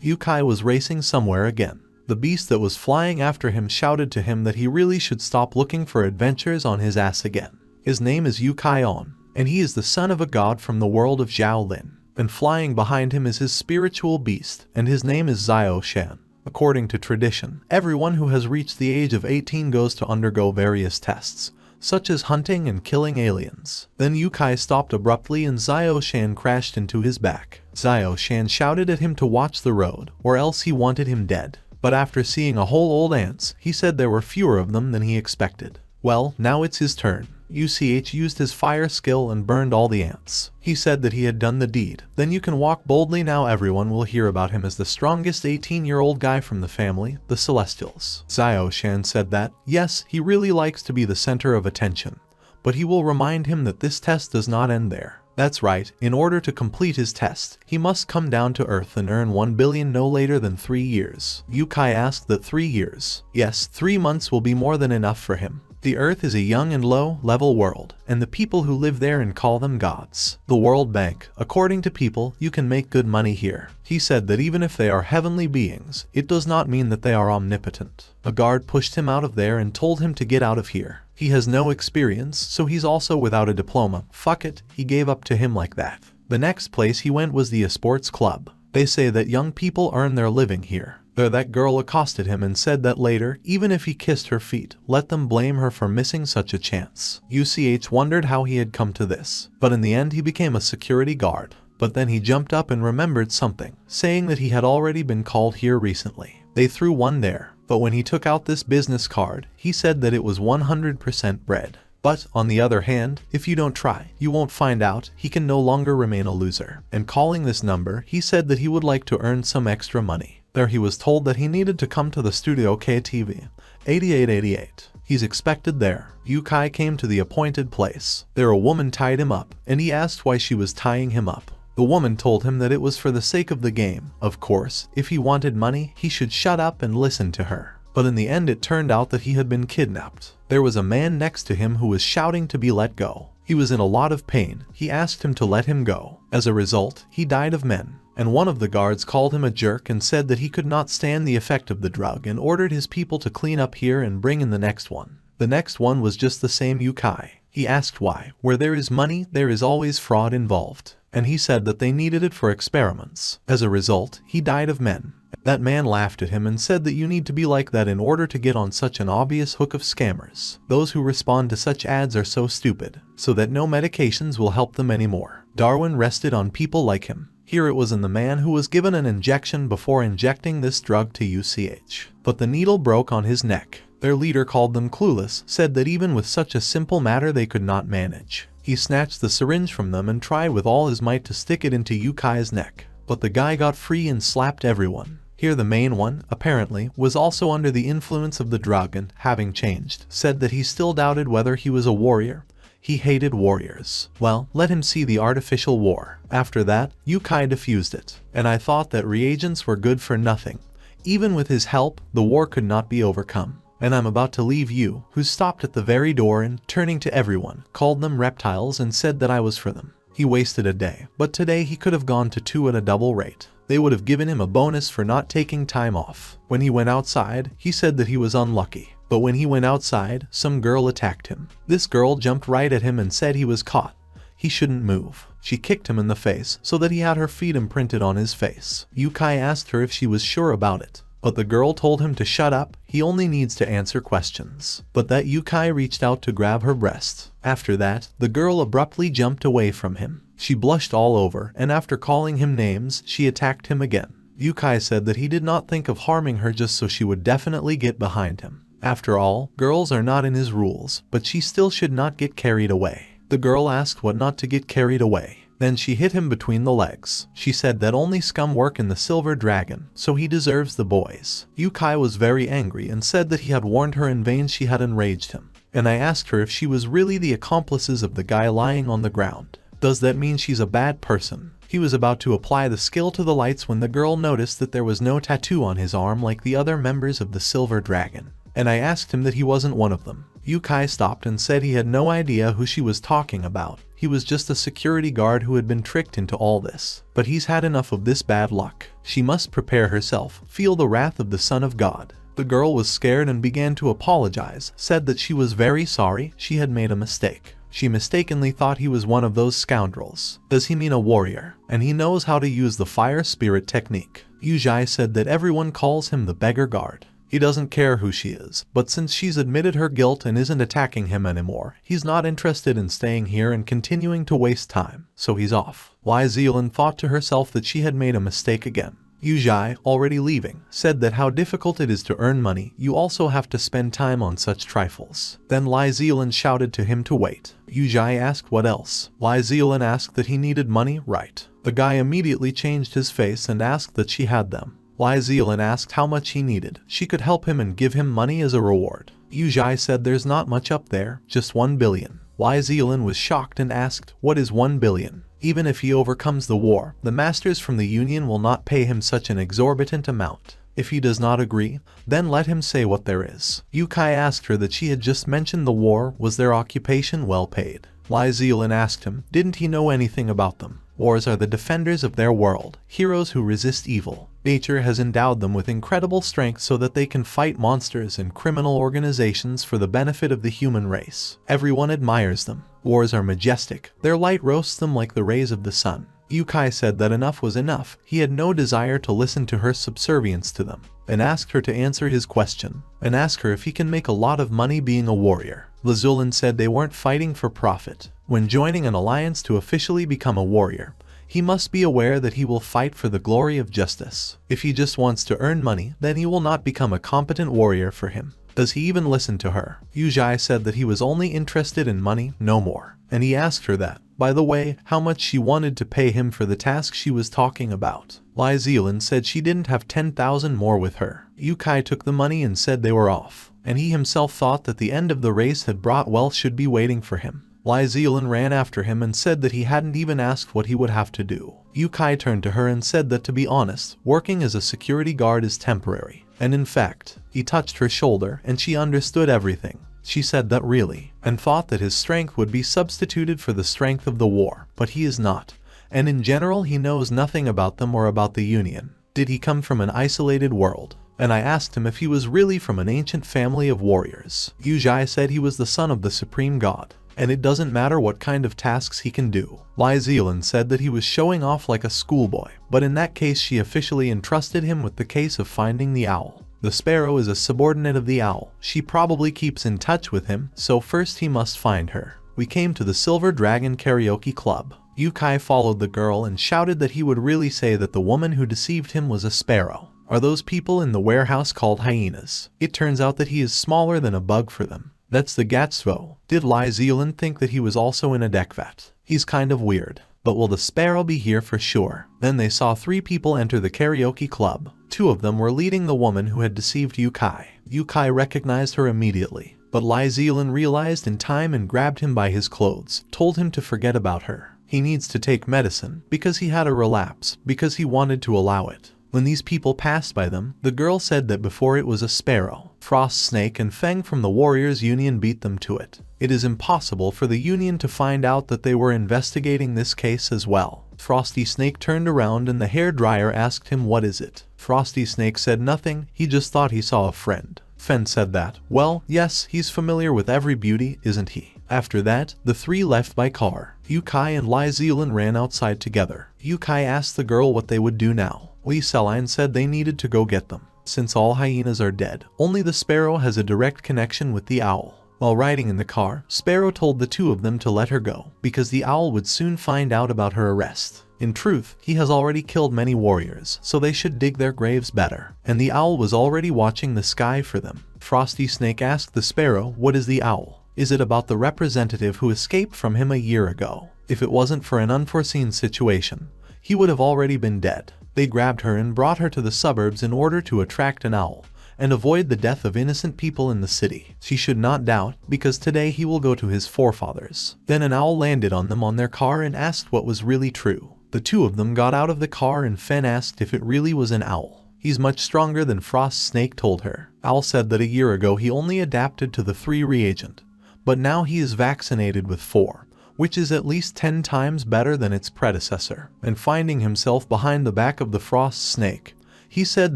Yukai was racing somewhere again. The beast that was flying after him shouted to him that he really should stop looking for adventures on his ass again. His name is Yukai, and he is the son of a god from the world of Xiaolin. And flying behind him is his spiritual beast, and his name is Xiao Shan. According to tradition, everyone who has reached the age of 18 goes to undergo various tests, such as hunting and killing aliens. Then Yukai stopped abruptly and Xiao Shan crashed into his back. Xiao Shan shouted at him to watch the road, or else he wanted him dead. But after seeing a whole old ants, he said there were fewer of them than he expected. Well, now it's his turn. UCH used his fire skill and burned all the ants. He said that he had done the deed. Then you can walk boldly now. Everyone will hear about him as the strongest 18-year-old guy from the family, the Celestials. Xiao Shan said that, yes, he really likes to be the center of attention. But he will remind him that this test does not end there. That's right, in order to complete his test, he must come down to Earth and earn 1 billion no later than 3 years. Yukai asked that 3 years. Yes, 3 months will be more than enough for him. The Earth is a young and low-level world, and the people who live there and call them gods. The World Bank, according to people, you can make good money here. He said that even if they are heavenly beings, it does not mean that they are omnipotent. A guard pushed him out of there and told him to get out of here. He has no experience, so he's also without a diploma. Fuck it, he gave up to him like that. The next place he went was the sports club. They say that young people earn their living here. There that girl accosted him and said that later, even if he kissed her feet, let them blame her for missing such a chance. UCH wondered how he had come to this, but in the end he became a security guard. But then he jumped up and remembered something, saying that he had already been called here recently. They threw one there, but when he took out this business card, he said that it was 100% bread. But, on the other hand, if you don't try, you won't find out. He can no longer remain a loser. And calling this number, he said that he would like to earn some extra money. There he was told that he needed to come to the studio KTV 8888. He's expected there. Yukai came to the appointed place. There a woman tied him up, and he asked why she was tying him up. The woman told him that it was for the sake of the game. Of course, if he wanted money, he should shut up and listen to her. But in the end it turned out that he had been kidnapped. There was a man next to him who was shouting to be let go. He was in a lot of pain. He asked him to let him go. As a result, he died of men. And one of the guards called him a jerk and said that he could not stand the effect of the drug and ordered his people to clean up here and bring in the next one. The next one was just the same Yukai. He asked why. Where there is money, there is always fraud involved. And he said that they needed it for experiments. As a result, he died of men. That man laughed at him and said that you need to be like that in order to get on such an obvious hook of scammers. Those who respond to such ads are so stupid, so that no medications will help them anymore. Darwin rested on people like him. Here it was in the man who was given an injection before injecting this drug to UCH. But the needle broke on his neck. Their leader called them clueless, said that even with such a simple matter they could not manage. He snatched the syringe from them and tried with all his might to stick it into Yukai's neck. But the guy got free and slapped everyone. Here the main one, apparently, was also under the influence of the drug and, having changed, said that he still doubted whether he was a warrior. He hated warriors. Well, let him see the artificial war. After that, Yukai diffused it. And I thought that reagents were good for nothing. Even with his help, the war could not be overcome. And I'm about to leave you, who stopped at the very door and, turning to everyone, called them reptiles and said that I was for them. He wasted a day, but today he could have gone to 2 at a double rate. They would have given him a bonus for not taking time off. When he went outside, he said that he was unlucky. But when he went outside, some girl attacked him. This girl jumped right at him and said he was caught. He shouldn't move. She kicked him in the face so that he had her feet imprinted on his face. Yukai asked her if she was sure about it. But the girl told him to shut up, he only needs to answer questions. But that Yukai reached out to grab her breast. After that, the girl abruptly jumped away from him. She blushed all over, and after calling him names, she attacked him again. Yukai said that he did not think of harming her just so she would definitely get behind him. After all, girls are not in his rules, but she still should not get carried away. The girl asked what not to get carried away. Then she hit him between the legs. She said that only scum work in the Silver Dragon, so he deserves the boys. Yukai was very angry and said that he had warned her in vain. She had enraged him. And I asked her if she was really the accomplices of the guy lying on the ground. Does that mean she's a bad person? He was about to apply the skill to the lights when the girl noticed that there was no tattoo on his arm like the other members of the Silver Dragon. And I asked him that he wasn't one of them. Yukai stopped and said he had no idea who she was talking about. He He was just a security guard who had been tricked into all this. But he's had enough of this bad luck. She must prepare herself, feel the wrath of the Son of God. The girl was scared and began to apologize, said that she was very sorry, she had made a mistake. She mistakenly thought he was one of those scoundrels. Does he mean a warrior? And he knows how to use the fire spirit technique. Yujai said that everyone calls him the beggar guard. He doesn't care who she is, but since she's admitted her guilt and isn't attacking him anymore, he's not interested in staying here and continuing to waste time, so he's off. Lizelin thought to herself that she had made a mistake again. Yujai, already leaving, said that how difficult it is to earn money, you also have to spend time on such trifles. Then Lizelin shouted to him to wait. Yujai asked what else. Lizelin asked that he needed money, right? The guy immediately changed his face and asked that she had them. Lizelin asked how much he needed. She could help him and give him money as a reward. Yujai said there's not much up there, just 1 billion. Lizelin was shocked and asked, what is 1 billion? Even if he overcomes the war, the masters from the Union will not pay him such an exorbitant amount. If he does not agree, then let him say what there is. Yukai asked her that she had just mentioned the war, was their occupation well paid? Lizelin asked him, didn't he know anything about them? Wars are the defenders of their world, heroes who resist evil. Nature has endowed them with incredible strength so that they can fight monsters and criminal organizations for the benefit of the human race. Everyone admires them. Wars are majestic. Their light roasts them like the rays of the sun. Yukai said that enough was enough. He had no desire to listen to her subservience to them, and asked her to answer his question, and ask her if he can make a lot of money being a warrior. Lizelin said they weren't fighting for profit. When joining an alliance to officially become a warrior, he must be aware that he will fight for the glory of justice. If he just wants to earn money, then he will not become a competent warrior for him. Does he even listen to her? Yujai said that he was only interested in money, no more. And he asked her that, by the way, how much she wanted to pay him for the task she was talking about. Lizelin said she didn't have 10,000 more with her. Yukai took the money and said they were off. And he himself thought that the end of the race had brought wealth should be waiting for him. Lizelin ran after him and said that he hadn't even asked what he would have to do. Yukai turned to her and said that to be honest, working as a security guard is temporary. And in fact, he touched her shoulder and she understood everything. She said that really, and thought that his strength would be substituted for the strength of the war, but he is not. And in general he knows nothing about them or about the Union. Did he come from an isolated world? And I asked him if he was really from an ancient family of warriors. Yujai said he was the son of the supreme god, and it doesn't matter what kind of tasks he can do. Lizelin said that he was showing off like a schoolboy, but in that case she officially entrusted him with the case of finding the owl. The Sparrow is a subordinate of the owl. She probably keeps in touch with him, so first he must find her. We came to the Silver Dragon Karaoke Club. Yukai followed the girl and shouted that he would really say that the woman who deceived him was a sparrow. Are those people in the warehouse called hyenas? It turns out that he is smaller than a bug for them. That's the Gatsvo. Did Lizelin think that he was also in a Dekvat? He's kind of weird. But will the Sparrow be here for sure? Then they saw 3 people enter the karaoke club. 2 of them were leading the woman who had deceived Yukai. Yukai recognized her immediately, but Lizelin realized in time and grabbed him by his clothes, told him to forget about her. He needs to take medicine, because he had a relapse, because he wanted to allow it. When these people passed by them, the girl said that before it was a sparrow. Frost Snake and Feng from the Warriors Union beat them to it. It is impossible for the Union to find out that they were investigating this case as well. Frosty Snake turned around and the hairdryer asked him what is it. Frosty Snake said nothing, he just thought he saw a friend. Fen said that, well, yes, he's familiar with every beauty, isn't he? After that, the 3 left by car. Yukai and Lizelin ran outside together. Yukai asked the girl what they would do now. Lizelin said they needed to go get them. Since all hyenas are dead, only the Sparrow has a direct connection with the owl. While riding in the car, Sparrow told the 2 of them to let her go, because the owl would soon find out about her arrest. In truth, he has already killed many warriors, so they should dig their graves better. And the owl was already watching the sky for them. Frosty Snake asked the Sparrow, what is the owl? Is it about the representative who escaped from him a year ago? If it wasn't for an unforeseen situation, he would have already been dead. They grabbed her and brought her to the suburbs in order to attract an owl and avoid the death of innocent people in the city. She should not doubt, because today he will go to his forefathers. Then an owl landed on them on their car and asked what was really true. The 2 of them got out of the car and Fen asked if it really was an owl. He's much stronger than Frost Snake told her. Owl said that a year ago he only adapted to the 3 reagent, but now he is vaccinated with 4. which is at least 10 times better than its predecessor. And finding himself behind the back of the frost snake, he said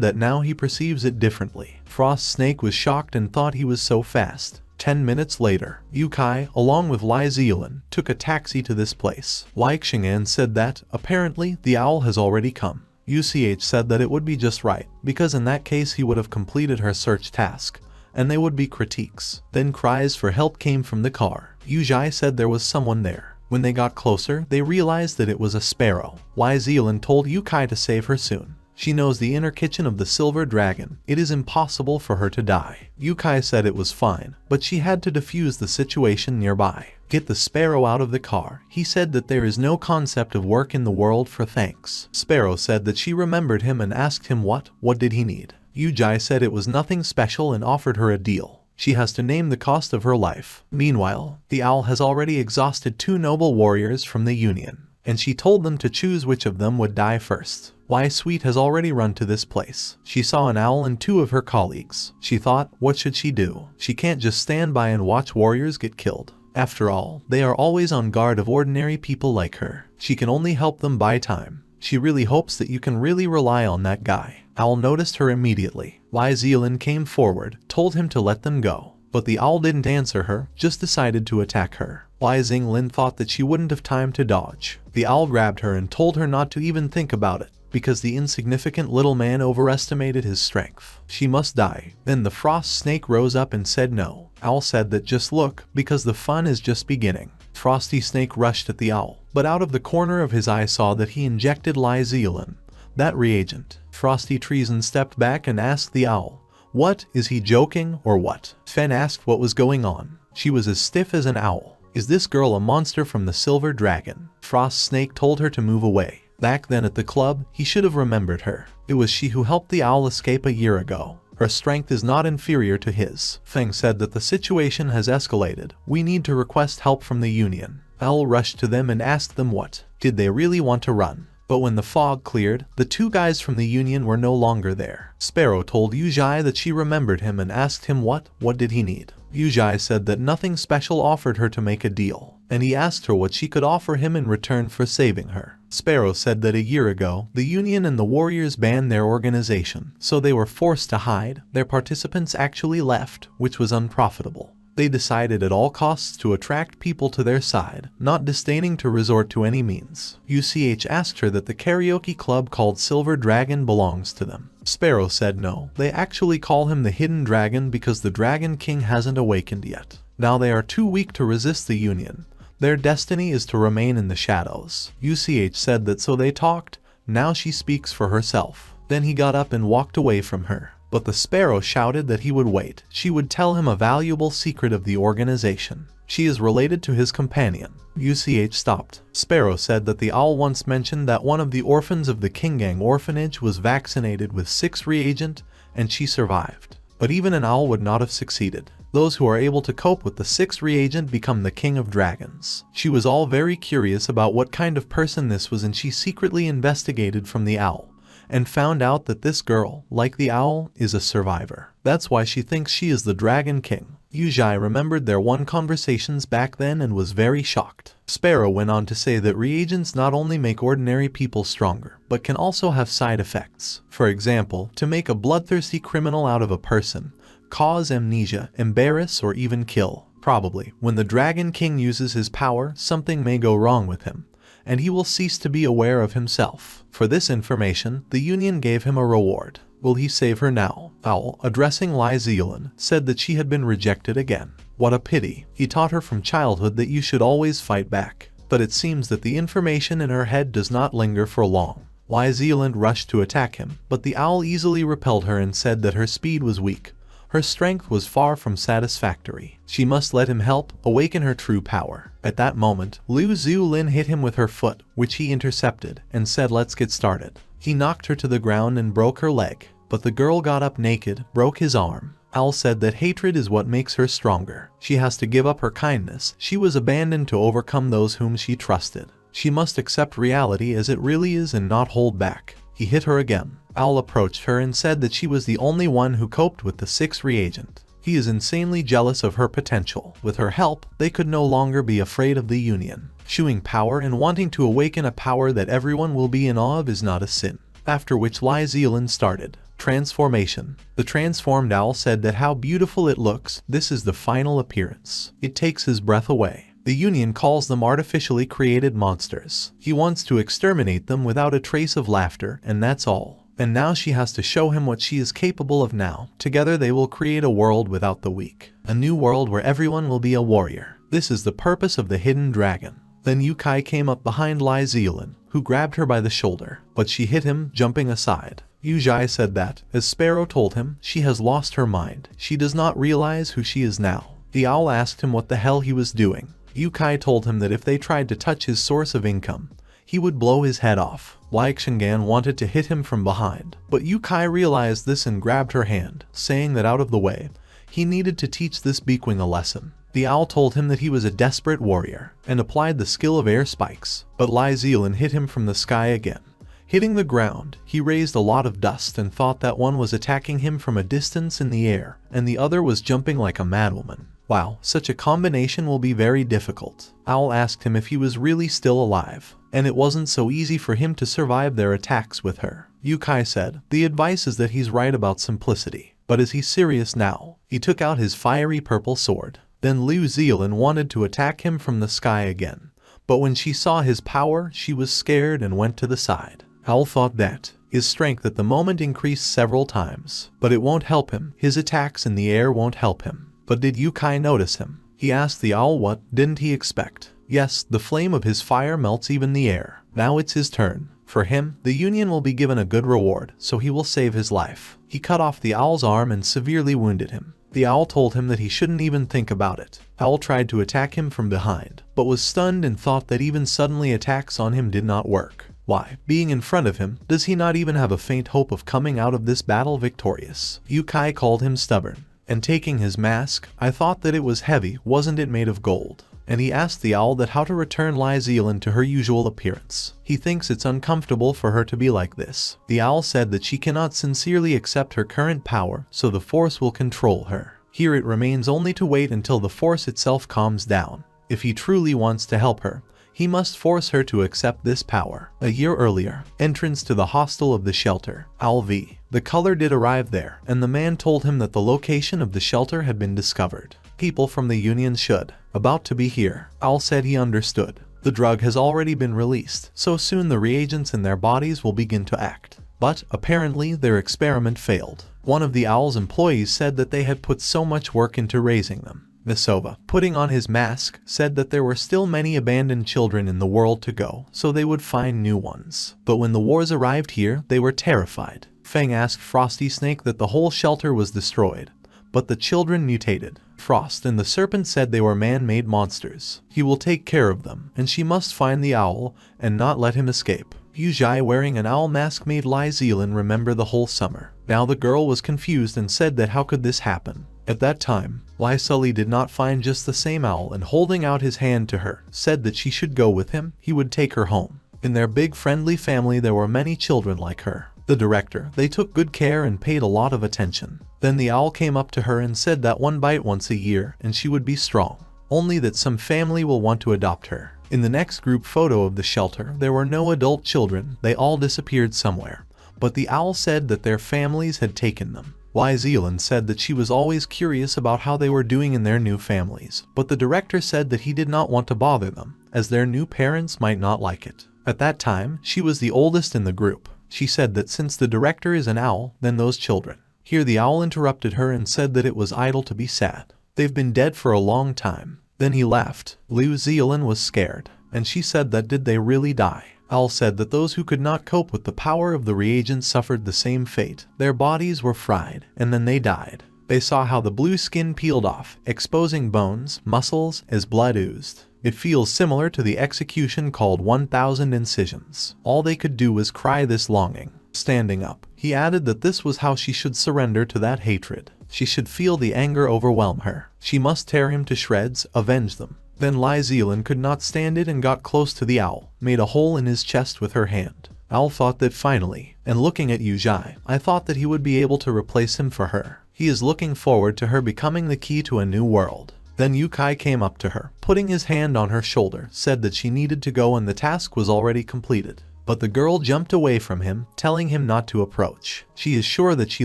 that now he perceives it differently. Frost Snake was shocked and thought he was so fast. 10 minutes later, Yukai, along with Lizelin, took a taxi to this place. Xing'an said that, apparently, the owl has already come. UCH said that it would be just right, because in that case he would have completed her search task, and they would be critiques. Then cries for help came from the car. Yuzhai said there was someone there. When they got closer, they realized that it was a Sparrow. Lizelin told Yukai to save her soon. She knows the inner kitchen of the Silver Dragon. It is impossible for her to die. Yukai said it was fine, but she had to defuse the situation nearby. Get the Sparrow out of the car. He said that there is no concept of work in the world for thanks. Sparrow said that she remembered him and asked him what did he need. Yuzhai said it was nothing special and offered her a deal. She has to name the cost of her life. Meanwhile, the owl has already exhausted 2 noble warriors from the Union, and she told them to choose which of them would die first. Sweet has already run to this place. She saw an owl and 2 of her colleagues. She thought, what should she do? She can't just stand by and watch warriors get killed. After all, they are always on guard of ordinary people like her. She can only help them buy time. She really hopes that you can really rely on that guy. Owl noticed her immediately. Lizelin came forward, told him to let them go. But the owl didn't answer her, just decided to attack her. Lizelin thought that she wouldn't have time to dodge. The owl grabbed her and told her not to even think about it, because the insignificant little man overestimated his strength. She must die. Then the frost snake rose up and said no. Owl said that just look, because the fun is just beginning. Frosty Snake rushed at the owl, but out of the corner of his eye saw that he injected Lizelin, that reagent. Frosty Treason stepped back and asked the owl, what, is he joking or what? Fen asked what was going on. She was as stiff as an owl. Is this girl a monster from the Silver Dragon? Frost Snake told her to move away. Back then at the club, he should have remembered her. It was she who helped the owl escape a year ago. Her strength is not inferior to his. Feng said that the situation has escalated. We need to request help from the Union. Owl rushed to them and asked them what. Did they really want to run? But when the fog cleared, the 2 guys from the Union were no longer there. Sparrow told Yuzhai that she remembered him and asked him what did he need. Yuzhai said that nothing special, offered her to make a deal, and he asked her what she could offer him in return for saving her. Sparrow said that a year ago, the Union and the warriors banned their organization, so they were forced to hide. Their participants actually left, which was unprofitable. They decided at all costs to attract people to their side, not disdaining to resort to any means. UCH asked her that the karaoke club called Silver Dragon belongs to them. Sparrow said no, they actually call him the Hidden Dragon because the Dragon King hasn't awakened yet. Now they are too weak to resist the Union. Their destiny is to remain in the shadows. UCH said that so they talked. Now she speaks for herself. Then he got up and walked away from her. But the Sparrow shouted that he would wait. She would tell him a valuable secret of the organization. She is related to his companion. UCH stopped. Sparrow said that the owl once mentioned that one of the orphans of the Kingang orphanage was vaccinated with 6 reagent, and she survived. But even an owl would not have succeeded. Those who are able to cope with the 6 reagent become the king of dragons. She was all very curious about what kind of person this was, and she secretly investigated from the owl and found out that this girl, like the owl, is a survivor. That's why she thinks she is the Dragon King. Yuzhai remembered their conversations back then and was very shocked. Sparrow went on to say that reagents not only make ordinary people stronger, but can also have side effects. For example, to make a bloodthirsty criminal out of a person, cause amnesia, embarrass, or even kill. Probably, when the Dragon King uses his power, something may go wrong with him, and he will cease to be aware of himself. For this information, the Union gave him a reward. Will he save her now? Owl, addressing Lizelin, said that she had been rejected again. What a pity. He taught her from childhood that you should always fight back. But it seems that the information in her head does not linger for long. Lizelin rushed to attack him, but the owl easily repelled her and said that her speed was weak. Her strength was far from satisfactory. She must let him help awaken her true power. At that moment, Lizelin hit him with her foot, which he intercepted, and said, let's get started. He knocked her to the ground and broke her leg, but the girl got up naked, broke his arm. Owl said that hatred is what makes her stronger. She has to give up her kindness. She was abandoned to overcome those whom she trusted. She must accept reality as it really is and not hold back. He hit her again. Owl approached her and said that she was the only one who coped with the 6 reagent. He is insanely jealous of her potential. With her help, they could no longer be afraid of the Union. Chewing power and wanting to awaken a power that everyone will be in awe of is not a sin. After which Lizelin started. Transformation. The transformed owl said that how beautiful it looks. This is the final appearance. It takes his breath away. The Union calls them artificially created monsters. He wants to exterminate them without a trace of laughter, and that's all. And now she has to show him what she is capable of now. Together they will create a world without the weak. A new world where everyone will be a warrior. This is the purpose of the hidden dragon. Then Yukai came up behind Lizelin, who grabbed her by the shoulder, but she hit him, jumping aside. Yukai said that, as Sparrow told him, she has lost her mind. She does not realize who she is now. The owl asked him what the hell he was doing. Yukai told him that if they tried to touch his source of income, he would blow his head off. Lizelin wanted to hit him from behind, but Yukai realized this and grabbed her hand, saying that out of the way, he needed to teach this beakwing a lesson. The owl told him that he was a desperate warrior, and applied the skill of air spikes, but Lizelin hit him from the sky again. Hitting the ground, he raised a lot of dust and thought that one was attacking him from a distance in the air, and the other was jumping like a madwoman. Wow, such a combination will be very difficult. Owl asked him if he was really still alive, and it wasn't so easy for him to survive their attacks with her. Yukai said, the advice is that he's right about simplicity. But is he serious now? He took out his fiery purple sword. Then Lizelin wanted to attack him from the sky again. But when she saw his power, she was scared and went to the side. Owl thought that his strength at the moment increased several times. But it won't help him. His attacks in the air won't help him. But did Yukai notice him? He asked the owl what didn't he expect. Yes, the flame of his fire melts even the air. Now it's his turn. For him, the Union will be given a good reward, so he will save his life. He cut off the owl's arm and severely wounded him. The owl told him that he shouldn't even think about it. Owl tried to attack him from behind, but was stunned and thought that even suddenly attacks on him did not work. Why, being in front of him, does he not even have a faint hope of coming out of this battle victorious? Yukai called him stubborn. And taking his mask, I thought that it was heavy, wasn't it made of gold? And he asked the owl that how to return Lizelin to her usual appearance. He thinks it's uncomfortable for her to be like this. The owl said that she cannot sincerely accept her current power, so the force will control her. Here it remains only to wait until the force itself calms down. If he truly wants to help her, he must force her to accept this power. A year earlier, entrance to the hostel of the shelter, Owl V. The color did arrive there, and the man told him that the location of the shelter had been discovered. People from the Union should about to be here. Owl said he understood. The drug has already been released, so soon the reagents in their bodies will begin to act. But apparently their experiment failed. One of the Owl's employees said that they had put so much work into raising them. Misova, putting on his mask, said that there were still many abandoned children in the world to go, so they would find new ones. But when the wars arrived here, they were terrified. Feng asked Frosty Snake that the whole shelter was destroyed, but the children mutated. Frost and the serpent said they were man-made monsters. He will take care of them, and she must find the owl and not let him escape. Yukai, wearing an owl mask, made Lizelin remember the whole summer. Now the girl was confused and said that how could this happen? At that time, Lizelin did not find just the same owl, and holding out his hand to her, said that she should go with him. He would take her home. In their big friendly family there were many children like her. The director, they took good care and paid a lot of attention. Then the owl came up to her and said that one bite once a year and she would be strong. Only that some family will want to adopt her. In the next group photo of the shelter, there were no adult children. They all disappeared somewhere. But the owl said that their families had taken them. Lizelin said that she was always curious about how they were doing in their new families. But the director said that he did not want to bother them, as their new parents might not like it. At that time, she was the oldest in the group. She said that since the director is an owl, then those children. Here the owl interrupted her and said that it was idle to be sad. They've been dead for a long time. Then he left. Lizelin was scared, and she said that did they really die? Owl said that those who could not cope with the power of the reagent suffered the same fate. Their bodies were fried, and then they died. They saw how the blue skin peeled off, exposing bones, muscles, as blood oozed. It feels similar to the execution called 1000 incisions. All they could do was cry this longing. Standing up, he added that this was how she should surrender to that hatred. She should feel the anger overwhelm her. She must tear him to shreds, avenge them. Then Lizelin could not stand it and got close to the owl, made a hole in his chest with her hand. Owl thought that finally, and looking at Yukai, I thought that he would be able to replace him for her. He is looking forward to her becoming the key to a new world. Then Yukai came up to her, putting his hand on her shoulder, said that she needed to go and the task was already completed. But the girl jumped away from him, telling him not to approach. She is sure that she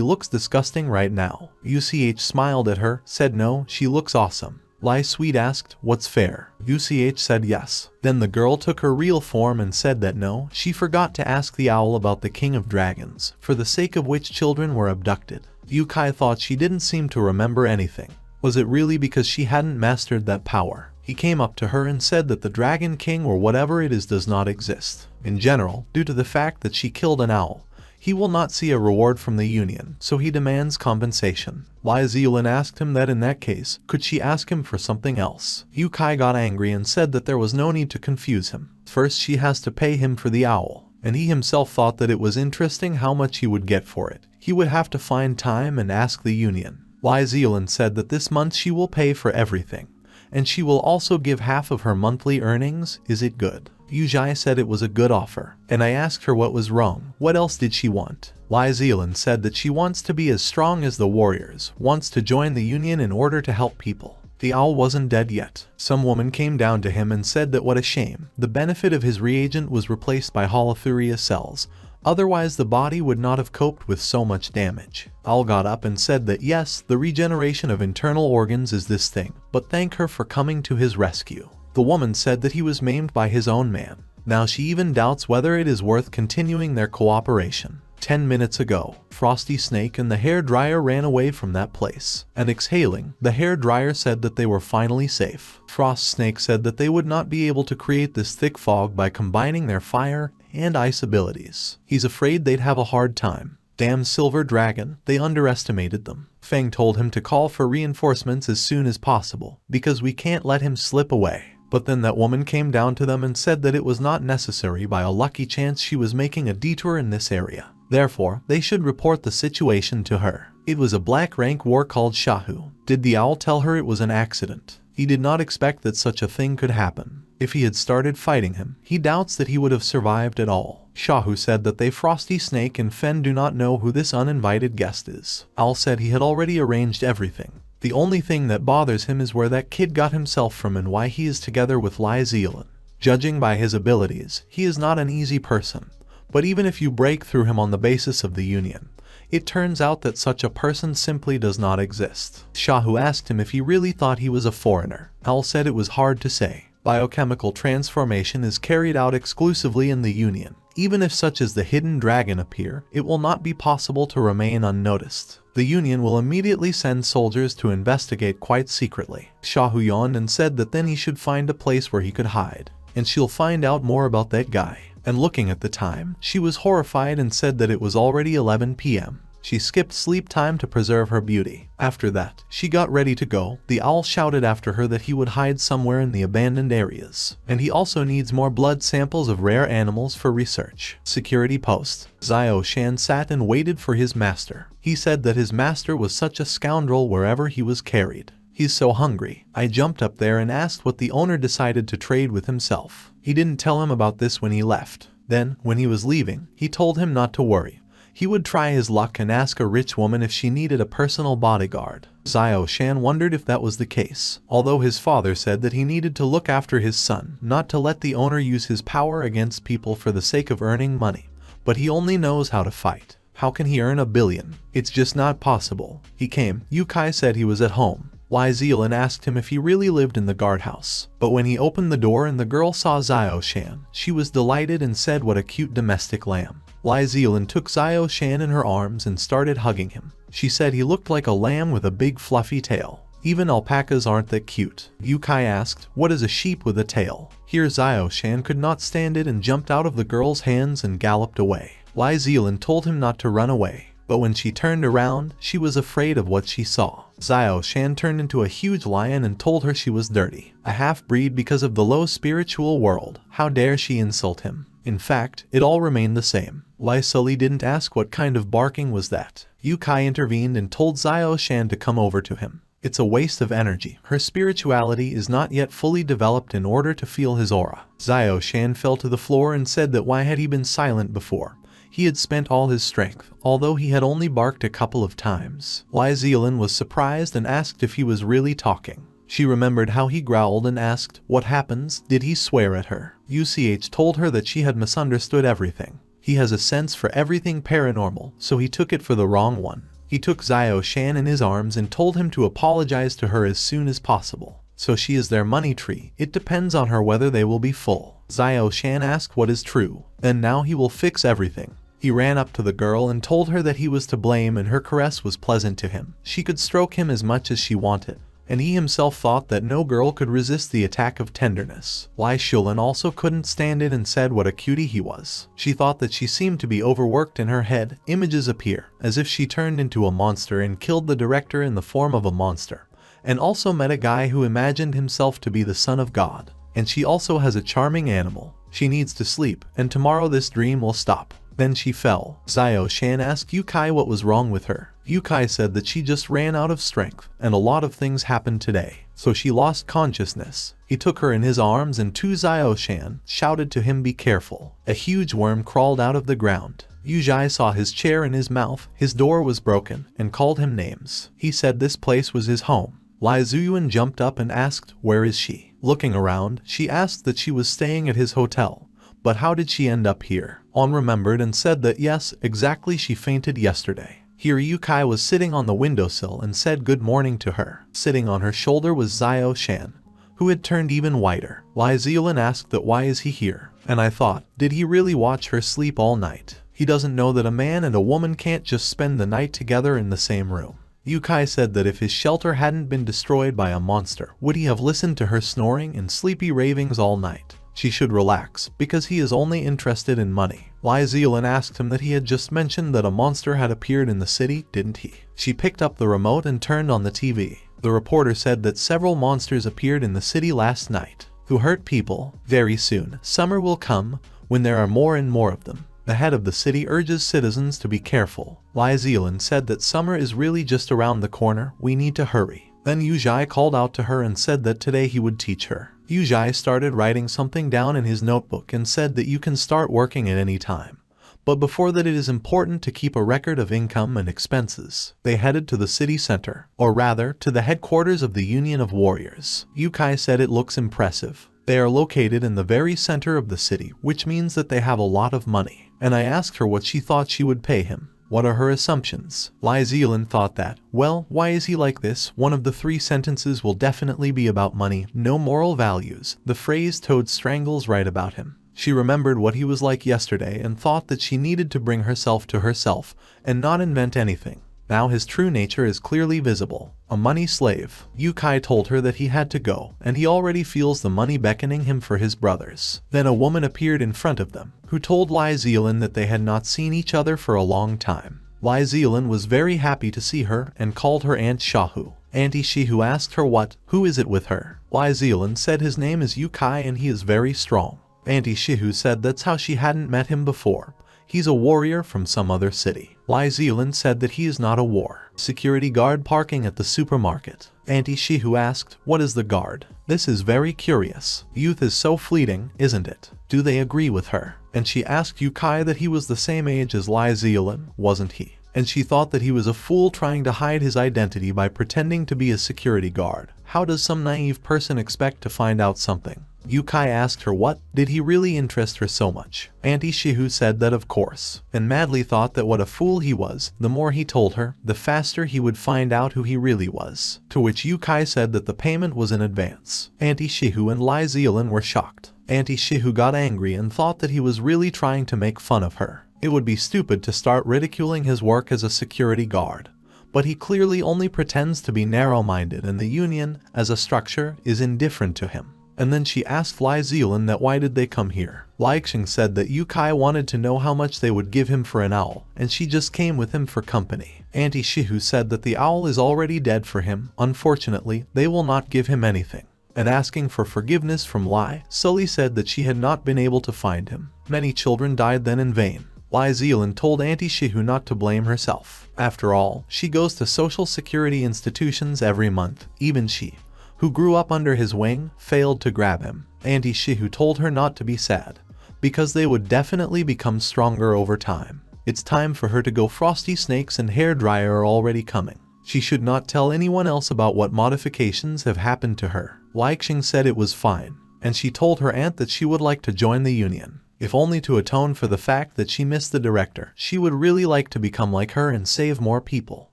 looks disgusting right now. UCH smiled at her, said no, she looks awesome. Lai Sweet asked, what's fair? UCH said yes. Then the girl took her real form and said that no, she forgot to ask the owl about the king of dragons, for the sake of which children were abducted. Yukai thought she didn't seem to remember anything. Was it really because she hadn't mastered that power? He came up to her and said that the Dragon King or whatever it is does not exist. In general, due to the fact that she killed an owl, he will not see a reward from the Union, so he demands compensation. Lizelin asked him that in that case, could she ask him for something else? Yukai got angry and said that there was no need to confuse him. First she has to pay him for the owl, and he himself thought that it was interesting how much he would get for it. He would have to find time and ask the Union. Lizelin said that this month she will pay for everything, and she will also give half of her monthly earnings. Is it good? Yujai said it was a good offer, and I asked her what was wrong. What else did she want? Lizelin said that she wants to be as strong as the warriors, wants to join the Union in order to help people. The owl wasn't dead yet. Some woman came down to him and said that what a shame, the benefit of his reagent was replaced by holothuria cells. Otherwise the body would not have coped with so much damage. Al got up and said that yes, the regeneration of internal organs is this thing, but thank her for coming to his rescue. The woman said that he was maimed by his own man. Now she even doubts whether it is worth continuing their cooperation. 10 minutes ago, Frosty Snake and the hair dryer ran away from that place. And exhaling, the hair dryer said that they were finally safe. Frost Snake said that they would not be able to create this thick fog by combining their fire and ice abilities. He's afraid they'd have a hard time. Damn Silver Dragon, they underestimated them. Feng told him to call for reinforcements as soon as possible, because we can't let him slip away. But then that woman came down to them and said that it was not necessary. By a lucky chance she was making a detour in this area. Therefore, they should report the situation to her. It was a black rank war called Shahu. Did the owl tell her it was an accident? He did not expect that such a thing could happen. If he had started fighting him, he doubts that he would have survived at all. Shahu said that they Frosty Snake and Fen do not know who this uninvited guest is. Owl said he had already arranged everything. The only thing that bothers him is where that kid got himself from and why he is together with Lizelin. Judging by his abilities, he is not an easy person. But even if you break through him on the basis of the Union, it turns out that such a person simply does not exist. Shahu asked him if he really thought he was a foreigner. Al said it was hard to say. Biochemical transformation is carried out exclusively in the Union. Even if such as the hidden dragon appear, it will not be possible to remain unnoticed. The Union will immediately send soldiers to investigate quite secretly. Shahu yawned and said that then he should find a place where he could hide, and she'll find out more about that guy. And looking at the time, she was horrified and said that it was already 11 p.m. She skipped sleep time to preserve her beauty. After that, she got ready to go. The owl shouted after her that he would hide somewhere in the abandoned areas. And he also needs more blood samples of rare animals for research. Security post. Xiao Shan sat and waited for his master. He said that his master was such a scoundrel wherever he was carried. He's so hungry. I jumped up there and asked what the owner decided to trade with himself. He didn't tell him about this when he left. Then, when he was leaving, he told him not to worry. He would try his luck and ask a rich woman if she needed a personal bodyguard. Xiao Shan wondered if that was the case, although his father said that he needed to look after his son, not to let the owner use his power against people for the sake of earning money. But he only knows how to fight. How can he earn $1 billion? It's just not possible. He came. Yukai said he was at home. Lizelin asked him if he really lived in the guardhouse. But when he opened the door and the girl saw Xiao Shan, she was delighted and said what a cute domestic lamb. Lizelin took Xiao Shan in her arms and started hugging him. She said he looked like a lamb with a big fluffy tail. Even alpacas aren't that cute. Yukai asked, what is a sheep with a tail? Here Xiao Shan could not stand it and jumped out of the girl's hands and galloped away. Lizelin told him not to run away. But when she turned around, she was afraid of what she saw. Xiao Shan turned into a huge lion and told her she was dirty. A half-breed because of the low spiritual world. How dare she insult him? In fact, it all remained the same. Lizelin didn't ask what kind of barking was that. Yukai intervened and told Xiao Shan to come over to him. It's a waste of energy. Her spirituality is not yet fully developed in order to feel his aura. Xiao Shan fell to the floor and said that why had he been silent before? He had spent all his strength, although he had only barked a couple of times. Lizelin was surprised and asked if he was really talking. She remembered how he growled and asked, "What happens? Did he swear at her?" UCH told her that she had misunderstood everything. He has a sense for everything paranormal, so he took it for the wrong one. He took Xiao Shan in his arms and told him to apologize to her as soon as possible. So she is their money tree. It depends on her whether they will be full. Xiao Shan asked what is true, and now he will fix everything. He ran up to the girl and told her that he was to blame and her caress was pleasant to him. She could stroke him as much as she wanted, and he himself thought that no girl could resist the attack of tenderness. Lizelin also couldn't stand it and said what a cutie he was. She thought that she seemed to be overworked in her head. Images appear, as if she turned into a monster and killed the director in the form of a monster, and also met a guy who imagined himself to be the son of God. And she also has a charming animal. She needs to sleep, and tomorrow this dream will stop. Then she fell. Xiao Shan asked Yukai what was wrong with her. Yukai said that she just ran out of strength, and a lot of things happened today, so she lost consciousness. He took her in his arms and Xiao Shan shouted to him, "Be careful." A huge worm crawled out of the ground. Yujai saw his chair in his mouth, his door was broken, and called him names. He said this place was his home. Lizelin jumped up and asked, "Where is she?" Looking around, she asked that she was staying at his hotel. But how did she end up here? On remembered and said that yes, exactly, she fainted yesterday. Here Yukai was sitting on the windowsill and said good morning to her. Sitting on her shoulder was Xiao Shan, who had turned even whiter. Lizelin asked that why is he here? And I thought, did he really watch her sleep all night? He doesn't know that a man and a woman can't just spend the night together in the same room. Yukai said that if his shelter hadn't been destroyed by a monster, would he have listened to her snoring and sleepy ravings all night? She should relax, because he is only interested in money. Lizelin asked him that he had just mentioned that a monster had appeared in the city, didn't he? She picked up the remote and turned on the TV. The reporter said that several monsters appeared in the city last night, who hurt people. Very soon, summer will come, when there are more and more of them. The head of the city urges citizens to be careful. Lizelin said that summer is really just around the corner, we need to hurry. Then Yujai called out to her and said that today he would teach her. Yujai started writing something down in his notebook and said that you can start working at any time. But before that it is important to keep a record of income and expenses. They headed to the city center, or rather, to the headquarters of the Union of Warriors. Yukai said it looks impressive. They are located in the very center of the city, which means that they have a lot of money. And I asked her what she thought she would pay him. What are her assumptions? Lizelin thought that, well, why is he like this? One of the 3 sentences will definitely be about money, no moral values. The phrase Toad strangles right about him. She remembered what he was like yesterday and thought that she needed to bring herself to herself and not invent anything. Now his true nature is clearly visible. A money slave. Yukai told her that he had to go, and he already feels the money beckoning him for his brothers. Then a woman appeared in front of them, who told Lizelin that they had not seen each other for a long time. Lizelin was very happy to see her and called her Aunt Shahu. Auntie Shihu asked her who is it with her? Lizelin said his name is Yukai and he is very strong. Auntie Shihu said that's how she hadn't met him before. He's a warrior from some other city. Lizelin said that he is not a war. Security guard parking at the supermarket. Auntie Shihu asked, what is the guard? This is very curious. Youth is so fleeting, isn't it? Do they agree with her? And she asked Yukai that he was the same age as Lizelin, wasn't he? And she thought that he was a fool trying to hide his identity by pretending to be a security guard. How does some naive person expect to find out something? Yukai asked her what, did he really interest her so much? Auntie Shihu said that of course, and madly thought that what a fool he was. The more he told her, the faster he would find out who he really was. To which Yukai said that the payment was in advance. Auntie Shihu and Lizelin were shocked. Auntie Shihu got angry and thought that he was really trying to make fun of her. It would be stupid to start ridiculing his work as a security guard. But he clearly only pretends to be narrow-minded and the union, as a structure, is indifferent to him. And then she asked Lizelin that why did they come here. Liexing said that Yukai wanted to know how much they would give him for an owl, and she just came with him for company. Auntie Shihu said that the owl is already dead for him. Unfortunately, they will not give him anything. And asking for forgiveness from Lai, Sully said that she had not been able to find him. Many children died then in vain. Lizelin told Auntie Shihu not to blame herself. After all, she goes to social security institutions every month. Even she, who grew up under his wing, failed to grab him. Auntie Shihu told her not to be sad, because they would definitely become stronger over time. It's time for her to go. Frosty snakes and hairdryer are already coming. She should not tell anyone else about what modifications have happened to her. Likelin said it was fine, and she told her aunt that she would like to join the union, if only to atone for the fact that she missed the director. She would really like to become like her and save more people.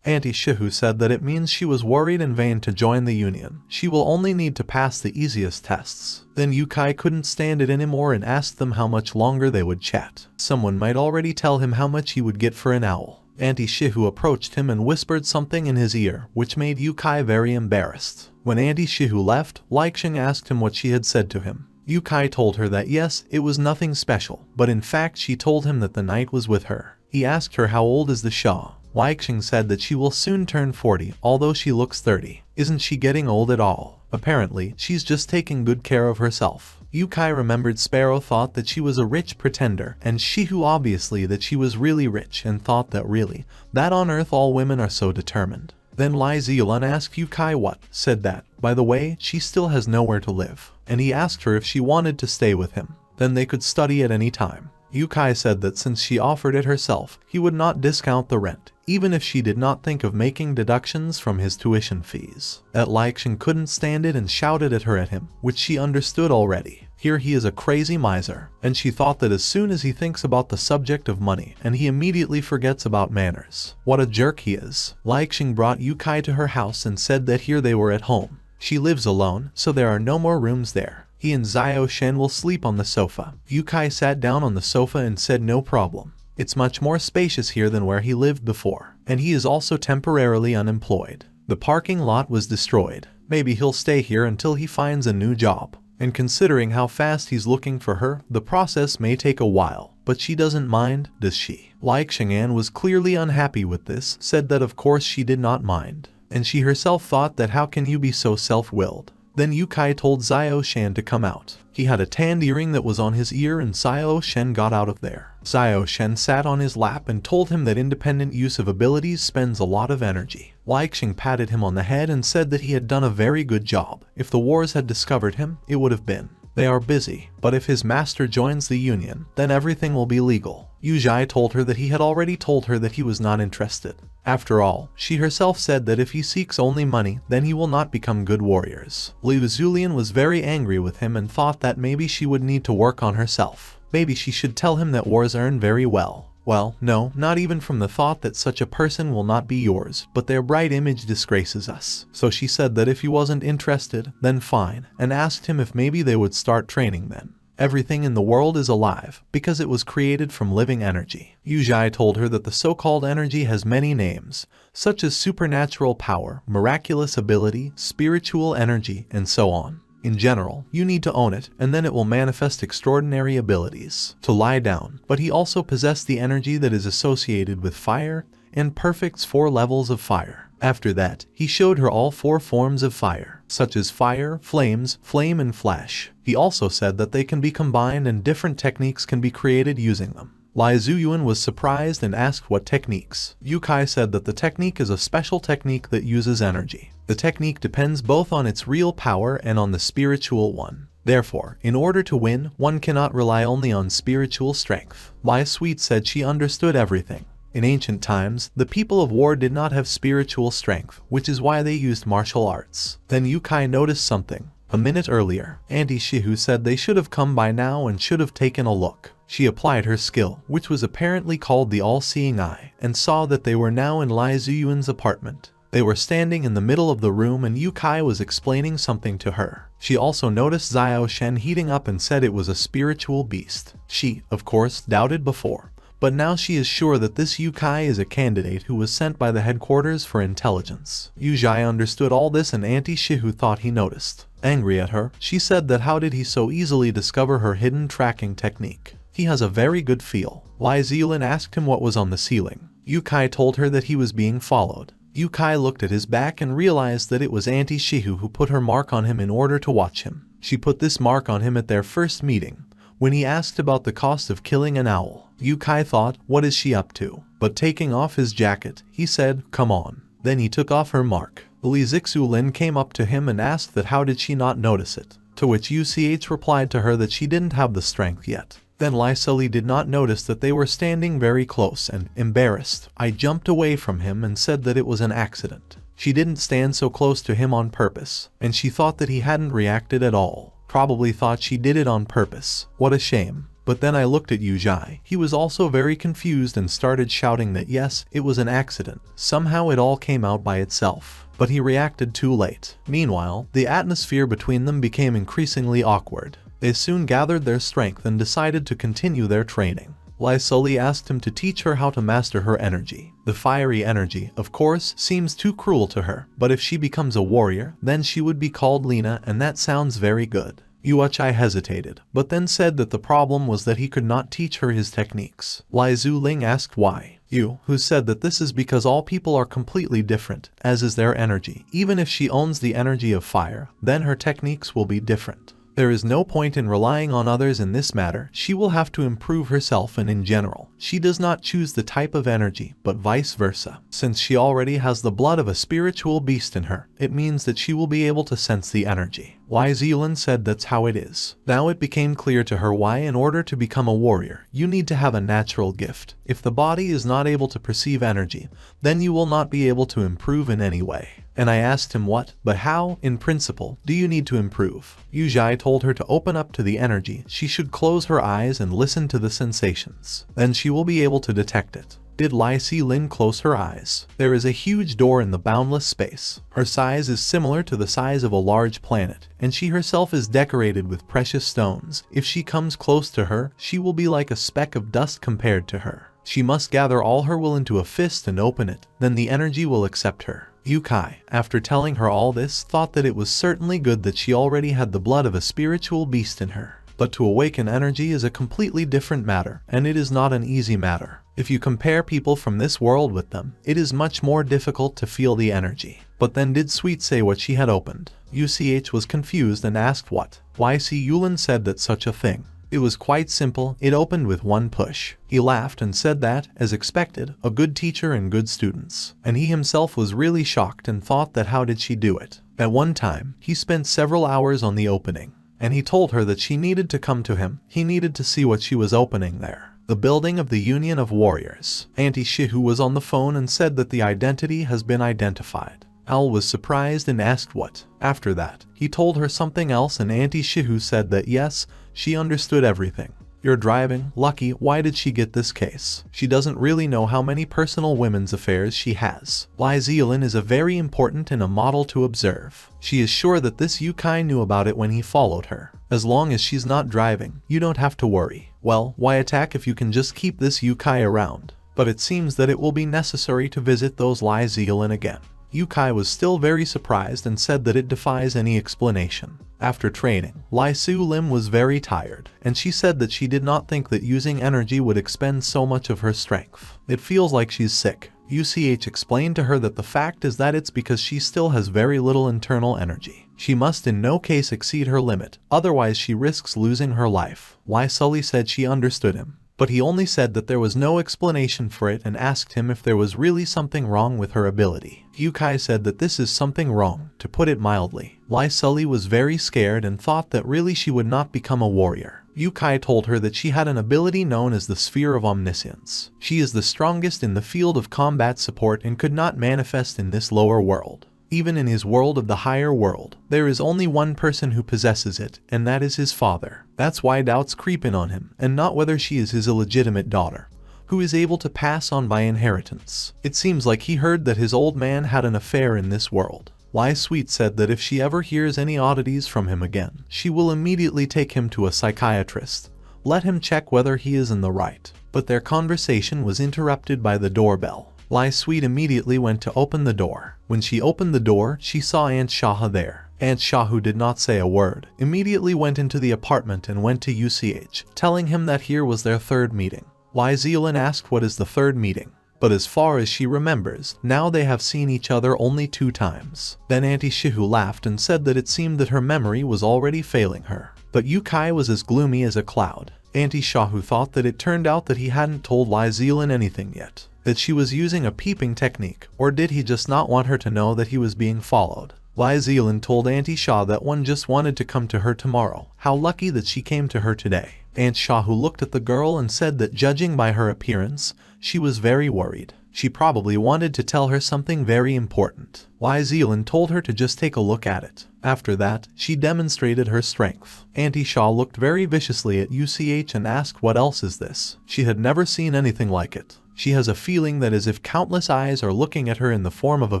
Auntie Shihu said that it means she was worried in vain to join the union. She will only need to pass the easiest tests. Then Yukai couldn't stand it anymore and asked them how much longer they would chat. Someone might already tell him how much he would get for an owl. Auntie Shihu approached him and whispered something in his ear, which made Yukai very embarrassed. When Auntie Shihu left, Likelin asked him what she had said to him. Yukai told her that yes, it was nothing special, but in fact she told him that the knight was with her. He asked her how old is the Shah. Likelin said that she will soon turn 40, although she looks 30. Isn't she getting old at all? Apparently, she's just taking good care of herself. Yukai remembered Sparrow thought that she was a rich pretender, and Shihu obviously that she was really rich and thought that really, that on earth all women are so determined. Then Lizelin asked Yukai what, said that, by the way, she still has nowhere to live, and he asked her if she wanted to stay with him. Then they could study at any time. Yukai said that since she offered it herself, he would not discount the rent, even if she did not think of making deductions from his tuition fees. That Likelin couldn't stand it and shouted at him, which she understood already. Here he is a crazy miser, and she thought that as soon as he thinks about the subject of money, and he immediately forgets about manners. What a jerk he is. Likelin brought Yukai to her house and said that here they were at home. She lives alone, so there are no more rooms there. He and Xiao Shen will sleep on the sofa. Yukai sat down on the sofa and said no problem. It's much more spacious here than where he lived before, and he is also temporarily unemployed. The parking lot was destroyed. Maybe he'll stay here until he finds a new job. And considering how fast he's looking for her, the process may take a while, but she doesn't mind, does she? Likelin was clearly unhappy with this, said that of course she did not mind. And she herself thought that how can you be so self-willed? Then Yukai told Xiao Shen to come out. He had a tanned earring that was on his ear and Xiao Shen got out of there. Xiao Shen sat on his lap and told him that independent use of abilities spends a lot of energy. Likelin patted him on the head and said that he had done a very good job. If the wars had discovered him, it would have been. They are busy, but if his master joins the union, then everything will be legal. Yuzhai told her that he had already told her that he was not interested. After all, she herself said that if he seeks only money, then he will not become good warriors. Lizelin was very angry with him and thought that maybe she would need to work on herself. Maybe she should tell him that wars earn very well. Well, no, not even from the thought that such a person will not be yours, but their bright image disgraces us. So she said that if he wasn't interested, then fine, and asked him if maybe they would start training then. Everything in the world is alive, because it was created from living energy. Yuzhai told her that the so-called energy has many names, such as supernatural power, miraculous ability, spiritual energy, and so on. In general, you need to own it, and then it will manifest extraordinary abilities. To lie down, but he also possessed the energy that is associated with fire, and perfects 4 levels of fire. After that, he showed her all 4 forms of fire, such as fire, flames, flame, and flash. He also said that they can be combined and different techniques can be created using them. Lizelin was surprised and asked what techniques. Yukai said that the technique is a special technique that uses energy. The technique depends both on its real power and on the spiritual one. Therefore, in order to win, one cannot rely only on spiritual strength. Lai Sweet said she understood everything. In ancient times, the people of war did not have spiritual strength, which is why they used martial arts. Then Yukai noticed something. A minute earlier, Auntie Shihu said they should have come by now and should have taken a look. She applied her skill, which was apparently called the all-seeing eye, and saw that they were now in Lai Ziyuan's apartment. They were standing in the middle of the room and Yukai was explaining something to her. She also noticed Xiao Shen heating up and said it was a spiritual beast. She, of course, doubted before. But now she is sure that this Yukai is a candidate who was sent by the headquarters for intelligence. Yuzhai understood all this and Auntie Shihu thought he noticed. Angry at her, she said that how did he so easily discover her hidden tracking technique? He has a very good feel. Lizelin asked him what was on the ceiling. Yukai told her that he was being followed. Yukai looked at his back and realized that it was Auntie Shihu who put her mark on him in order to watch him. She put this mark on him at their first meeting. When he asked about the cost of killing an owl, Yukai thought, what is she up to? But taking off his jacket, he said, come on. Then he took off her mark. Lizelin came up to him and asked that how did she not notice it? To which UCH replied to her that she didn't have the strength yet. Then Lizelin did not notice that they were standing very close and, embarrassed, I jumped away from him and said that it was an accident. She didn't stand so close to him on purpose, and she thought that he hadn't reacted at all. Probably thought she did it on purpose. What a shame. But then I looked at Yujai. He was also very confused and started shouting that yes, it was an accident. Somehow it all came out by itself. But he reacted too late. Meanwhile, the atmosphere between them became increasingly awkward. They soon gathered their strength and decided to continue their training. Lizelin asked him to teach her how to master her energy. The fiery energy, of course, seems too cruel to her, but if she becomes a warrior, then she would be called Lena, and that sounds very good. Yuachai hesitated, but then said that the problem was that he could not teach her his techniques. Lizelin asked why. Yu, who said that this is because all people are completely different, as is their energy. Even if she owns the energy of fire, then her techniques will be different. There is no point in relying on others in this matter. She will have to improve herself, and in general, she does not choose the type of energy, but vice versa. Since she already has the blood of a spiritual beast in her, it means that she will be able to sense the energy. Lizelin said that's how it is. Now it became clear to her why in order to become a warrior, you need to have a natural gift. If the body is not able to perceive energy, then you will not be able to improve in any way. And I asked him what, but how, in principle, do you need to improve? Yujai told her to open up to the energy. She should close her eyes and listen to the sensations. Then she will be able to detect it. Did Lizelin close her eyes? There is a huge door in the boundless space. Her size is similar to the size of a large planet, and she herself is decorated with precious stones. If she comes close to her, she will be like a speck of dust compared to her. She must gather all her will into a fist and open it, then the energy will accept her. Yukai, after telling her all this, thought that it was certainly good that she already had the blood of a spiritual beast in her. But to awaken energy is a completely different matter, and it is not an easy matter. If you compare people from this world with them, it is much more difficult to feel the energy. But then did Sweet say what she had opened? UCH was confused and asked what. YC Yulin said that such a thing. It was quite simple, it opened with one push. He laughed and said that, as expected, a good teacher and good students. And he himself was really shocked and thought that how did she do it? At one time, he spent several hours on the opening. And he told her that she needed to come to him. He needed to see what she was opening there. The building of the Union of Warriors. Auntie Shihu was on the phone and said that the identity has been identified. Al was surprised and asked what. After that, he told her something else and Auntie Shihu said that yes, she understood everything. You're driving, lucky, why did she get this case? She doesn't really know how many personal women's affairs she has. Lizelin is a very important and a model to observe. She is sure that this Yukai knew about it when he followed her. As long as she's not driving, you don't have to worry. Well, why attack if you can just keep this Yukai around? But it seems that it will be necessary to visit those Lizelin again. Yukai was still very surprised and said that it defies any explanation. After training, Lizelin was very tired, and she said that she did not think that using energy would expend so much of her strength. It feels like she's sick. UCH explained to her that the fact is that it's because she still has very little internal energy. She must in no case exceed her limit, otherwise she risks losing her life. Lizelin said she understood him. But he only said that there was no explanation for it and asked him if there was really something wrong with her ability. Yukai said that this is something wrong, to put it mildly. Lizelin was very scared and thought that really she would not become a warrior. Yukai told her that she had an ability known as the Sphere of Omniscience. She is the strongest in the field of combat support and could not manifest in this lower world. Even in his world of the higher world, there is only one person who possesses it, and that is his father. That's why doubts creep in on him, and not whether she is his illegitimate daughter, who is able to pass on by inheritance. It seems like he heard that his old man had an affair in this world. Lai Sweet said that if she ever hears any oddities from him again, she will immediately take him to a psychiatrist. Let him check whether he is in the right. But their conversation was interrupted by the doorbell. Lai Sweet immediately went to open the door. When she opened the door, she saw Aunt Shaha there. Aunt Shahu did not say a word, immediately went into the apartment and went to UCH, telling him that here was their third meeting. Lizelin asked what is the third meeting, but as far as she remembers, now they have seen each other only 2 times. Then Auntie Shihu laughed and said that it seemed that her memory was already failing her. But Yukai was as gloomy as a cloud. Auntie Shahu thought that it turned out that he hadn't told Lizelin anything yet. That she was using a peeping technique, or did he just not want her to know that he was being followed? Lizelin told Auntie Shah that one just wanted to come to her tomorrow. How lucky that she came to her today. Aunt Shahu looked at the girl and said that judging by her appearance, she was very worried. She probably wanted to tell her something very important. Lizelin told her to just take a look at it. After that, she demonstrated her strength. Auntie Shaw looked very viciously at UCH and asked what else is this. She had never seen anything like it. She has a feeling that as if countless eyes are looking at her in the form of a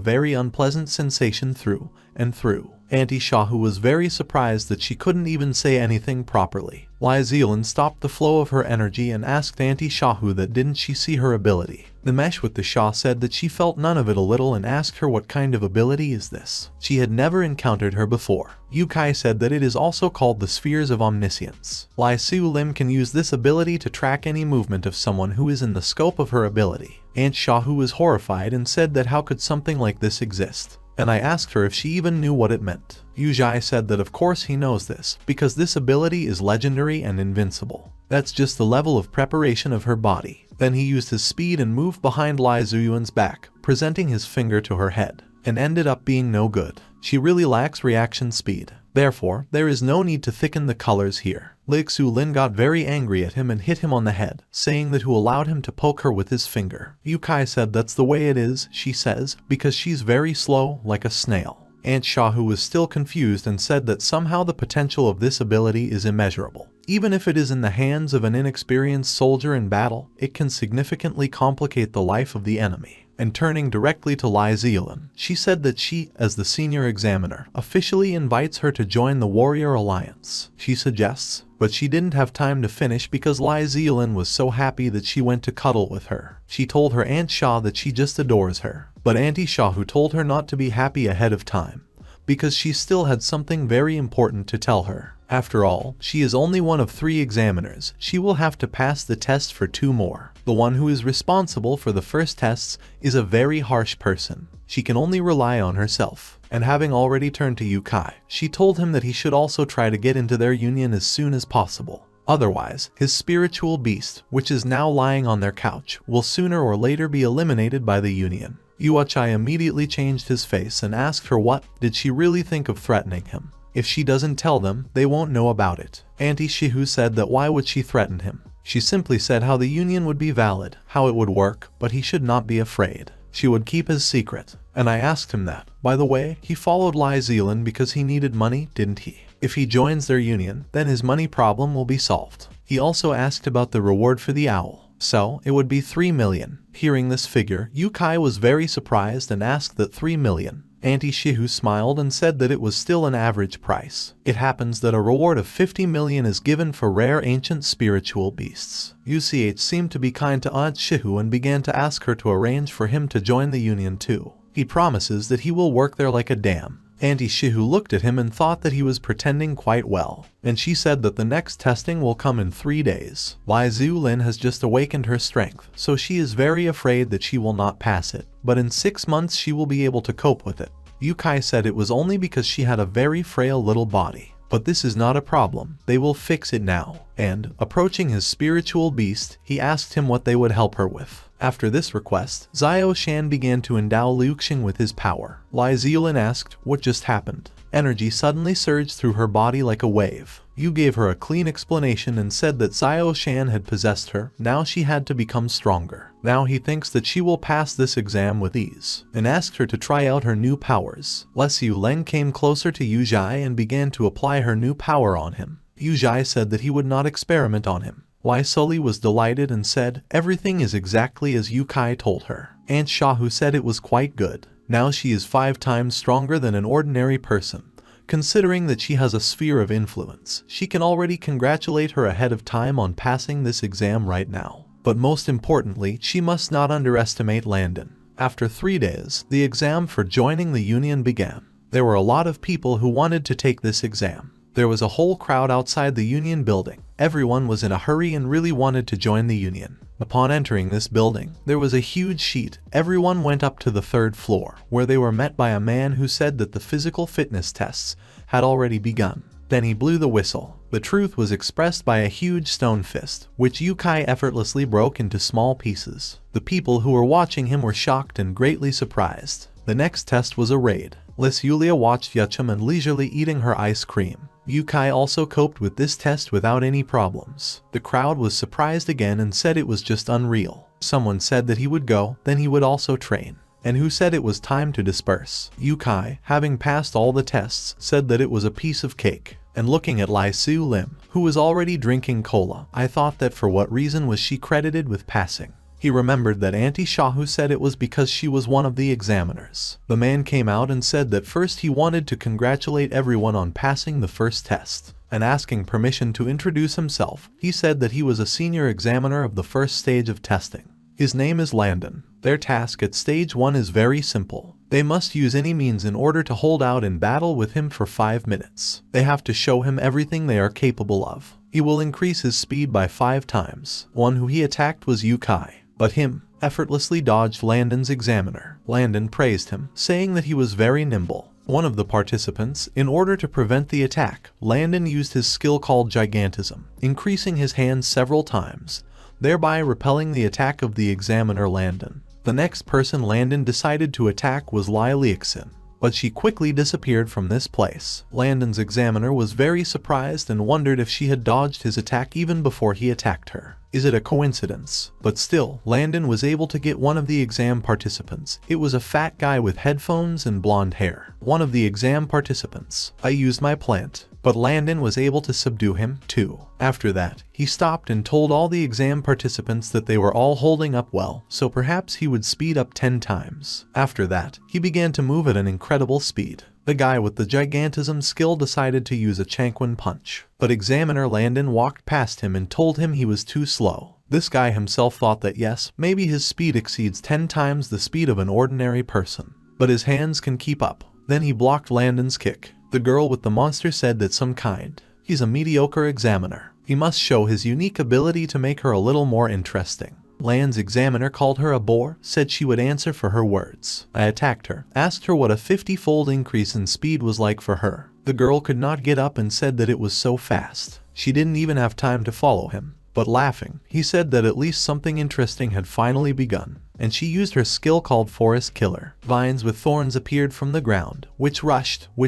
very unpleasant sensation through and through. Auntie Shahu was very surprised that she couldn't even say anything properly. Lizelin stopped the flow of her energy and asked Auntie Shahu that didn't she see her ability. The mesh with the Shah said that she felt none of it a little and asked her what kind of ability is this. She had never encountered her before. Yukai said that it is also called the Spheres of Omniscience. Lizelin can use this ability to track any movement of someone who is in the scope of her ability. Aunt Shahu was horrified and said that how could something like this exist? And I asked her if she even knew what it meant. Yujai said that of course he knows this, because this ability is legendary and invincible. That's just the level of preparation of her body. Then he used his speed and moved behind Li Zuyuan's back, presenting his finger to her head, and ended up being no good. She really lacks reaction speed. Therefore, there is no need to thicken the colors here. Lizelin got very angry at him and hit him on the head, saying that who allowed him to poke her with his finger. Yukai said that's the way it is, she says, because she's very slow, like a snail. Aunt Shahu was still confused and said that somehow the potential of this ability is immeasurable. Even if it is in the hands of an inexperienced soldier in battle, it can significantly complicate the life of the enemy. And turning directly to Lizelin, she said that she, as the senior examiner, officially invites her to join the Warrior Alliance. She suggests, but she didn't have time to finish because Lizelin was so happy that she went to cuddle with her. She told her Aunt Shah that she just adores her, but Auntie Shahu told her not to be happy ahead of time, because she still had something very important to tell her. After all, she is only one of 3 examiners. She will have to pass the test for 2 more. The one who is responsible for the first tests is a very harsh person. She can only rely on herself. And having already turned to Yukai, she told him that he should also try to get into their union as soon as possible. Otherwise, his spiritual beast, which is now lying on their couch, will sooner or later be eliminated by the union. Yuachai immediately changed his face and asked her what did she really think of threatening him. If she doesn't tell them, they won't know about it. Auntie Shihu said that why would she threaten him? She simply said how the union would be valid, how it would work, but he should not be afraid. She would keep his secret. And I asked him that. By the way, he followed Lizelin because he needed money, didn't he? If he joins their union, then his money problem will be solved. He also asked about the reward for the owl. So, it would be 3 million. Hearing this figure, Yukai was very surprised and asked that 3 million. Auntie Shihu smiled and said that it was still an average price. It happens that a reward of 50 million is given for rare ancient spiritual beasts. UCH seemed to be kind to Aunt Shihu and began to ask her to arrange for him to join the union too. He promises that he will work there like a dam. Auntie Shihu looked at him and thought that he was pretending quite well, and she said that the next testing will come in 3 days. Lizelin has just awakened her strength, so she is very afraid that she will not pass it, but in 6 months she will be able to cope with it. Yukai said it was only because she had a very frail little body. But this is not a problem, they will fix it now. And, approaching his spiritual beast, he asked him what they would help her with. After this request, Xiao Shan began to endow Liu Xing with his power. Lizelin asked, what just happened? Energy suddenly surged through her body like a wave. Yu gave her a clean explanation and said that Xiao Shan had possessed her, now she had to become stronger. Now he thinks that she will pass this exam with ease, and asked her to try out her new powers. Liu Leng came closer to Yu Zhai and began to apply her new power on him. Yu Zhai said that he would not experiment on him. Wai Sully was delighted and said, everything is exactly as Yukai told her. Aunt Shahu said it was quite good. Now she is 5 times stronger than an ordinary person. Considering that she has a sphere of influence, she can already congratulate her ahead of time on passing this exam right now. But most importantly, she must not underestimate Landon. After 3 days, the exam for joining the union began. There were a lot of people who wanted to take this exam. There was a whole crowd outside the union building. Everyone was in a hurry and really wanted to join the union. Upon entering this building, there was a huge sheet. Everyone went up to the 3rd floor, where they were met by a man who said that the physical fitness tests had already begun. Then he blew the whistle. The truth was expressed by a huge stone fist, which Yukai effortlessly broke into small pieces. The people who were watching him were shocked and greatly surprised. The next test was a raid. Liz Yulia watched Yuchum and leisurely eating her ice cream. Yukai also coped with this test without any problems. The crowd was surprised again and said it was just unreal. Someone said that he would go, then he would also train. And who said it was time to disperse. Yukai, having passed all the tests, said that it was a piece of cake. And looking at Lizelin, who was already drinking cola, I thought that for what reason was she credited with passing. He remembered that Auntie Shahu said it was because she was one of the examiners. The man came out and said that first he wanted to congratulate everyone on passing the first test. And asking permission to introduce himself, he said that he was a senior examiner of the first stage of testing. His name is Landon. Their task at stage 1 is very simple. They must use any means in order to hold out in battle with him for 5 minutes. They have to show him everything they are capable of. He will increase his speed by 5 times. One who he attacked was Yukai, but him effortlessly dodged Landon's examiner. Landon praised him, saying that he was very nimble. One of the participants, in order to prevent the attack, Landon used his skill called Gigantism, increasing his hands several times, thereby repelling the attack of the examiner Landon. The next person Landon decided to attack was Lizelin, but she quickly disappeared from this place. Landon's examiner was very surprised and wondered if she had dodged his attack even before he attacked her. Is it a coincidence? But still, Landon was able to get one of the exam participants. It was a fat guy with headphones and blonde hair. One of the exam participants. I used my plant, but Landon was able to subdue him too. After that, he stopped and told all the exam participants that they were all holding up well, so perhaps he would speed up 10 times. After that, he began to move at an incredible speed. The guy with the gigantism skill decided to use a Chanquan punch, but examiner Landon walked past him and told him he was too slow. This guy himself thought that yes, maybe his speed exceeds 10 times the speed of an ordinary person, but his hands can keep up. Then he blocked Landon's kick. The girl with the monster said that he's a mediocre examiner. He must show his unique ability to make her a little more interesting. Land's examiner called her a bore, said she would answer for her words. I attacked her, asked her what a 50-fold increase in speed was like for her. The girl could not get up and said that it was so fast. She didn't even have time to follow him. But laughing, he said that at least something interesting had finally begun. And she used her skill called Forest Killer. Vines with thorns appeared from the ground, which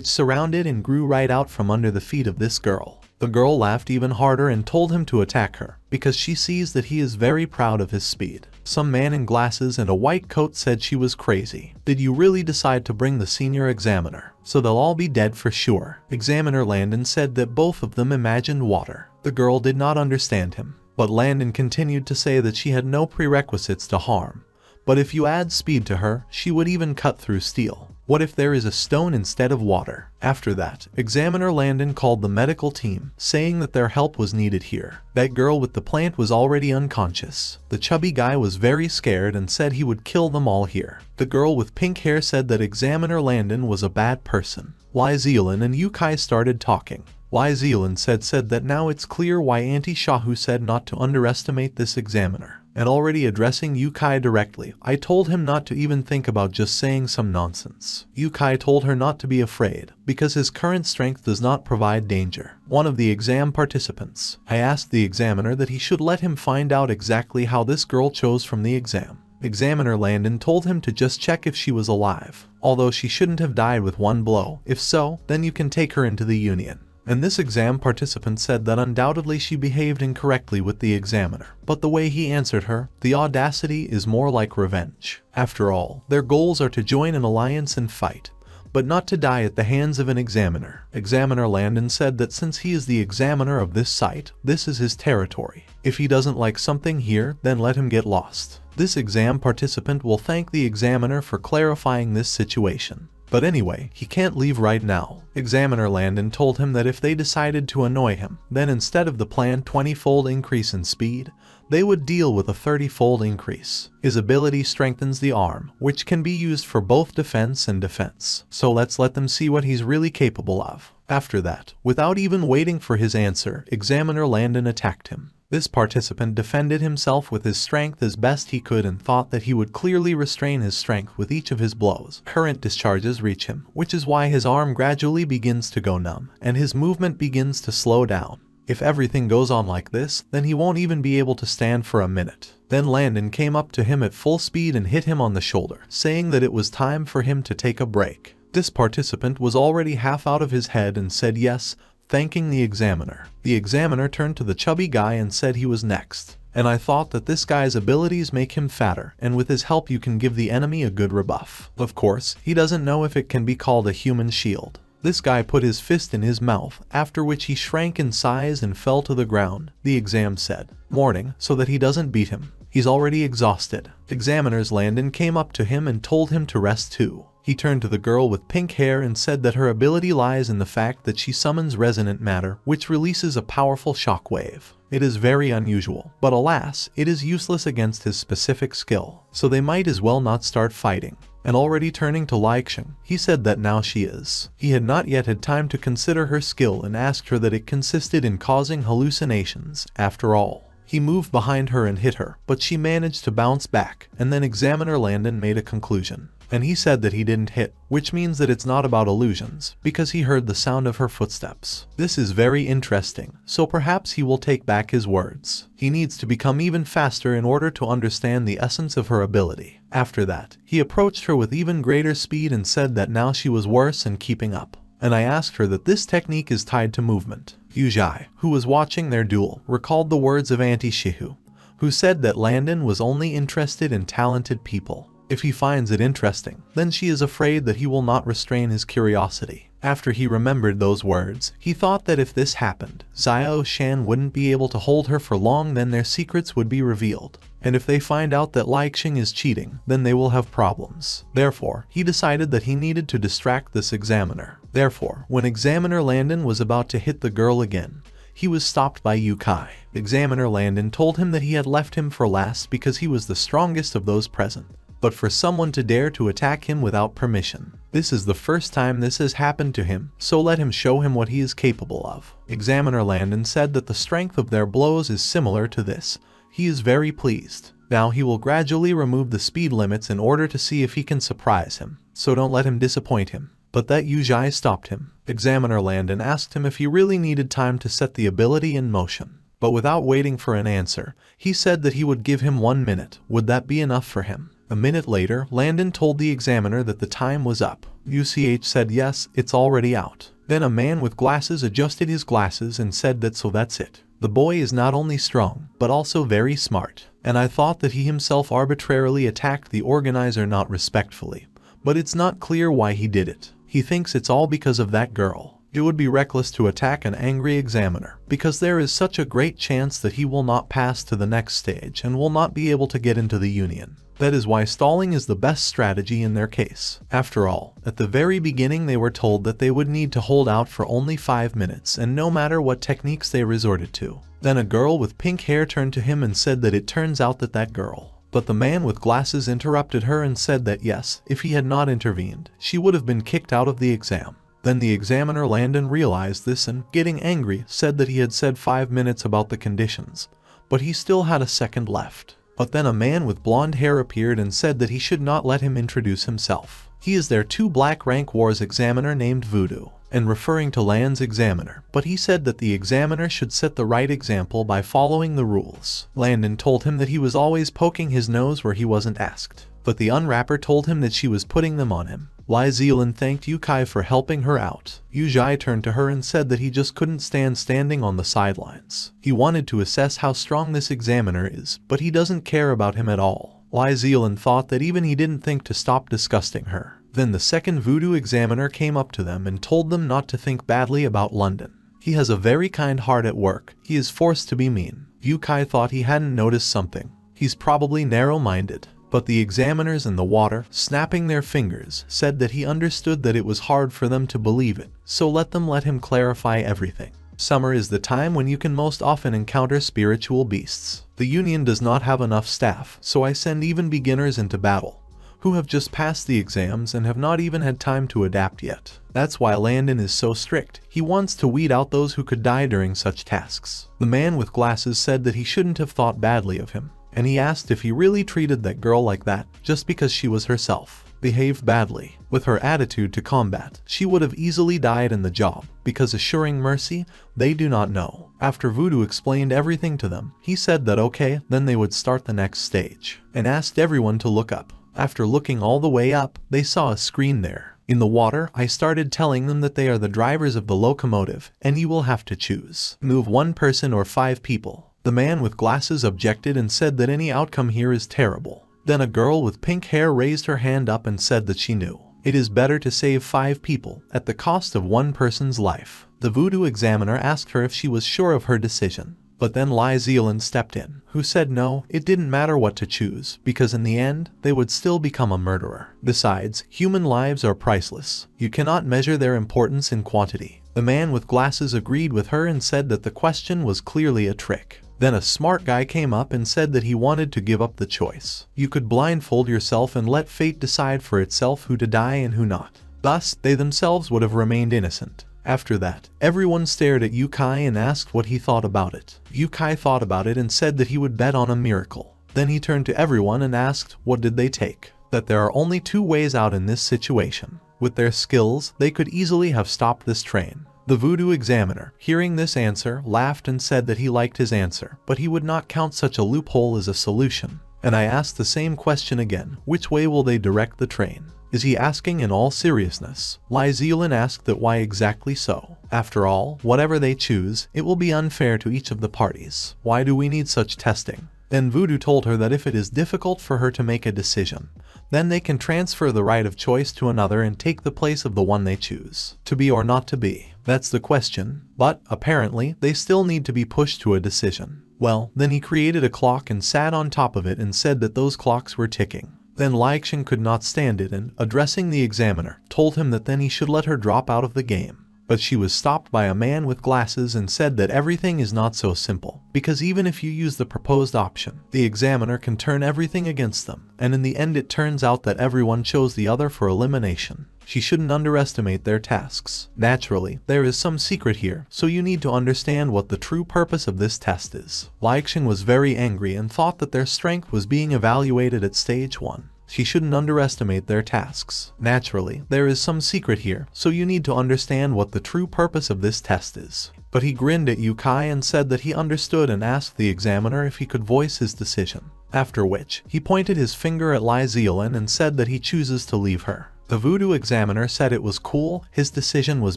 surrounded and grew right out from under the feet of this girl. The girl laughed even harder and told him to attack her, because she sees that he is very proud of his speed. Some man in glasses and a white coat said she was crazy. Did you really decide to bring the senior examiner? So they'll all be dead for sure. Examiner Landon said that both of them imagined water. The girl did not understand him, but Landon continued to say that she had no prerequisites to harm. But if you add speed to her, she would even cut through steel. What if there is a stone instead of water? After that, Examiner Landon called the medical team, saying that their help was needed here. That girl with the plant was already unconscious. The chubby guy was very scared and said he would kill them all here. The girl with pink hair said that Examiner Landon was a bad person. Lizelin and Yukai started talking. Lizelin said that now it's clear why Auntie Shahu said not to underestimate this examiner. And already addressing Yukai directly, I told him not to even think about just saying some nonsense. Yukai told her not to be afraid, because his current strength does not provide danger. One of the exam participants. I asked the examiner that he should let him find out exactly how this girl chose from the exam. Examiner Landon told him to just check if she was alive, although she shouldn't have died with one blow. If so, then you can take her into the Union. And this exam participant said that undoubtedly she behaved incorrectly with the examiner. But the way he answered her, the audacity is more like revenge. After all, their goals are to join an alliance and fight, but not to die at the hands of an examiner. Examiner Landon said that since he is the examiner of this site, this is his territory. If he doesn't like something here, then let him get lost. This exam participant will thank the examiner for clarifying this situation. But anyway, he can't leave right now. Examiner Landon told him that if they decided to annoy him, then instead of the planned 20-fold increase in speed, they would deal with a 30-fold increase. His ability strengthens the arm, which can be used for both defense and defense. So let's let them see what he's really capable of. After that, without even waiting for his answer, Examiner Landon attacked him. This participant defended himself with his strength as best he could and thought that he would clearly restrain his strength with each of his blows. Current discharges reach him, which is why his arm gradually begins to go numb, and his movement begins to slow down. If everything goes on like this, then he won't even be able to stand for a minute. Then Landon came up to him at full speed and hit him on the shoulder, saying that it was time for him to take a break. This participant was already half out of his head and said yes, thanking the examiner. The examiner turned to the chubby guy and said he was next. And I thought that this guy's abilities make him fatter, and with his help you can give the enemy a good rebuff. Of course, he doesn't know if it can be called a human shield. This guy put his fist in his mouth, after which he shrank in size and fell to the ground. The exam said, warning, so that he doesn't beat him. He's already exhausted. Examiner's Landon came up to him and told him to rest too. He turned to the girl with pink hair and said that her ability lies in the fact that she summons resonant matter, which releases a powerful shockwave. It is very unusual, but alas, it is useless against his specific skill, so they might as well not start fighting. And already turning to Lizelin, he said that now she is. He had not yet had time to consider her skill and asked her that it consisted in causing hallucinations, after all. He moved behind her and hit her, but she managed to bounce back, and then Examiner Landon made a conclusion. And he said that he didn't hit, which means that it's not about illusions, because he heard the sound of her footsteps. This is very interesting, so perhaps he will take back his words. He needs to become even faster in order to understand the essence of her ability. After that, he approached her with even greater speed and said that now she was worse and keeping up. And I asked her that this technique is tied to movement. Yujai, who was watching their duel, recalled the words of Auntie Shihu, who said that Landon was only interested in talented people. If he finds it interesting, then she is afraid that he will not restrain his curiosity. After he remembered those words, he thought that if this happened, Xiao Shan wouldn't be able to hold her for long, then their secrets would be revealed. And if they find out that Lizelin is cheating, then they will have problems. Therefore, he decided that he needed to distract this examiner. Therefore, when Examiner Landon was about to hit the girl again, he was stopped by Yukai. Examiner Landon told him that he had left him for last because he was the strongest of those present. But for someone to dare to attack him without permission. This is the first time this has happened to him, so let him show him what he is capable of. Examiner Landon said that the strength of their blows is similar to this. He is very pleased. Now he will gradually remove the speed limits in order to see if he can surprise him, so don't let him disappoint him. But that Yujai stopped him. Examiner Landon asked him if he really needed time to set the ability in motion. But without waiting for an answer, he said that he would give him 1 minute. Would that be enough for him? A minute later, Landon told the examiner that the time was up. UCH said yes, it's already out. Then a man with glasses adjusted his glasses and said that so that's it. The boy is not only strong, but also very smart. And I thought that he himself arbitrarily attacked the organizer not respectfully. But it's not clear why he did it. He thinks it's all because of that girl. It would be reckless to attack an angry examiner, because there is such a great chance that he will not pass to the next stage and will not be able to get into the union. That is why stalling is the best strategy in their case. After all, at the very beginning they were told that they would need to hold out for only 5 minutes, and no matter what techniques they resorted to. Then a girl with pink hair turned to him and said that it turns out that girl. But the man with glasses interrupted her and said that yes, if he had not intervened, she would have been kicked out of the exam. Then the examiner Landon realized this and, getting angry, said that he had said 5 minutes about the conditions, but he still had a second left. But then a man with blonde hair appeared and said that he should not let him introduce himself. He is their 2 Black Rank Wars examiner named Voodoo, and referring to Land's examiner, but he said that the examiner should set the right example by following the rules. Landon told him that he was always poking his nose where he wasn't asked, but the unwrapper told him that she was putting them on him. Lizelin thanked Yukai for helping her out. Yujai turned to her and said that he just couldn't stand standing on the sidelines. He wanted to assess how strong this examiner is, but he doesn't care about him at all. Lizelin thought that even he didn't think to stop disgusting her. Then the second voodoo examiner came up to them and told them not to think badly about London. He has a very kind heart at work. He is forced to be mean. Yukai thought he hadn't noticed something. He's probably narrow-minded. But the examiners in the water, snapping their fingers, said that he understood that it was hard for them to believe it, so let him clarify everything. Summer is the time when you can most often encounter spiritual beasts. The Union does not have enough staff, so I send even beginners into battle, who have just passed the exams and have not even had time to adapt yet. That's why Landon is so strict. He wants to weed out those who could die during such tasks. The man with glasses said that he shouldn't have thought badly of him, and he asked if he really treated that girl like that just because she was herself. Behaved badly. With her attitude to combat, she would have easily died in the job, because assuring mercy, they do not know. After Voodoo explained everything to them, he said that okay, then they would start the next stage, and asked everyone to look up. After looking all the way up, they saw a screen there. In the water, I started telling them that they are the drivers of the locomotive, and you will have to choose. Move one person or 5 people. The man with glasses objected and said that any outcome here is terrible. Then a girl with pink hair raised her hand up and said that she knew. It is better to save 5 people, at the cost of 1 person's life. The voodoo examiner asked her if she was sure of her decision. But then Lizelin stepped in, who said no, it didn't matter what to choose, because in the end, they would still become a murderer. Besides, human lives are priceless. You cannot measure their importance in quantity. The man with glasses agreed with her and said that the question was clearly a trick. Then a smart guy came up and said that he wanted to give up the choice. You could blindfold yourself and let fate decide for itself who to die and who not. Thus, they themselves would have remained innocent. After that, everyone stared at Yukai and asked what he thought about it. Yukai thought about it and said that he would bet on a miracle. Then he turned to everyone and asked, what did they take? That there are only 2 ways out in this situation. With their skills, they could easily have stopped this train. The voodoo examiner, hearing this answer, laughed and said that he liked his answer, but he would not count such a loophole as a solution. And I asked the same question again, which way will they direct the train? Is he asking in all seriousness? Lizelin asked that why exactly so. After all, whatever they choose, it will be unfair to each of the parties. Why do we need such testing? Then Voodoo told her that if it is difficult for her to make a decision, then they can transfer the right of choice to another and take the place of the one they choose. To be or not to be, that's the question. But, apparently, they still need to be pushed to a decision. Well, then he created a clock and sat on top of it and said that those clocks were ticking. Then Lizelin could not stand it and, addressing the examiner, told him that then he should let her drop out of the game. But she was stopped by a man with glasses and said that everything is not so simple, because even if you use the proposed option, the examiner can turn everything against them, and in the end it turns out that everyone chose the other for elimination. She shouldn't underestimate their tasks. Naturally, there is some secret here, so you need to understand what the true purpose of this test is. Lizelin was very angry and thought that their strength was being evaluated at stage 1. She shouldn't underestimate their tasks. Naturally, there is some secret here, so you need to understand what the true purpose of this test is. But he grinned at Yukai and said that he understood and asked the examiner if he could voice his decision. After which, he pointed his finger at Lizelin and said that he chooses to leave her. The voodoo examiner said it was cool, his decision was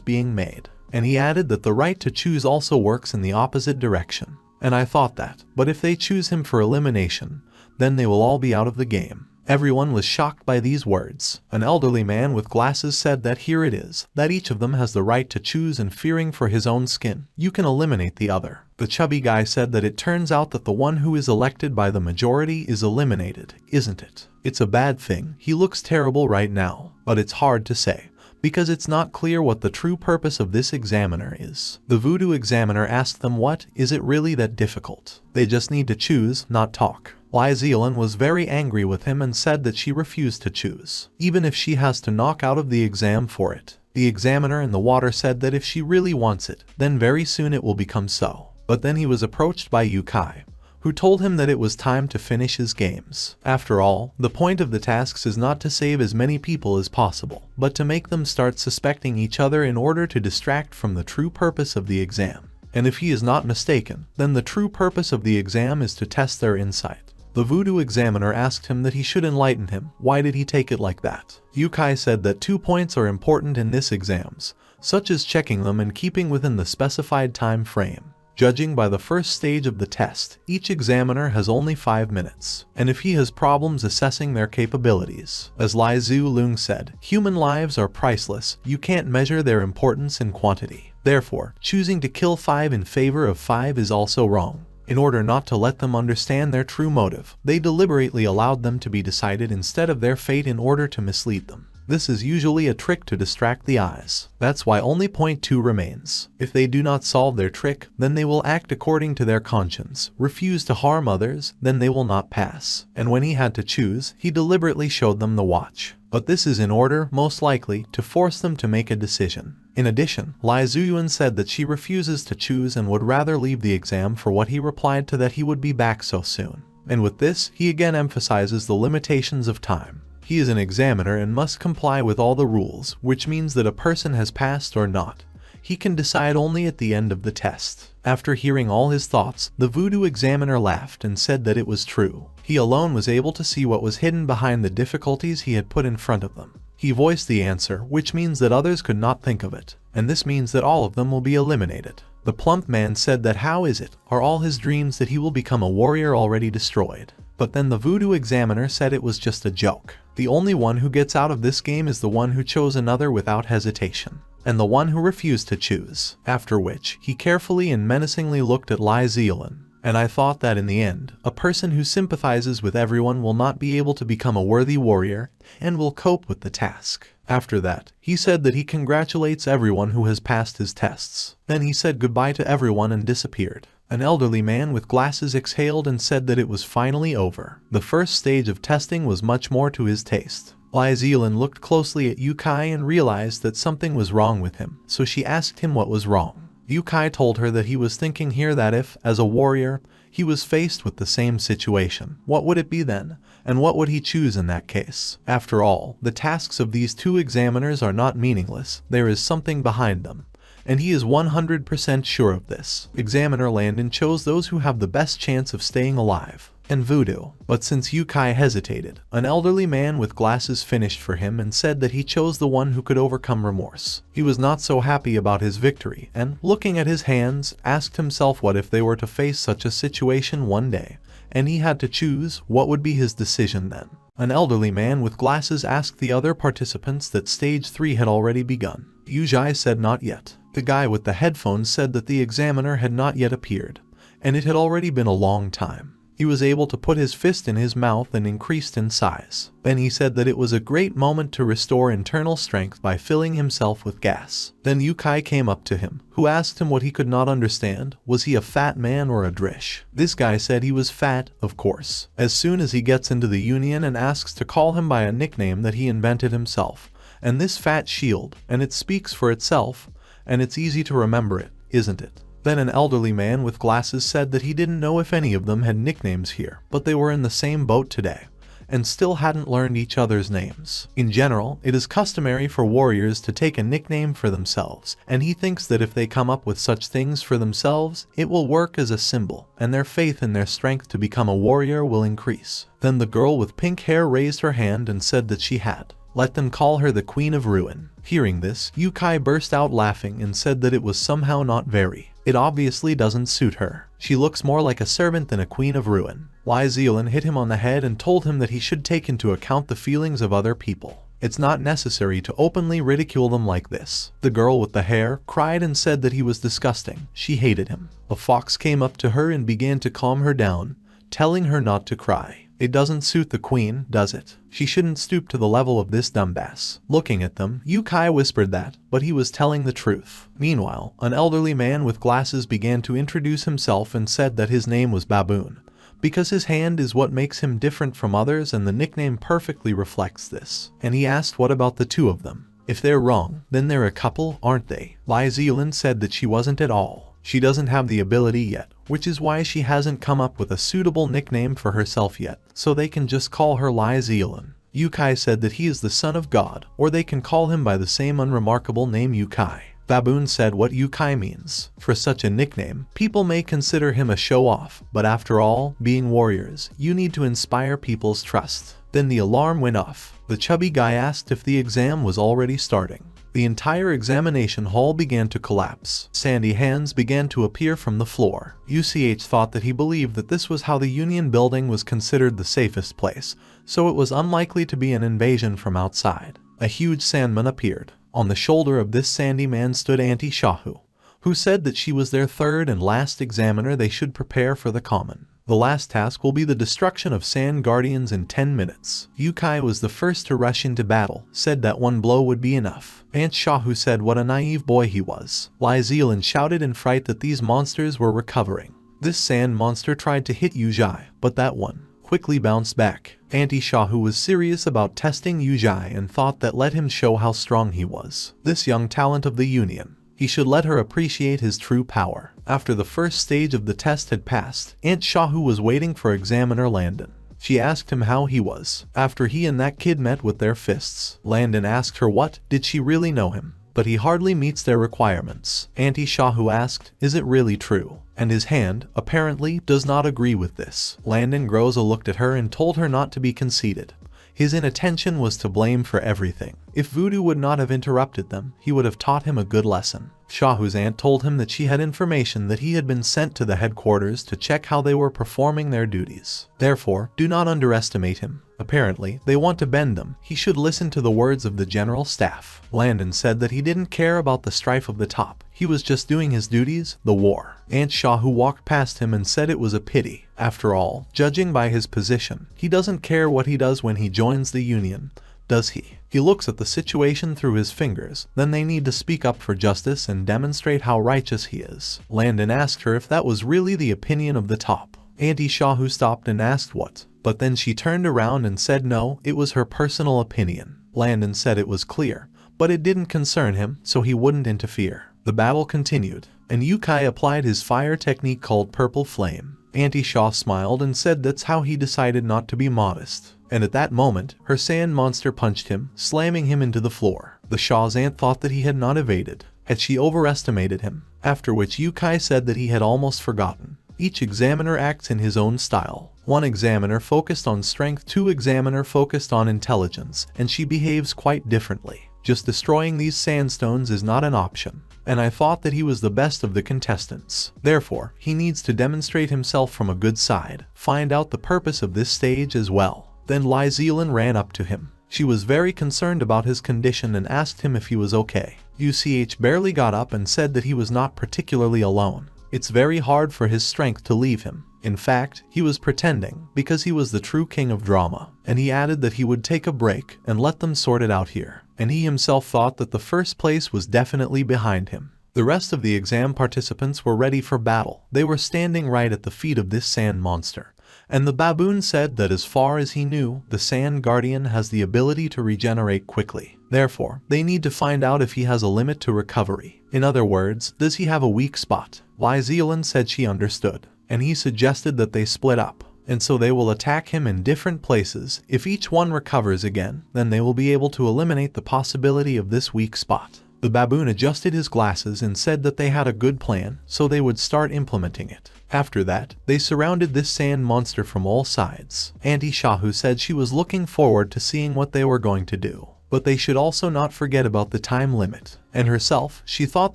being made. And he added that the right to choose also works in the opposite direction. And I thought that, but if they choose him for elimination, then they will all be out of the game. Everyone was shocked by these words. An elderly man with glasses said that here it is, that each of them has the right to choose and fearing for his own skin, you can eliminate the other. The chubby guy said that it turns out that the one who is elected by the majority is eliminated, isn't it? It's a bad thing, he looks terrible right now, but it's hard to say, because it's not clear what the true purpose of this examiner is. The voodoo examiner asked them what, is it really that difficult? They just need to choose, not talk. Lizelin was very angry with him and said that she refused to choose, even if she has to knock out of the exam for it. The examiner in the water said that if she really wants it, then very soon it will become so. But then he was approached by Yukai, who told him that it was time to finish his games. After all, the point of the tasks is not to save as many people as possible, but to make them start suspecting each other in order to distract from the true purpose of the exam. And if he is not mistaken, then the true purpose of the exam is to test their insight. The voodoo examiner asked him that he should enlighten him. Why did he take it like that? Yukai said that 2 points are important in this exams, such as checking them and keeping within the specified time frame. Judging by the first stage of the test, each examiner has only 5 minutes, and if he has problems assessing their capabilities. As Lizelin said, human lives are priceless, you can't measure their importance in quantity. Therefore, choosing to kill 5 in favor of 5 is also wrong. In order not to let them understand their true motive, they deliberately allowed them to be decided instead of their fate in order to mislead them. This is usually a trick to distract the eyes. That's why only point 2 remains. If they do not solve their trick, then they will act according to their conscience, refuse to harm others, then they will not pass. And when he had to choose, he deliberately showed them the watch. But this is in order, most likely, to force them to make a decision. In addition, Lizelin said that she refuses to choose and would rather leave the exam for what he replied to that he would be back so soon. And with this, he again emphasizes the limitations of time. He is an examiner and must comply with all the rules, which means that a person has passed or not. He can decide only at the end of the test. After hearing all his thoughts, the voodoo examiner laughed and said that it was true. He alone was able to see what was hidden behind the difficulties he had put in front of them. He voiced the answer, which means that others could not think of it, and this means that all of them will be eliminated. The plump man said that how is it, are all his dreams that he will become a warrior already destroyed? But then the voodoo examiner said it was just a joke. The only one who gets out of this game is the one who chose another without hesitation, and the one who refused to choose. After which, he carefully and menacingly looked at Lizelin. And I thought that in the end, a person who sympathizes with everyone will not be able to become a worthy warrior, and will cope with the task. After that, he said that he congratulates everyone who has passed his tests. Then he said goodbye to everyone and disappeared. An elderly man with glasses exhaled and said that it was finally over. The first stage of testing was much more to his taste. Lizelin looked closely at Yukai and realized that something was wrong with him, so she asked him what was wrong. Yukai told her that he was thinking here that if, as a warrior, he was faced with the same situation, what would it be then, and what would he choose in that case? After all, the tasks of these two examiners are not meaningless, there is something behind them, and he is 100% sure of this. Examiner Landon chose those who have the best chance of staying alive, and voodoo. But since Yukai hesitated, an elderly man with glasses finished for him and said that he chose the one who could overcome remorse. He was not so happy about his victory and, looking at his hands, asked himself what if they were to face such a situation one day, and he had to choose, what would be his decision then? An elderly man with glasses asked the other participants that stage 3 had already begun. Yujai said not yet. The guy with the headphones said that the examiner had not yet appeared, and it had already been a long time. He was able to put his fist in his mouth and increased in size. Then he said that it was a great moment to restore internal strength by filling himself with gas. Then Yukai came up to him, who asked him what he could not understand. Was he a fat man or a drish? This guy said he was fat, of course. As soon as he gets into the union and asks to call him by a nickname that he invented himself, and this fat shield, and it speaks for itself, and it's easy to remember it, isn't it? Then an elderly man with glasses said that he didn't know if any of them had nicknames here, but they were in the same boat today, and still hadn't learned each other's names. In general, it is customary for warriors to take a nickname for themselves, and he thinks that if they come up with such things for themselves, it will work as a symbol, and their faith in their strength to become a warrior will increase. Then the girl with pink hair raised her hand and said that she had. Let them call her the Queen of Ruin. Hearing this, Yukai burst out laughing and said that it was somehow not very. It obviously doesn't suit her. She looks more like a servant than a Queen of Ruin. Lizelin hit him on the head and told him that he should take into account the feelings of other people. It's not necessary to openly ridicule them like this. The girl with the hair cried and said that he was disgusting. She hated him. A fox came up to her and began to calm her down, telling her not to cry. It doesn't suit the queen, does it? She shouldn't stoop to the level of this dumbass. Looking at them, Yukai whispered that, but he was telling the truth. Meanwhile, an elderly man with glasses began to introduce himself and said that his name was Baboon, because his hand is what makes him different from others and the nickname perfectly reflects this. And he asked what about the two of them? If they're wrong, then they're a couple, aren't they? Lizelin said that she wasn't at all. She doesn't have the ability yet, which is why she hasn't come up with a suitable nickname for herself yet, so they can just call her Lizelin. Yukai said that he is the son of God, or they can call him by the same unremarkable name Yukai. Baboon said what Yukai means. For such a nickname, people may consider him a show-off, but after all, being warriors, you need to inspire people's trust. Then the alarm went off. The chubby guy asked if the exam was already starting. The entire examination hall began to collapse. Sandy hands began to appear from the floor. UCH thought that he believed that this was how the Union building was considered the safest place, so it was unlikely to be an invasion from outside. A huge sandman appeared. On the shoulder of this sandy man stood Auntie Shahu, who said that she was their third and last examiner. They should prepare for the common. The last task will be the destruction of Sand Guardians in 10 minutes. Yukai was the first to rush into battle, said that one blow would be enough. Aunt Shahu said what a naive boy he was. Lizelin shouted in fright that these monsters were recovering. This sand monster tried to hit Yujai, but that one quickly bounced back. Auntie Shahu was serious about testing Yujai and thought that let him show how strong he was. This young talent of the Union. He should let her appreciate his true power. After the first stage of the test had passed, Aunt Shahu was waiting for Examiner Landon. She asked him how he was, after he and that kid met with their fists. Landon asked her what, did she really know him? But he hardly meets their requirements. Auntie Shahu asked, is it really true? And his hand, apparently, does not agree with this. Landon Groza looked at her and told her not to be conceited. His inattention was to blame for everything. If Voodoo would not have interrupted them, he would have taught him a good lesson. Shahu's aunt told him that she had information that he had been sent to the headquarters to check how they were performing their duties. Therefore, do not underestimate him. Apparently, they want to bend them. He should listen to the words of the general staff. Landon said that he didn't care about the strife of the top. He was just doing his duties, the war. Aunt Shahu walked past him and said it was a pity. After all, judging by his position, he doesn't care what he does when he joins the union, does he? He looks at the situation through his fingers. Then they need to speak up for justice and demonstrate how righteous he is. Landon asked her if that was really the opinion of the top. Auntie Shahu stopped and asked what, but then she turned around and said no, it was her personal opinion. Landon said it was clear, but it didn't concern him, so he wouldn't interfere. The battle continued, and Yukai applied his fire technique called Purple Flame. Auntie Shaw smiled and said that's how he decided not to be modest. And at that moment, her sand monster punched him, slamming him into the floor. The Shaw's aunt thought that he had not evaded. Had she overestimated him? After which Yukai said that he had almost forgotten. Each examiner acts in his own style. One examiner focused on strength, two examiner focused on intelligence, and she behaves quite differently. Just destroying these sandstones is not an option. And I thought that he was the best of the contestants. Therefore, he needs to demonstrate himself from a good side. Find out the purpose of this stage as well. Then Lizelin ran up to him. She was very concerned about his condition and asked him if he was okay. UCH barely got up and said that he was not particularly alone. It's very hard for his strength to leave him. In fact, he was pretending, because he was the true king of drama. And he added that he would take a break and let them sort it out here. And he himself thought that the first place was definitely behind him. The rest of the exam participants were ready for battle. They were standing right at the feet of this sand monster. And the baboon said that as far as he knew, the Sand Guardian has the ability to regenerate quickly. Therefore, they need to find out if he has a limit to recovery. In other words, does he have a weak spot? Lizelin said she understood, and he suggested that they split up. And so they will attack him in different places. If each one recovers again, then they will be able to eliminate the possibility of this weak spot. The baboon adjusted his glasses and said that they had a good plan, so they would start implementing it. After that, they surrounded this sand monster from all sides. Auntie Shahu said she was looking forward to seeing what they were going to do. But they should also not forget about the time limit. And herself, she thought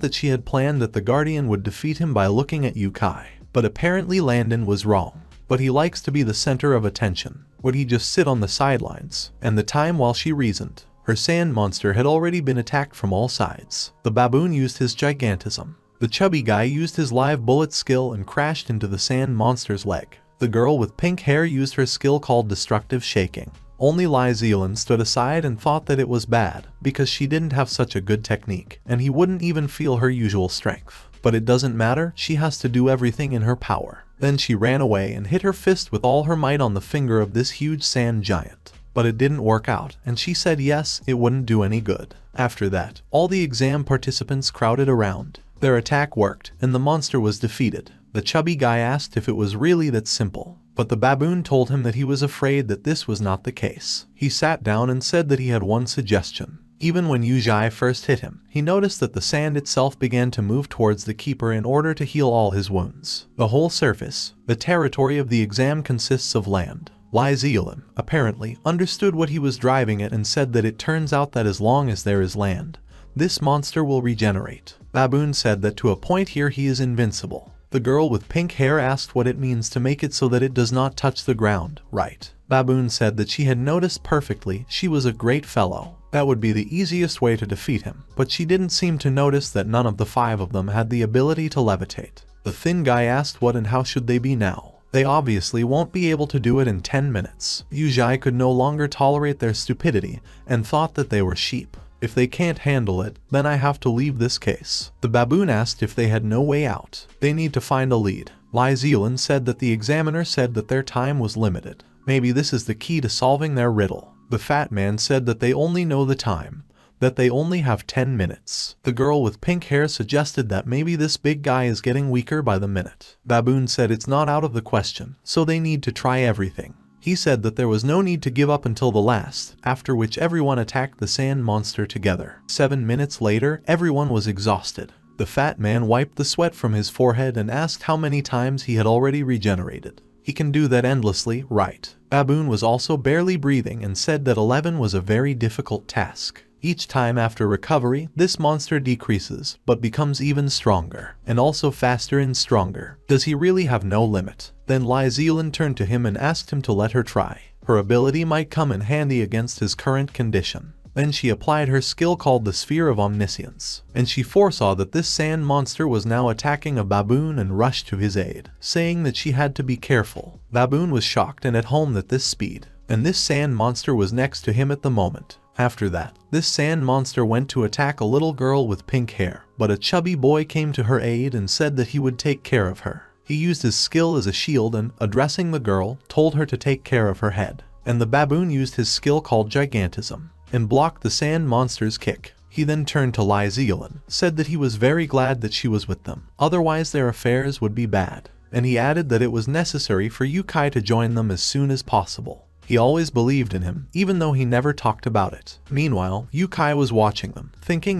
that she had planned that the Guardian would defeat him by looking at Yukai. But apparently Landon was wrong. But he likes to be the center of attention. Would he just sit on the sidelines? And the time while she reasoned, her sand monster had already been attacked from all sides. The baboon used his gigantism. The chubby guy used his live bullet skill and crashed into the sand monster's leg. The girl with pink hair used her skill called destructive shaking. Only Lizelin stood aside and thought that it was bad, because she didn't have such a good technique, and he wouldn't even feel her usual strength. But it doesn't matter, she has to do everything in her power. Then she ran away and hit her fist with all her might on the finger of this huge sand giant. But it didn't work out, and she said yes, it wouldn't do any good. After that, all the exam participants crowded around. Their attack worked, and the monster was defeated. The chubby guy asked if it was really that simple, but the baboon told him that he was afraid that this was not the case. He sat down and said that he had one suggestion. Even when Yujai first hit him, he noticed that the sand itself began to move towards the keeper in order to heal all his wounds. The whole surface, the territory of the exam consists of land. Lizelin, apparently, understood what he was driving at and said that it turns out that as long as there is land, this monster will regenerate. Baboon said that to a point here he is invincible. The girl with pink hair asked what it means to make it so that it does not touch the ground, right? Baboon said that she had noticed perfectly, she was a great fellow. That would be the easiest way to defeat him, but she didn't seem to notice that none of the 5 of them had the ability to levitate. The thin guy asked what and how should they be now? They obviously won't be able to do it in 10 minutes. Yujai could no longer tolerate their stupidity and thought that they were sheep. If they can't handle it, then I have to leave this case. The baboon asked if they had no way out. They need to find a lead. Lizelin said that the examiner said that their time was limited. Maybe this is the key to solving their riddle. The fat man said that they only know the time, that they only have 10 minutes. The girl with pink hair suggested that maybe this big guy is getting weaker by the minute. Baboon said it's not out of the question, so they need to try everything. He said that there was no need to give up until the last, after which everyone attacked the sand monster together. 7 minutes later, everyone was exhausted. The fat man wiped the sweat from his forehead and asked how many times he had already regenerated. He can do that endlessly, right? Baboon was also barely breathing and said that 11 was a very difficult task. Each time after recovery, this monster decreases, but becomes even stronger, and also faster and stronger. Does he really have no limit? Then Lizelin turned to him and asked him to let her try. Her ability might come in handy against his current condition. Then she applied her skill called the Sphere of Omniscience, and she foresaw that this sand monster was now attacking a baboon and rushed to his aid, saying that she had to be careful. Baboon was shocked and at home at this speed, and this sand monster was next to him at the moment. After that, this sand monster went to attack a little girl with pink hair, but a chubby boy came to her aid and said that he would take care of her. He used his skill as a shield and, addressing the girl, told her to take care of her head. And the baboon used his skill called Gigantism and blocked the sand monster's kick. He then turned to Lizelin, said that he was very glad that she was with them, otherwise their affairs would be bad. And he added that it was necessary for Yukai to join them as soon as possible. He always believed in him, even though he never talked about it. Meanwhile, Yukai was watching them, thinking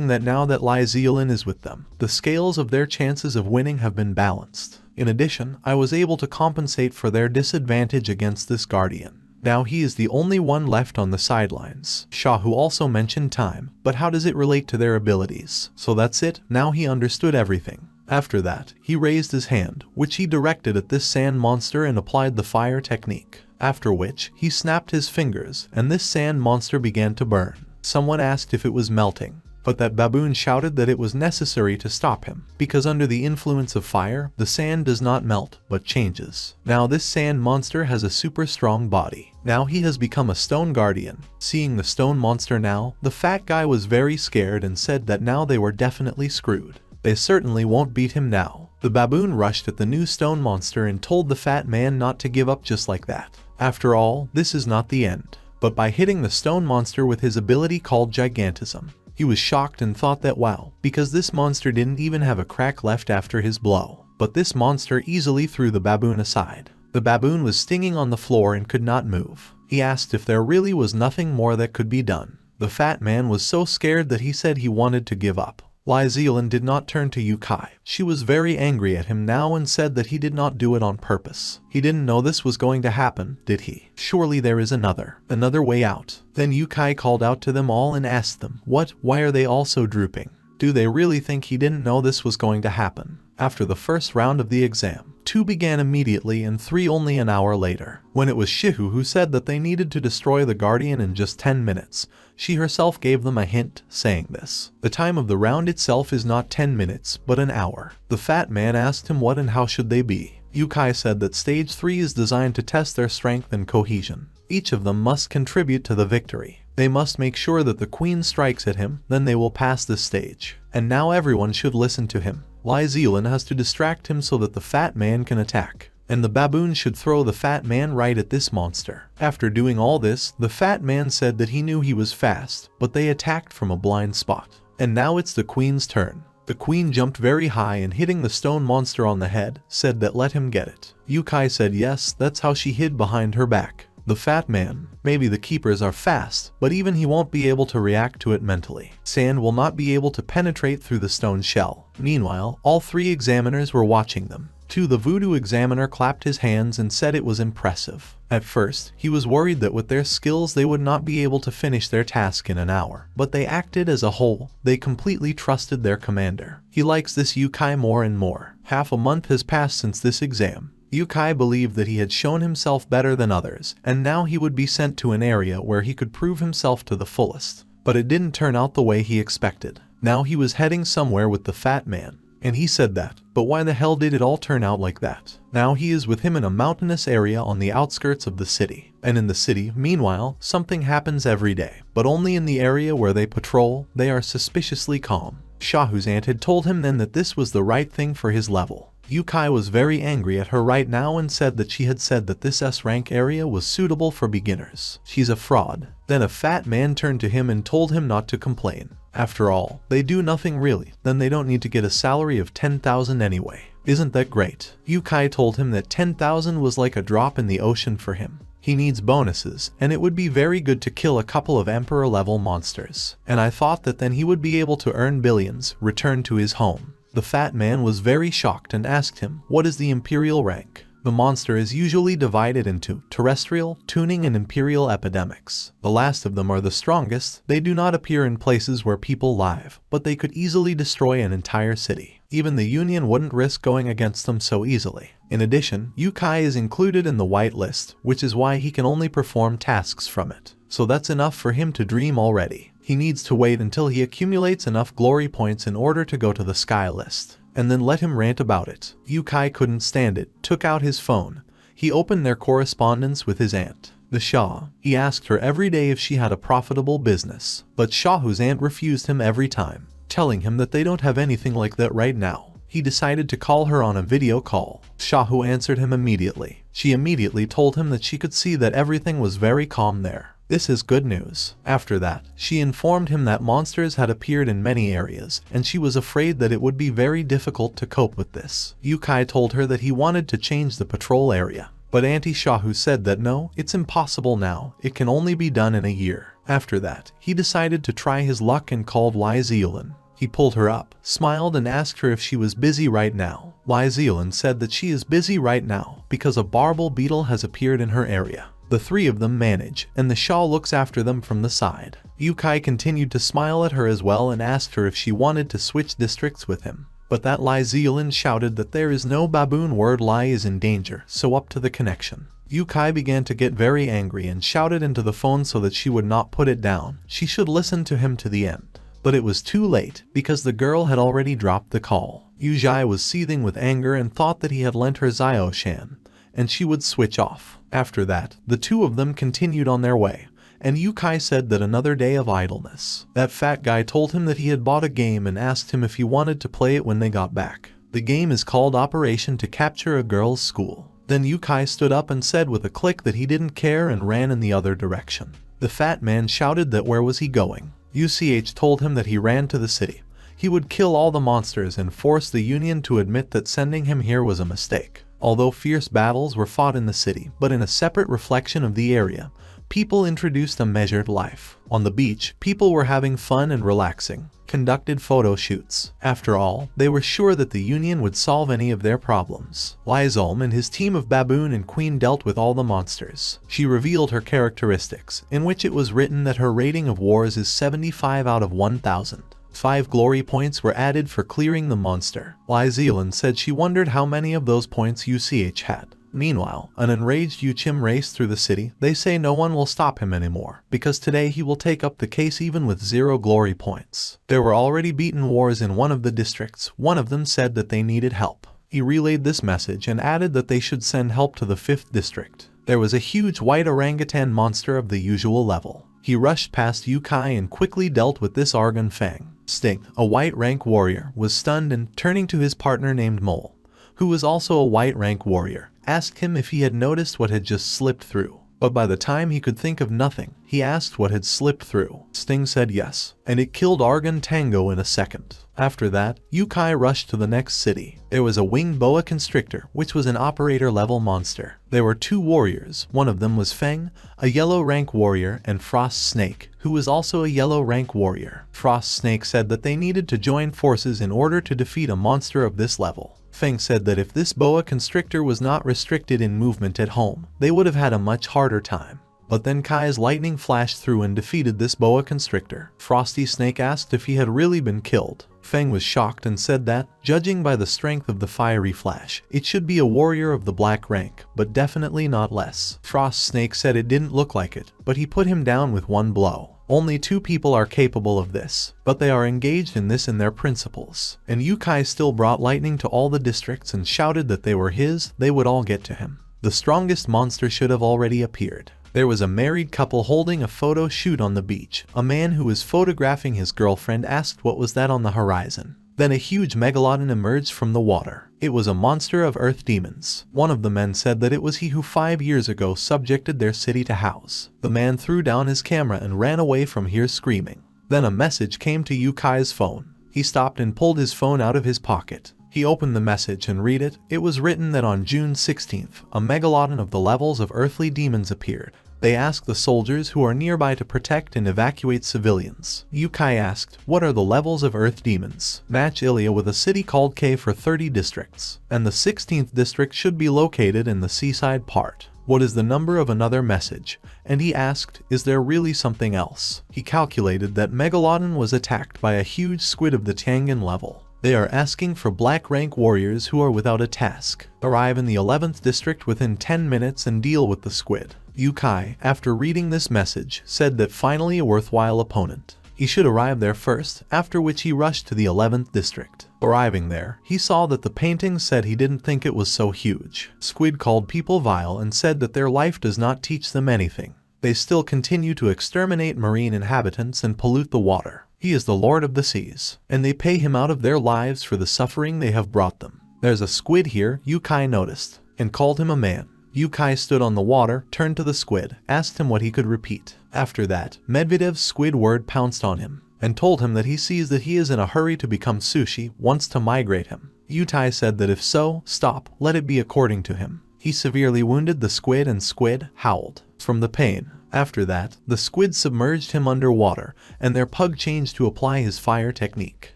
that now that Lizelin is with them, the scales of their chances of winning have been balanced. In addition, I was able to compensate for their disadvantage against this guardian. Now he is the only one left on the sidelines. Shahu also mentioned time, but how does it relate to their abilities? So that's it, now he understood everything. After that, he raised his hand, which he directed at this sand monster and applied the fire technique. After which, he snapped his fingers, and this sand monster began to burn. Someone asked if it was melting, but that baboon shouted that it was necessary to stop him, because under the influence of fire, the sand does not melt, but changes. Now this sand monster has a super strong body. Now he has become a stone guardian. Seeing the stone monster now, the fat guy was very scared and said that now they were definitely screwed. They certainly won't beat him now. The baboon rushed at the new stone monster and told the fat man not to give up just like that. After all, this is not the end. But by hitting the stone monster with his ability called Gigantism, he was shocked and thought that wow, because this monster didn't even have a crack left after his blow. But this monster easily threw the baboon aside. The baboon was stinging on the floor and could not move. He asked if there really was nothing more that could be done. The fat man was so scared that he said he wanted to give up. Lizelin did not turn to Yukai. She was very angry at him now and said that he did not do it on purpose. He didn't know this was going to happen, did he? Surely there is another way out. Then Yukai called out to them all and asked them, what? Why are they all so drooping? Do they really think he didn't know this was going to happen? After the first round of the exam, 2 began immediately and 3 only an hour later. When it was Shihu who said that they needed to destroy the Guardian in just 10 minutes, she herself gave them a hint, saying this. The time of the round itself is not 10 minutes, but an hour. The fat man asked him what and how should they be. Yukai said that stage 3 is designed to test their strength and cohesion. Each of them must contribute to the victory. They must make sure that the queen strikes at him, then they will pass this stage. And now everyone should listen to him. Lizelin has to distract him so that the fat man can attack. And the baboon should throw the fat man right at this monster. After doing all this, the fat man said that he knew he was fast, but they attacked from a blind spot. And now it's the queen's turn. The queen jumped very high and hitting the stone monster on the head, said that let him get it. Yukai said yes, that's how she hid behind her back. The fat man, maybe the keepers are fast, but even he won't be able to react to it mentally. Sand will not be able to penetrate through the stone shell. Meanwhile, all 3 examiners were watching them. The voodoo examiner clapped his hands and said it was impressive. At first, he was worried that with their skills they would not be able to finish their task in an hour. But they acted as a whole. They completely trusted their commander. He likes this Yukai more and more. Half a month has passed since this exam. Yukai believed that he had shown himself better than others, and now he would be sent to an area where he could prove himself to the fullest. But it didn't turn out the way he expected. Now he was heading somewhere with the fat man. And he said that, but why the hell did it all turn out like that? Now he is with him in a mountainous area on the outskirts of the city. And in the city, meanwhile, something happens every day. But only in the area where they patrol, they are suspiciously calm. Shahu's aunt had told him then that this was the right thing for his level. Yukai was very angry at her right now and said that she had said that this S-rank area was suitable for beginners. She's a fraud. Then a fat man turned to him and told him not to complain. After all, they do nothing really, then they don't need to get a salary of 10,000 anyway. Isn't that great? Yukai told him that 10,000 was like a drop in the ocean for him. He needs bonuses, and it would be very good to kill a couple of emperor-level monsters. And I thought that then he would be able to earn billions, return to his home. The fat man was very shocked and asked him, what is the imperial rank? The monster is usually divided into terrestrial, tuning, and imperial epidemics. The last of them are the strongest. They do not appear in places where people live, but they could easily destroy an entire city. Even the Union wouldn't risk going against them so easily. In addition, Yukai is included in the white list, which is why he can only perform tasks from it. So that's enough for him to dream already. He needs to wait until he accumulates enough glory points in order to go to the sky list, and then let him rant about it. Yukai couldn't stand it, took out his phone. He opened their correspondence with his aunt, the Shah. He asked her every day if she had a profitable business, but Shahu's aunt refused him every time, telling him that they don't have anything like that right now. He decided to call her on a video call. Shahu answered him immediately. She immediately told him that she could see that everything was very calm there. This is good news. After that, she informed him that monsters had appeared in many areas, and she was afraid that it would be very difficult to cope with this. Yukai told her that he wanted to change the patrol area, but Auntie Shahu said that no, it's impossible now, it can only be done in a year. After that, he decided to try his luck and called Lizelin. He pulled her up, smiled, and asked her if she was busy right now. Lizelin said that she is busy right now because a barbel beetle has appeared in her area. The three of them manage, and the Shah looks after them from the side. Yukai continued to smile at her as well and asked her if she wanted to switch districts with him. But that Lizelin shouted that there is no baboon word Lai is in danger, so up to the connection. Yukai began to get very angry and shouted into the phone so that she would not put it down. She should listen to him to the end. But it was too late, because the girl had already dropped the call. Yujai was seething with anger and thought that he had lent her Xiaoshan, and she would switch off. After that, the two of them continued on their way, and Yukai said that another day of idleness. That fat guy told him that he had bought a game and asked him if he wanted to play it when they got back. The game is called Operation to Capture a Girls' School. Then Yukai stood up and said with a click that he didn't care and ran in the other direction. The fat man shouted that where was he going? UCH told him that he ran to the city. He would kill all the monsters and force the Union to admit that sending him here was a mistake. Although fierce battles were fought in the city, but in a separate reflection of the area, people introduced a measured life. On the beach, people were having fun and relaxing, conducted photo shoots. After all, they were sure that the Union would solve any of their problems. Lizelin and his team of Baboon and Queen dealt with all the monsters. She revealed her characteristics, in which it was written that her rating of wars is 75 out of 1000. 5 glory points were added for clearing the monster. Lizelin said she wondered how many of those points UCH had. Meanwhile, an enraged Yuchim raced through the city. They say no one will stop him anymore, because today he will take up the case even with 0 glory points. There were already beaten wars in one of the districts. One of them said that they needed help. He relayed this message and added that they should send help to the 5th district. There was a huge white orangutan monster of the usual level. He rushed past Yukai and quickly dealt with this Argon Fang. Sting, a white rank warrior, was stunned and, turning to his partner named Mole, who was also a white rank warrior, asked him if he had noticed what had just slipped through. But by the time he could think of nothing, he asked what had slipped through. Sting said yes, and it killed Argon Tango in a second. After that, Yukai rushed to the next city. There was a winged boa constrictor, which was an operator level monster. There were 2 warriors. One of them was Feng, a yellow rank warrior, and Frost Snake, who was also a yellow rank warrior. Frost Snake said that they needed to join forces in order to defeat a monster of this level. Feng said that if this boa constrictor was not restricted in movement at home, they would have had a much harder time. But then Kai's lightning flashed through and defeated this boa constrictor. Frosty Snake asked if he had really been killed. Feng was shocked and said that, judging by the strength of the fiery flash, it should be a warrior of the black rank, but definitely not less. Frost Snake said it didn't look like it, but he put him down with 1 blow. Only 2 people are capable of this, but they are engaged in this in their principles. And Yukai still brought lightning to all the districts and shouted that they were his, they would all get to him. The strongest monster should have already appeared. There was a married couple holding a photo shoot on the beach. A man who was photographing his girlfriend asked what was that on the horizon. Then a huge megalodon emerged from the water. It was a monster of earth demons. One of the men said that it was he who 5 years ago subjected their city to house. The man threw down his camera and ran away from here screaming. Then a message came to Yukai's phone. He stopped and pulled his phone out of his pocket. He opened the message and read it. It was written that on June 16th, a megalodon of the levels of earthly demons appeared. They ask the soldiers who are nearby to protect and evacuate civilians. Yukai asked, what are the levels of Earth demons? Match Ilya with a city called K for 30 districts, and the 16th district should be located in the seaside part. What is the number of another message? And he asked, is there really something else? He calculated that Megalodon was attacked by a huge squid of the Tiangan level. They are asking for black rank warriors who are without a task. Arrive in the 11th district within 10 minutes and deal with the squid. Yukai, after reading this message, said that finally a worthwhile opponent. He should arrive there first, after which he rushed to the 11th district. Arriving there, he saw that the painting said he didn't think it was so huge. Squid called people vile and said that their life does not teach them anything. They still continue to exterminate marine inhabitants and pollute the water. He is the Lord of the Seas, and they pay him out of their lives for the suffering they have brought them. There's a squid here, Yukai noticed, and called him a man. Yukai stood on the water, turned to the squid, asked him what he could repeat. After that, Medvedev's squid word pounced on him, and told him that he sees that he is in a hurry to become sushi, wants to migrate him. Yukai said that if so, stop, let it be according to him. He severely wounded the squid and squid howled from the pain. After that, the squid submerged him underwater, and their pug changed to apply his fire technique.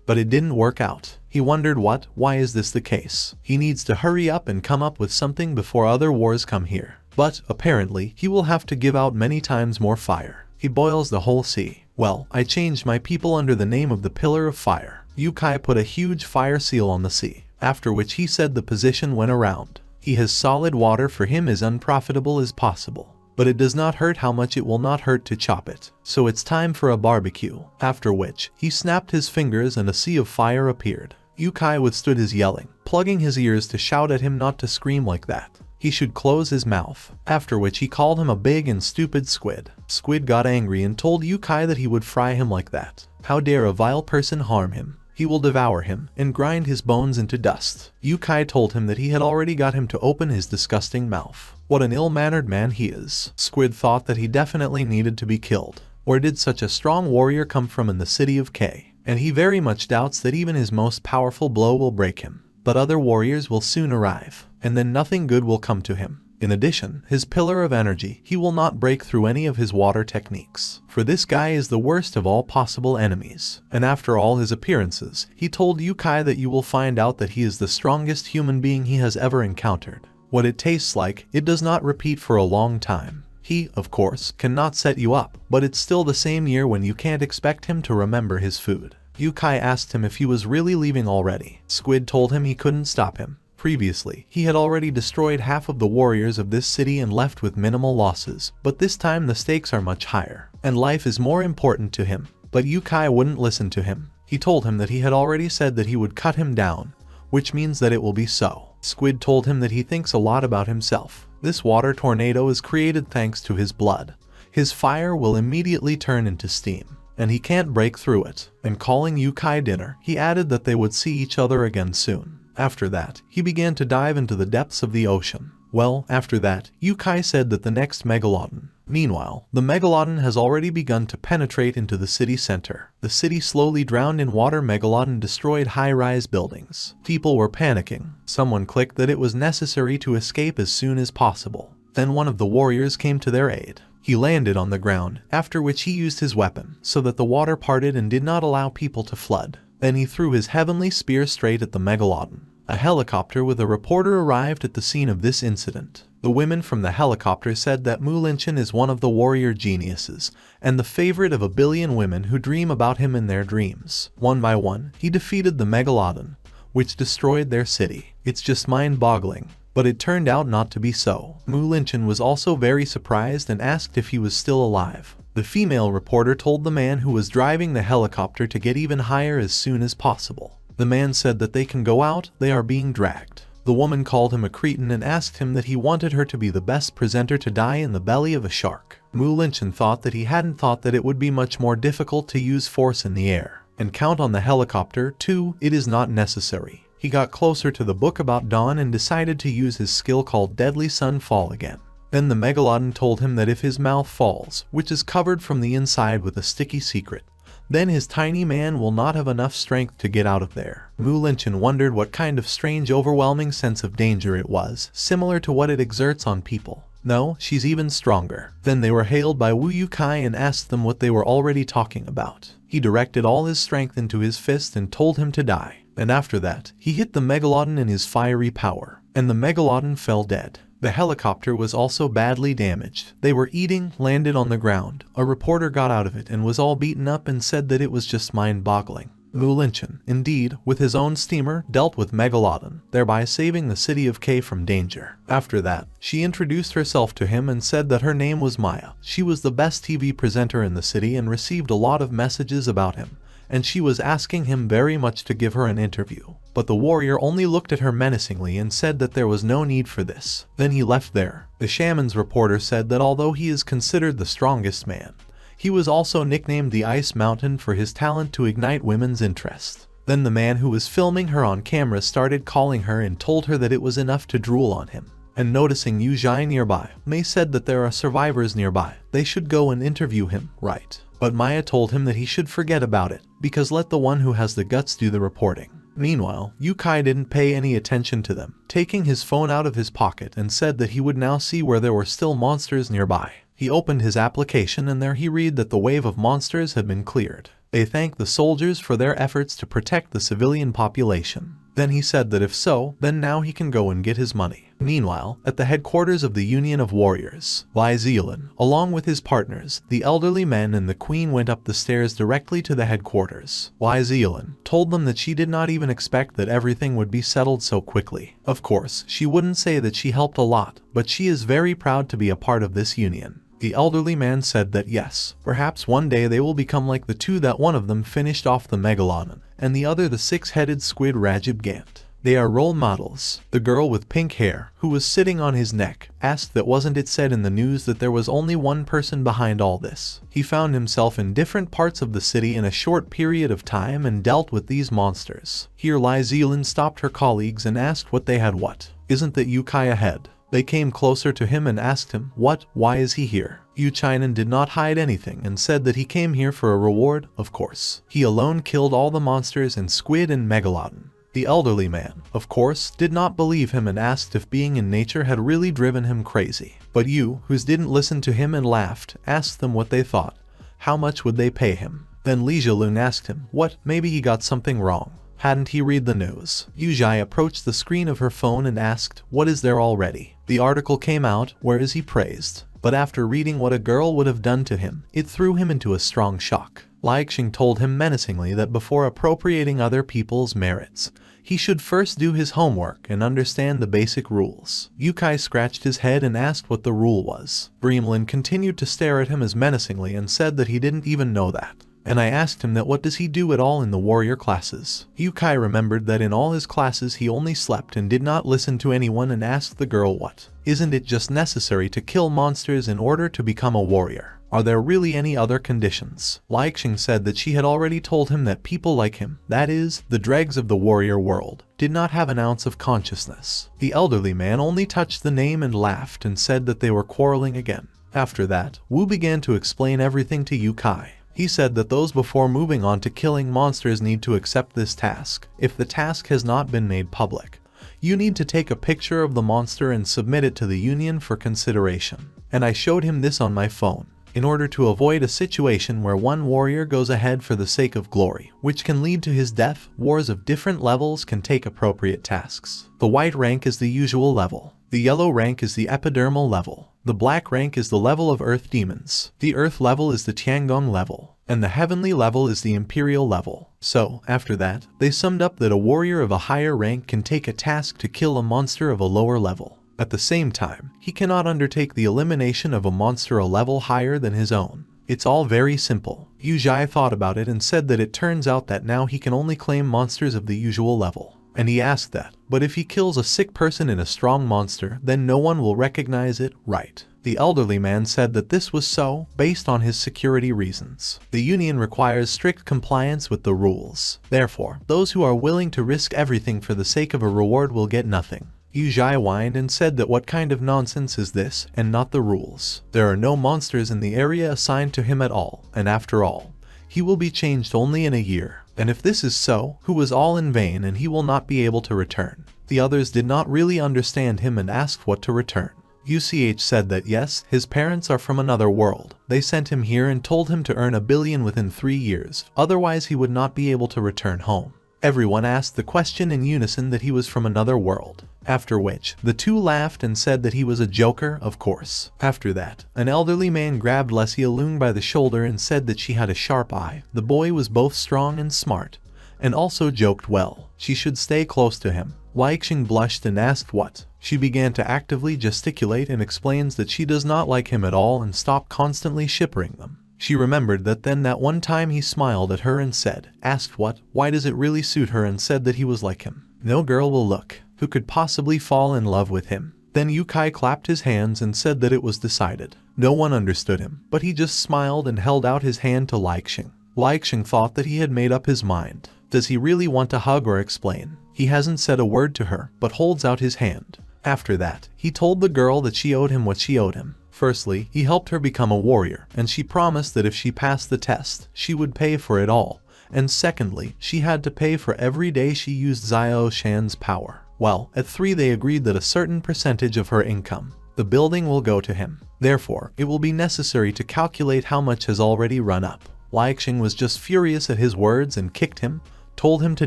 But it didn't work out. He wondered why is this the case? He needs to hurry up and come up with something before other wars come here. But, apparently, he will have to give out many times more fire. He boils the whole sea. Well, I changed my people under the name of the Pillar of Fire. Yukai put a huge fire seal on the sea, after which he said the position went around. He has solid water for him as unprofitable as possible. But it does not hurt how much it will not hurt to chop it. So it's time for a barbecue. After which, he snapped his fingers and a sea of fire appeared. Yukai withstood his yelling, plugging his ears to shout at him not to scream like that. He should close his mouth. After which he called him a big and stupid squid. Squid got angry and told Yukai that he would fry him like that. How dare a vile person harm him? He will devour him and grind his bones into dust. Yukai told him that he had already got him to open his disgusting mouth. What an ill-mannered man he is. Squid thought that he definitely needed to be killed. Where did such a strong warrior come from in the city of K? And he very much doubts that even his most powerful blow will break him. But other warriors will soon arrive, and then nothing good will come to him. In addition, his pillar of energy, he will not break through any of his water techniques. For this guy is the worst of all possible enemies. And after all his appearances, he told Yukai that you will find out that he is the strongest human being he has ever encountered. What it tastes like, it does not repeat for a long time. He, of course, cannot set you up, but it's still the same year when you can't expect him to remember his food. Yukai asked him if he was really leaving already. Squid told him he couldn't stop him. Previously, he had already destroyed half of the warriors of this city and left with minimal losses, but this time the stakes are much higher, and life is more important to him. But Yukai wouldn't listen to him. He told him that he had already said that he would cut him down, which means that it will be so. Squid told him that he thinks a lot about himself. This water tornado is created thanks to his blood. His fire will immediately turn into steam, and he can't break through it. And calling Yukai dinner, he added that they would see each other again soon. After that, he began to dive into the depths of the ocean. Well, after that, Yukai said that the next Megalodon. Meanwhile, the Megalodon has already begun to penetrate into the city center. The city slowly drowned in water. Megalodon destroyed high-rise buildings. People were panicking. Someone clicked that it was necessary to escape as soon as possible. Then one of the warriors came to their aid. He landed on the ground, after which he used his weapon, so that the water parted and did not allow people to flood. Then he threw his heavenly spear straight at the Megalodon. A helicopter with a reporter arrived at the scene of this incident. The women from the helicopter said that Muling Chen is one of the warrior geniuses, and the favorite of a billion women who dream about him in their dreams. One by one, he defeated the Megalodon, which destroyed their city. It's just mind-boggling. But it turned out not to be so. Muling Chen was also very surprised and asked if he was still alive. The female reporter told the man who was driving the helicopter to get even higher as soon as possible. The man said that they can go out, they are being dragged. The woman called him a cretin and asked him that he wanted her to be the best presenter to die in the belly of a shark. Muling Chen thought that he hadn't thought that it would be much more difficult to use force in the air and count on the helicopter too. It is not necessary. He got closer to the book about dawn and decided to use his skill called Deadly Sun Fall again. Then the Megalodon told him that if his mouth falls, which is covered from the inside with a sticky secret, then his tiny man will not have enough strength to get out of there. Muling Chen wondered what kind of strange overwhelming sense of danger it was, similar to what it exerts on people. No, she's even stronger. Then they were hailed by Wu Yukai and asked them what they were already talking about. He directed all his strength into his fist and told him to die. And after that, he hit the Megalodon in his fiery power, and the Megalodon fell dead. The helicopter was also badly damaged. They were eating, landed on the ground. A reporter got out of it and was all beaten up and said that it was just mind-boggling. Muling Chen, indeed, with his own steamer, dealt with Megalodon, thereby saving the city of K from danger. After that, she introduced herself to him and said that her name was Maya. She was the best TV presenter in the city and received a lot of messages about him, and she was asking him very much to give her an interview. But the warrior only looked at her menacingly and said that there was no need for this. Then he left there. The shaman's reporter said that although he is considered the strongest man, he was also nicknamed the Ice Mountain for his talent to ignite women's interest. Then the man who was filming her on camera started calling her and told her that it was enough to drool on him. And noticing Yu Zhai nearby, Mei said that there are survivors nearby. They should go and interview him, right? But Maya told him that he should forget about it, because let the one who has the guts do the reporting. Meanwhile, Yukai didn't pay any attention to them, taking his phone out of his pocket and said that he would now see where there were still monsters nearby. He opened his application and there he read that the wave of monsters had been cleared. They thanked the soldiers for their efforts to protect the civilian population. Then he said that if so, then now he can go and get his money. Meanwhile, at the headquarters of the Union of Warriors, Lizelin, along with his partners, the elderly men and the queen went up the stairs directly to the headquarters. Lizelin told them that she did not even expect that everything would be settled so quickly. Of course, she wouldn't say that she helped a lot, but she is very proud to be a part of this union. The elderly man said that yes, perhaps one day they will become like the two that one of them finished off the Megalodon, and the other the six-headed squid Rajib Gant. They are role models. The girl with pink hair, who was sitting on his neck, asked that wasn't it said in the news that there was only one person behind all this. He found himself in different parts of the city in a short period of time and dealt with these monsters. Here Lizelin stopped her colleagues and asked what they had. What? Isn't that Yukai ahead? They came closer to him and asked him, what? Why is he here? Yu Chainan did not hide anything and said that he came here for a reward, of course. He alone killed all the monsters and squid and Megalodon. The elderly man, of course, did not believe him and asked if being in nature had really driven him crazy. But Yu, who didn't listen to him and laughed, asked them what they thought. How much would they pay him? Then Lizelin asked him, what? Maybe he got something wrong. Hadn't he read the news? Yu Zhai approached the screen of her phone and asked, what is there already? The article came out, where is he praised? But after reading what a girl would have done to him, it threw him into a strong shock. Liexing told him menacingly that before appropriating other people's merits, he should first do his homework and understand the basic rules. Yukai scratched his head and asked what the rule was. Rivalry continued to stare at him as menacingly and said that he didn't even know that. And I asked him that what does he do at all in the warrior classes. Yukai remembered that in all his classes he only slept and did not listen to anyone and asked the girl what. Isn't it just necessary to kill monsters in order to become a warrior? Are there really any other conditions? Liexing said that she had already told him that people like him, that is, the dregs of the warrior world, did not have an ounce of consciousness. The elderly man only touched the name and laughed and said that they were quarreling again. After that, Wu began to explain everything to Yukai. He said that those before moving on to killing monsters need to accept this task. If the task has not been made public, you need to take a picture of the monster and submit it to the union for consideration. And I showed him this on my phone, in order to avoid a situation where one warrior goes ahead for the sake of glory, which can lead to his death. Wars of different levels can take appropriate tasks. The white rank is the usual level. The yellow rank is the epidermal level. The black rank is the level of earth demons. The earth level is the Tiangong level. And the heavenly level is the imperial level. So, after that, they summed up that a warrior of a higher rank can take a task to kill a monster of a lower level. At the same time, he cannot undertake the elimination of a monster a level higher than his own. It's all very simple. Yu Zhai thought about it and said that it turns out that now he can only claim monsters of the usual level. And he asked that, but if he kills a sick person in a strong monster, then no one will recognize it, right? The elderly man said that this was so, based on his security reasons. The union requires strict compliance with the rules. Therefore, those who are willing to risk everything for the sake of a reward will get nothing. Yu Zhai whined and said that what kind of nonsense is this, and not the rules. There are no monsters in the area assigned to him at all, and after all, he will be changed only in a year. And if this is so, who was all in vain and he will not be able to return. The others did not really understand him and asked what to return. UCH said that yes, his parents are from another world. They sent him here and told him to earn 1 billion within 3 years, otherwise he would not be able to return home. Everyone asked the question in unison that he was from another world, after which the two laughed and said that he was a joker, of course. After that, an elderly man grabbed Lizelin by the shoulder and said that she had a sharp eye. The boy was both strong and smart, and also joked well. She should stay close to him. Likelin blushed and asked what. She began to actively gesticulate and explains that she does not like him at all and stopped constantly shippering them. She remembered that then that one time he smiled at her and asked what, why does it really suit her, and said that he was like him. No girl will look, who could possibly fall in love with him. Then Yukai clapped his hands and said that it was decided. No one understood him, but he just smiled and held out his hand to Likelin. Likelin thought that he had made up his mind. Does he really want to hug or explain? He hasn't said a word to her, but holds out his hand. After that, he told the girl that she owed him what she owed him. Firstly, he helped her become a warrior, and she promised that if she passed the test, she would pay for it all. And secondly, she had to pay for every day she used Xiao Shan's power. Well, at 3 they agreed that a certain percentage of her income, the building, will go to him. Therefore, it will be necessary to calculate how much has already run up. Likelin was just furious at his words and kicked him, told him to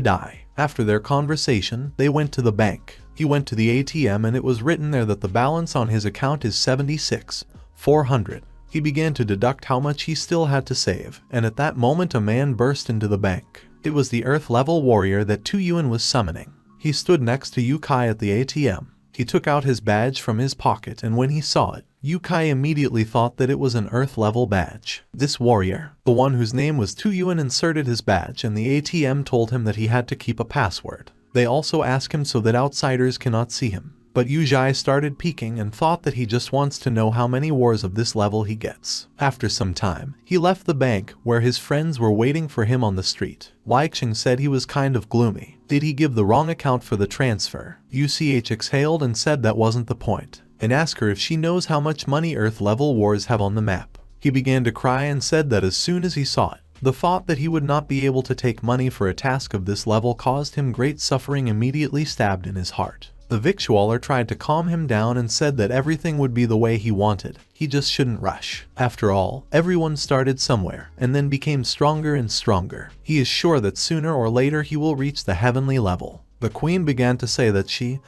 die. After their conversation, they went to the bank. He went to the ATM and it was written there that the balance on his account is 76,400. He began to deduct how much he still had to save, and at that moment a man burst into the bank. It was the Earth-level warrior that Tuyun was summoning. He stood next to Yukai at the ATM. He took out his badge from his pocket, and when he saw it, Yukai immediately thought that it was an Earth-level badge. This warrior, the one whose name was Tuyun, inserted his badge, and the ATM told him that he had to keep a password. They also asked him so that outsiders cannot see him. But Yujai started peeking and thought that he just wants to know how many wars of this level he gets. After some time, he left the bank where his friends were waiting for him on the street. Likelin said he was kind of gloomy. Did he give the wrong account for the transfer? UCH exhaled and said that wasn't the point, and asked her if she knows how much money Earth-level wars have on the map. He began to cry and said that as soon as he saw it, the thought that he would not be able to take money for a task of this level caused him great suffering, immediately stabbed in his heart. The victualler tried to calm him down and said that everything would be the way he wanted. He just shouldn't rush. After all, everyone started somewhere, and then became stronger and stronger. He is sure that sooner or later he will reach the heavenly level. The queen began to say that she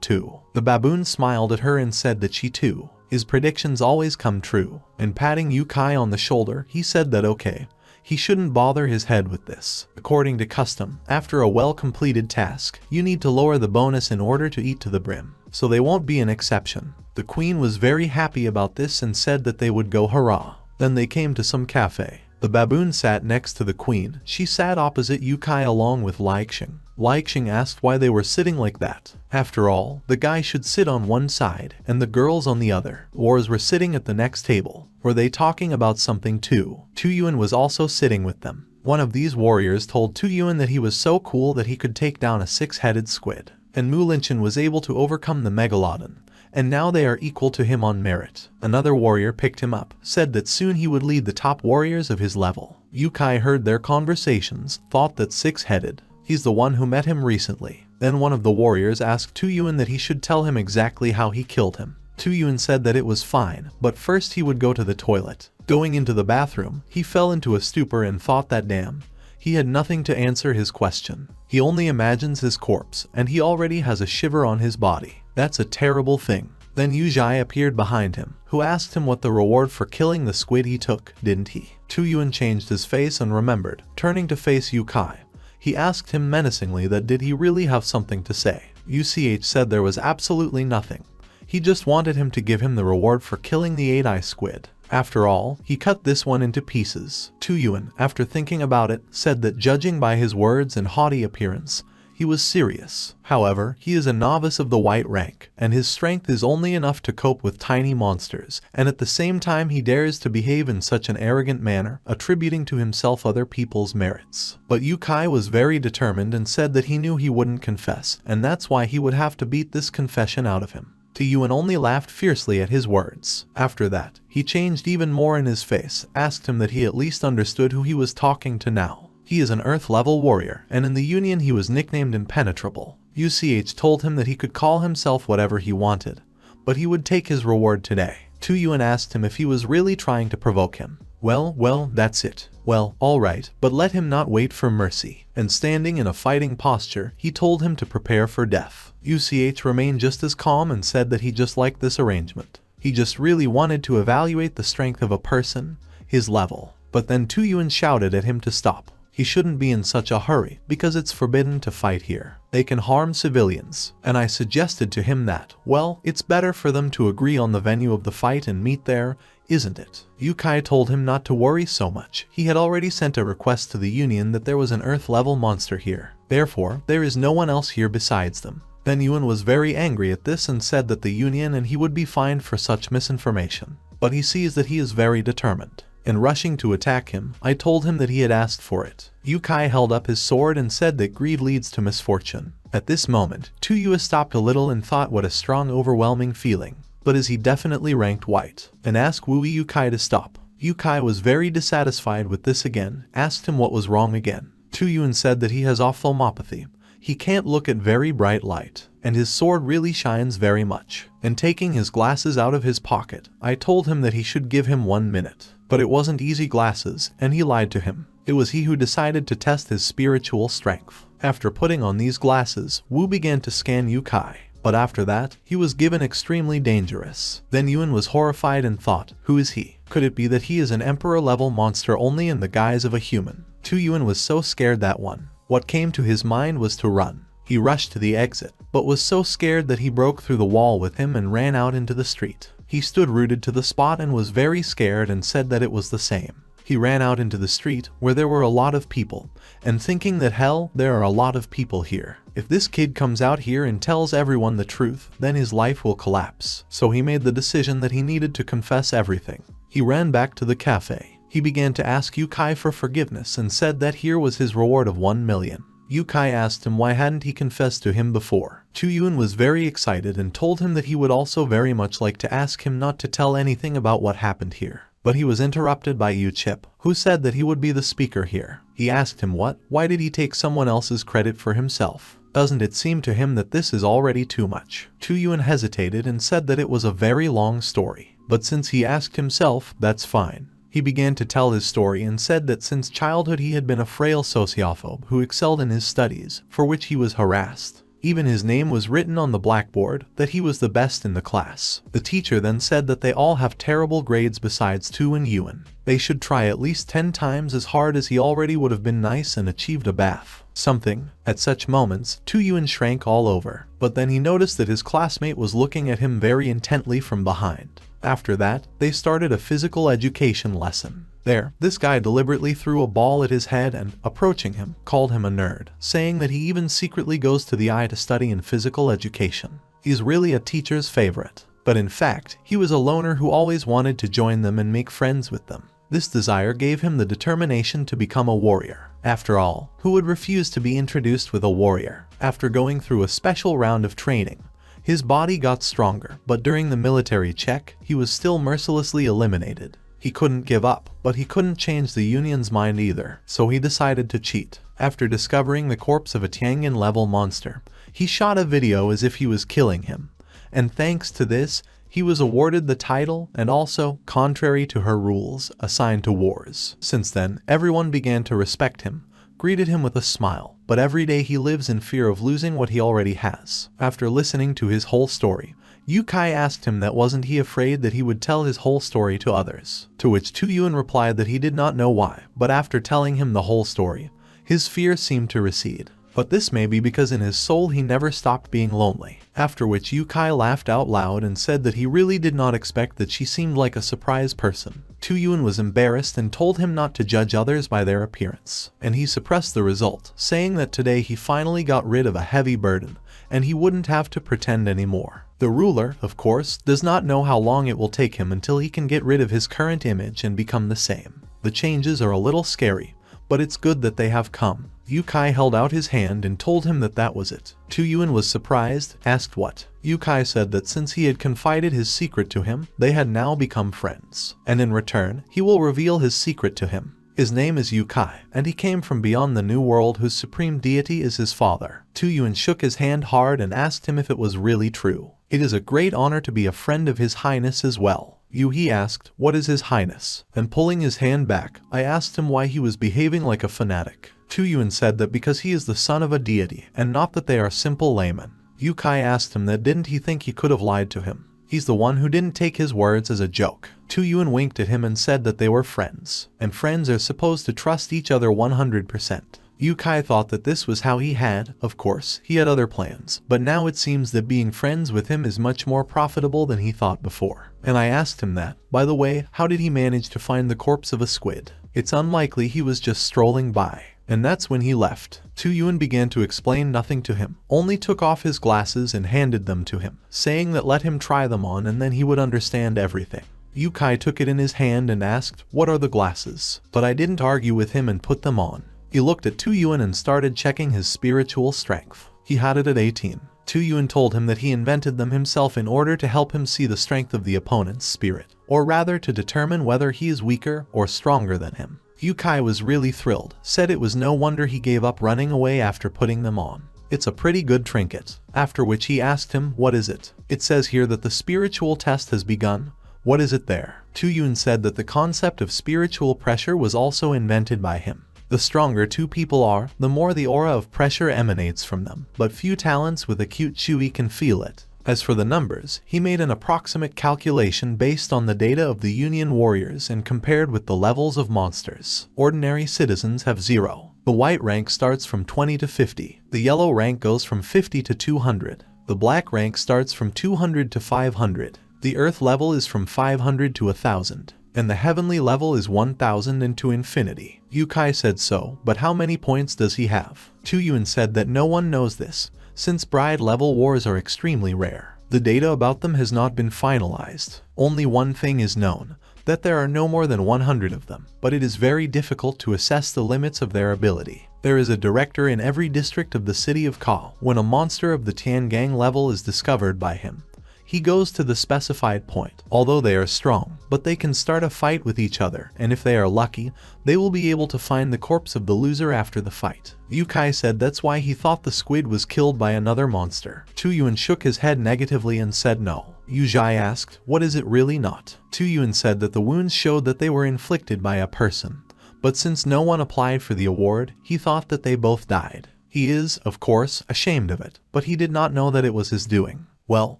too. The baboon smiled at her and said that she too. His predictions always come true. And patting Yukai on the shoulder, he said that okay, he shouldn't bother his head with this. According to custom, after a well-completed task, you need to lower the bonus in order to eat to the brim, so they won't be an exception. The queen was very happy about this and said that they would go hurrah. Then they came to some cafe. The baboon sat next to the queen. She sat opposite Yukai along with Likelin. Likelin asked why they were sitting like that. After all, the guy should sit on one side and the girls on the other. Wars were sitting at the next table. Were they talking about something too? Tuyun was also sitting with them. One of these warriors told Tuyun that he was so cool that he could take down a 6-headed squid. And Muling Chen was able to overcome the megalodon, and now they are equal to him on merit. Another warrior picked him up, said that soon he would lead the top warriors of his level. Yukai heard their conversations, thought that 6-headed. He's the one who met him recently. Then one of the warriors asked Tuyun that he should tell him exactly how he killed him. Tuyun said that it was fine, but first he would go to the toilet. Going into the bathroom, he fell into a stupor and thought that damn, he had nothing to answer his question. He only imagines his corpse, and he already has a shiver on his body. That's a terrible thing. Then Yujai appeared behind him, who asked him what the reward for killing the squid he took, didn't he? Tuyun changed his face and remembered. Turning to face Yukai, he asked him menacingly that did he really have something to say. UCH said there was absolutely nothing. He just wanted him to give him the reward for killing the 8-eye squid. After all, he cut this one into pieces. Tuyun, after thinking about it, said that judging by his words and haughty appearance, he was serious. However, he is a novice of the white rank, and his strength is only enough to cope with tiny monsters, and at the same time he dares to behave in such an arrogant manner, attributing to himself other people's merits. But Yukai was very determined and said that he knew he wouldn't confess, and that's why he would have to beat this confession out of him. Tuyun only laughed fiercely at his words. After that, he changed even more in his face, asked him that he at least understood who he was talking to now. He is an Earth-level warrior, and in the Union he was nicknamed Impenetrable. UCH told him that he could call himself whatever he wanted, but he would take his reward today. Tuyun asked him if he was really trying to provoke him. Well, that's it. Well, alright, but let him not wait for mercy. And standing in a fighting posture, he told him to prepare for death. UCH remained just as calm and said that he just liked this arrangement. He just really wanted to evaluate the strength of a person, his level. But then Tuyun shouted at him to stop. He shouldn't be in such a hurry, because it's forbidden to fight here. They can harm civilians. And I suggested to him that, well, it's better for them to agree on the venue of the fight and meet there, isn't it? Yukai told him not to worry so much. He had already sent a request to the Union that there was an Earth-level monster here. Therefore, there is no one else here besides them. Then Yuan was very angry at this and said that the Union and he would be fined for such misinformation. But he sees that he is very determined. In rushing to attack him, I told him that he had asked for it. Yukai held up his sword and said that greed leads to misfortune. At this moment, Tuyun stopped a little and thought what a strong overwhelming feeling. But is he definitely ranked white? And asked Yukai to stop. Yukai was very dissatisfied with this again, asked him what was wrong again. Tuyun said that he has ophthalmopathy. He can't look at very bright light, and his sword really shines very much. And taking his glasses out of his pocket, I told him that he should give him 1 minute. But it wasn't easy glasses, and he lied to him. It was he who decided to test his spiritual strength. After putting on these glasses, Wu began to scan Yukai. But after that, he was given extremely dangerous. Then Yuan was horrified and thought, who is he? Could it be that he is an emperor-level monster only in the guise of a human? Tuyun was so scared that what came to his mind was to run. He rushed to the exit, but was so scared that he broke through the wall with him and ran out into the street. He stood rooted to the spot and was very scared and said that it was the same. He ran out into the street where there were a lot of people, and thinking that hell, there are a lot of people here. If this kid comes out here and tells everyone the truth, then his life will collapse. So he made the decision that he needed to confess everything. He ran back to the cafe. He began to ask Yukai for forgiveness and said that here was his reward of 1 million. Yukai asked him why hadn't he confessed to him before. Tuyun was very excited and told him that he would also very much like to ask him not to tell anything about what happened here. But he was interrupted by Yu Chip, who said that he would be the speaker here. He asked him why did he take someone else's credit for himself? Doesn't it seem to him that this is already too much? Tuyun hesitated and said that it was a very long story. But since he asked himself, that's fine. He began to tell his story and said that since childhood he had been a frail sociophobe who excelled in his studies, for which he was harassed. Even his name was written on the blackboard, that he was the best in the class. The teacher then said that they all have terrible grades besides Tu and Yuan. They should try at least 10 times as hard as he already would have been nice and achieved a bath. Something. At such moments, Tuyun shrank all over, but then he noticed that his classmate was looking at him very intently from behind. After that, they started a physical education lesson. There, this guy deliberately threw a ball at his head and, approaching him, called him a nerd, saying that he even secretly goes to the eye to study in physical education. He's really a teacher's favorite. But in fact, he was a loner who always wanted to join them and make friends with them. This desire gave him the determination to become a warrior. After all, who would refuse to be introduced with a warrior? After going through a special round of training, his body got stronger, but during the military check, he was still mercilessly eliminated. He couldn't give up, but he couldn't change the Union's mind either, so he decided to cheat. After discovering the corpse of a Tiangan-level monster, he shot a video as if he was killing him. And thanks to this, he was awarded the title and also, contrary to her rules, assigned to wars. Since then, everyone began to respect him, greeted him with a smile, but every day he lives in fear of losing what he already has. After listening to his whole story, Yukai asked him that wasn't he afraid that he would tell his whole story to others. To which Tuyun replied that he did not know why, but after telling him the whole story, his fear seemed to recede. But this may be because in his soul he never stopped being lonely. After which Yukai laughed out loud and said that he really did not expect that she seemed like a surprise person. Tuyun was embarrassed and told him not to judge others by their appearance. And he suppressed the result, saying that today he finally got rid of a heavy burden, and he wouldn't have to pretend anymore. The ruler, of course, does not know how long it will take him until he can get rid of his current image and become the same. The changes are a little scary, but it's good that they have come. Yukai held out his hand and told him that that was it. Tuyun was surprised, asked what. Yukai said that since he had confided his secret to him, they had now become friends. And in return, he will reveal his secret to him. His name is Yukai, and he came from beyond the new world whose supreme deity is his father. Tuyun shook his hand hard and asked him if it was really true. It is a great honor to be a friend of His Highness as well. He asked, what is His Highness? And pulling his hand back, I asked him why he was behaving like a fanatic. Tuyun said that because he is the son of a deity, and not that they are simple laymen. Yukai asked him that didn't he think he could have lied to him. He's the one who didn't take his words as a joke. Tuyun winked at him and said that they were friends, and friends are supposed to trust each other 100%. Yukai thought that this was how he had, of course, he had other plans, but now it seems that being friends with him is much more profitable than he thought before. And I asked him that, by the way, how did he manage to find the corpse of a squid? It's unlikely he was just strolling by. And that's when he left. Tuyun began to explain nothing to him, only took off his glasses and handed them to him, saying that let him try them on and then he would understand everything. Yukai took it in his hand and asked, what are the glasses? But I didn't argue with him and put them on. He looked at Tuyun and started checking his spiritual strength. He had it at 18. Tuyun told him that he invented them himself in order to help him see the strength of the opponent's spirit, or rather to determine whether he is weaker or stronger than him. Yukai was really thrilled, said it was no wonder he gave up running away after putting them on. It's a pretty good trinket. After which he asked him, what is it? It says here that the spiritual test has begun. What is it there? Tuyun said that the concept of spiritual pressure was also invented by him. The stronger two people are, the more the aura of pressure emanates from them, but few talents with acute Shui can feel it. As for the numbers, he made an approximate calculation based on the data of the Union warriors and compared with the levels of monsters. Ordinary citizens have 0. The white rank starts from 20 to 50. The yellow rank goes from 50 to 200. The black rank starts from 200 to 500. The earth level is from 500 to 1000. And the heavenly level is 1000 and to infinity. Yukai said so, but how many points does he have? Tuyun said that no one knows this, since bride level wars are extremely rare. The data about them has not been finalized. Only one thing is known, that there are no more than 100 of them, but it is very difficult to assess the limits of their ability. There is a director in every district of the city of Ka. When a monster of the Tiangang level is discovered by him, he goes to the specified point. Although they are strong, but they can start a fight with each other, and if they are lucky, they will be able to find the corpse of the loser after the fight. Yukai said that's why he thought the squid was killed by another monster. Tuyun shook his head negatively and said no. Yuzhai asked, what is it really not? Tuyun said that the wounds showed that they were inflicted by a person, but since no one applied for the award, he thought that they both died. He is, of course, ashamed of it, but he did not know that it was his doing. Well,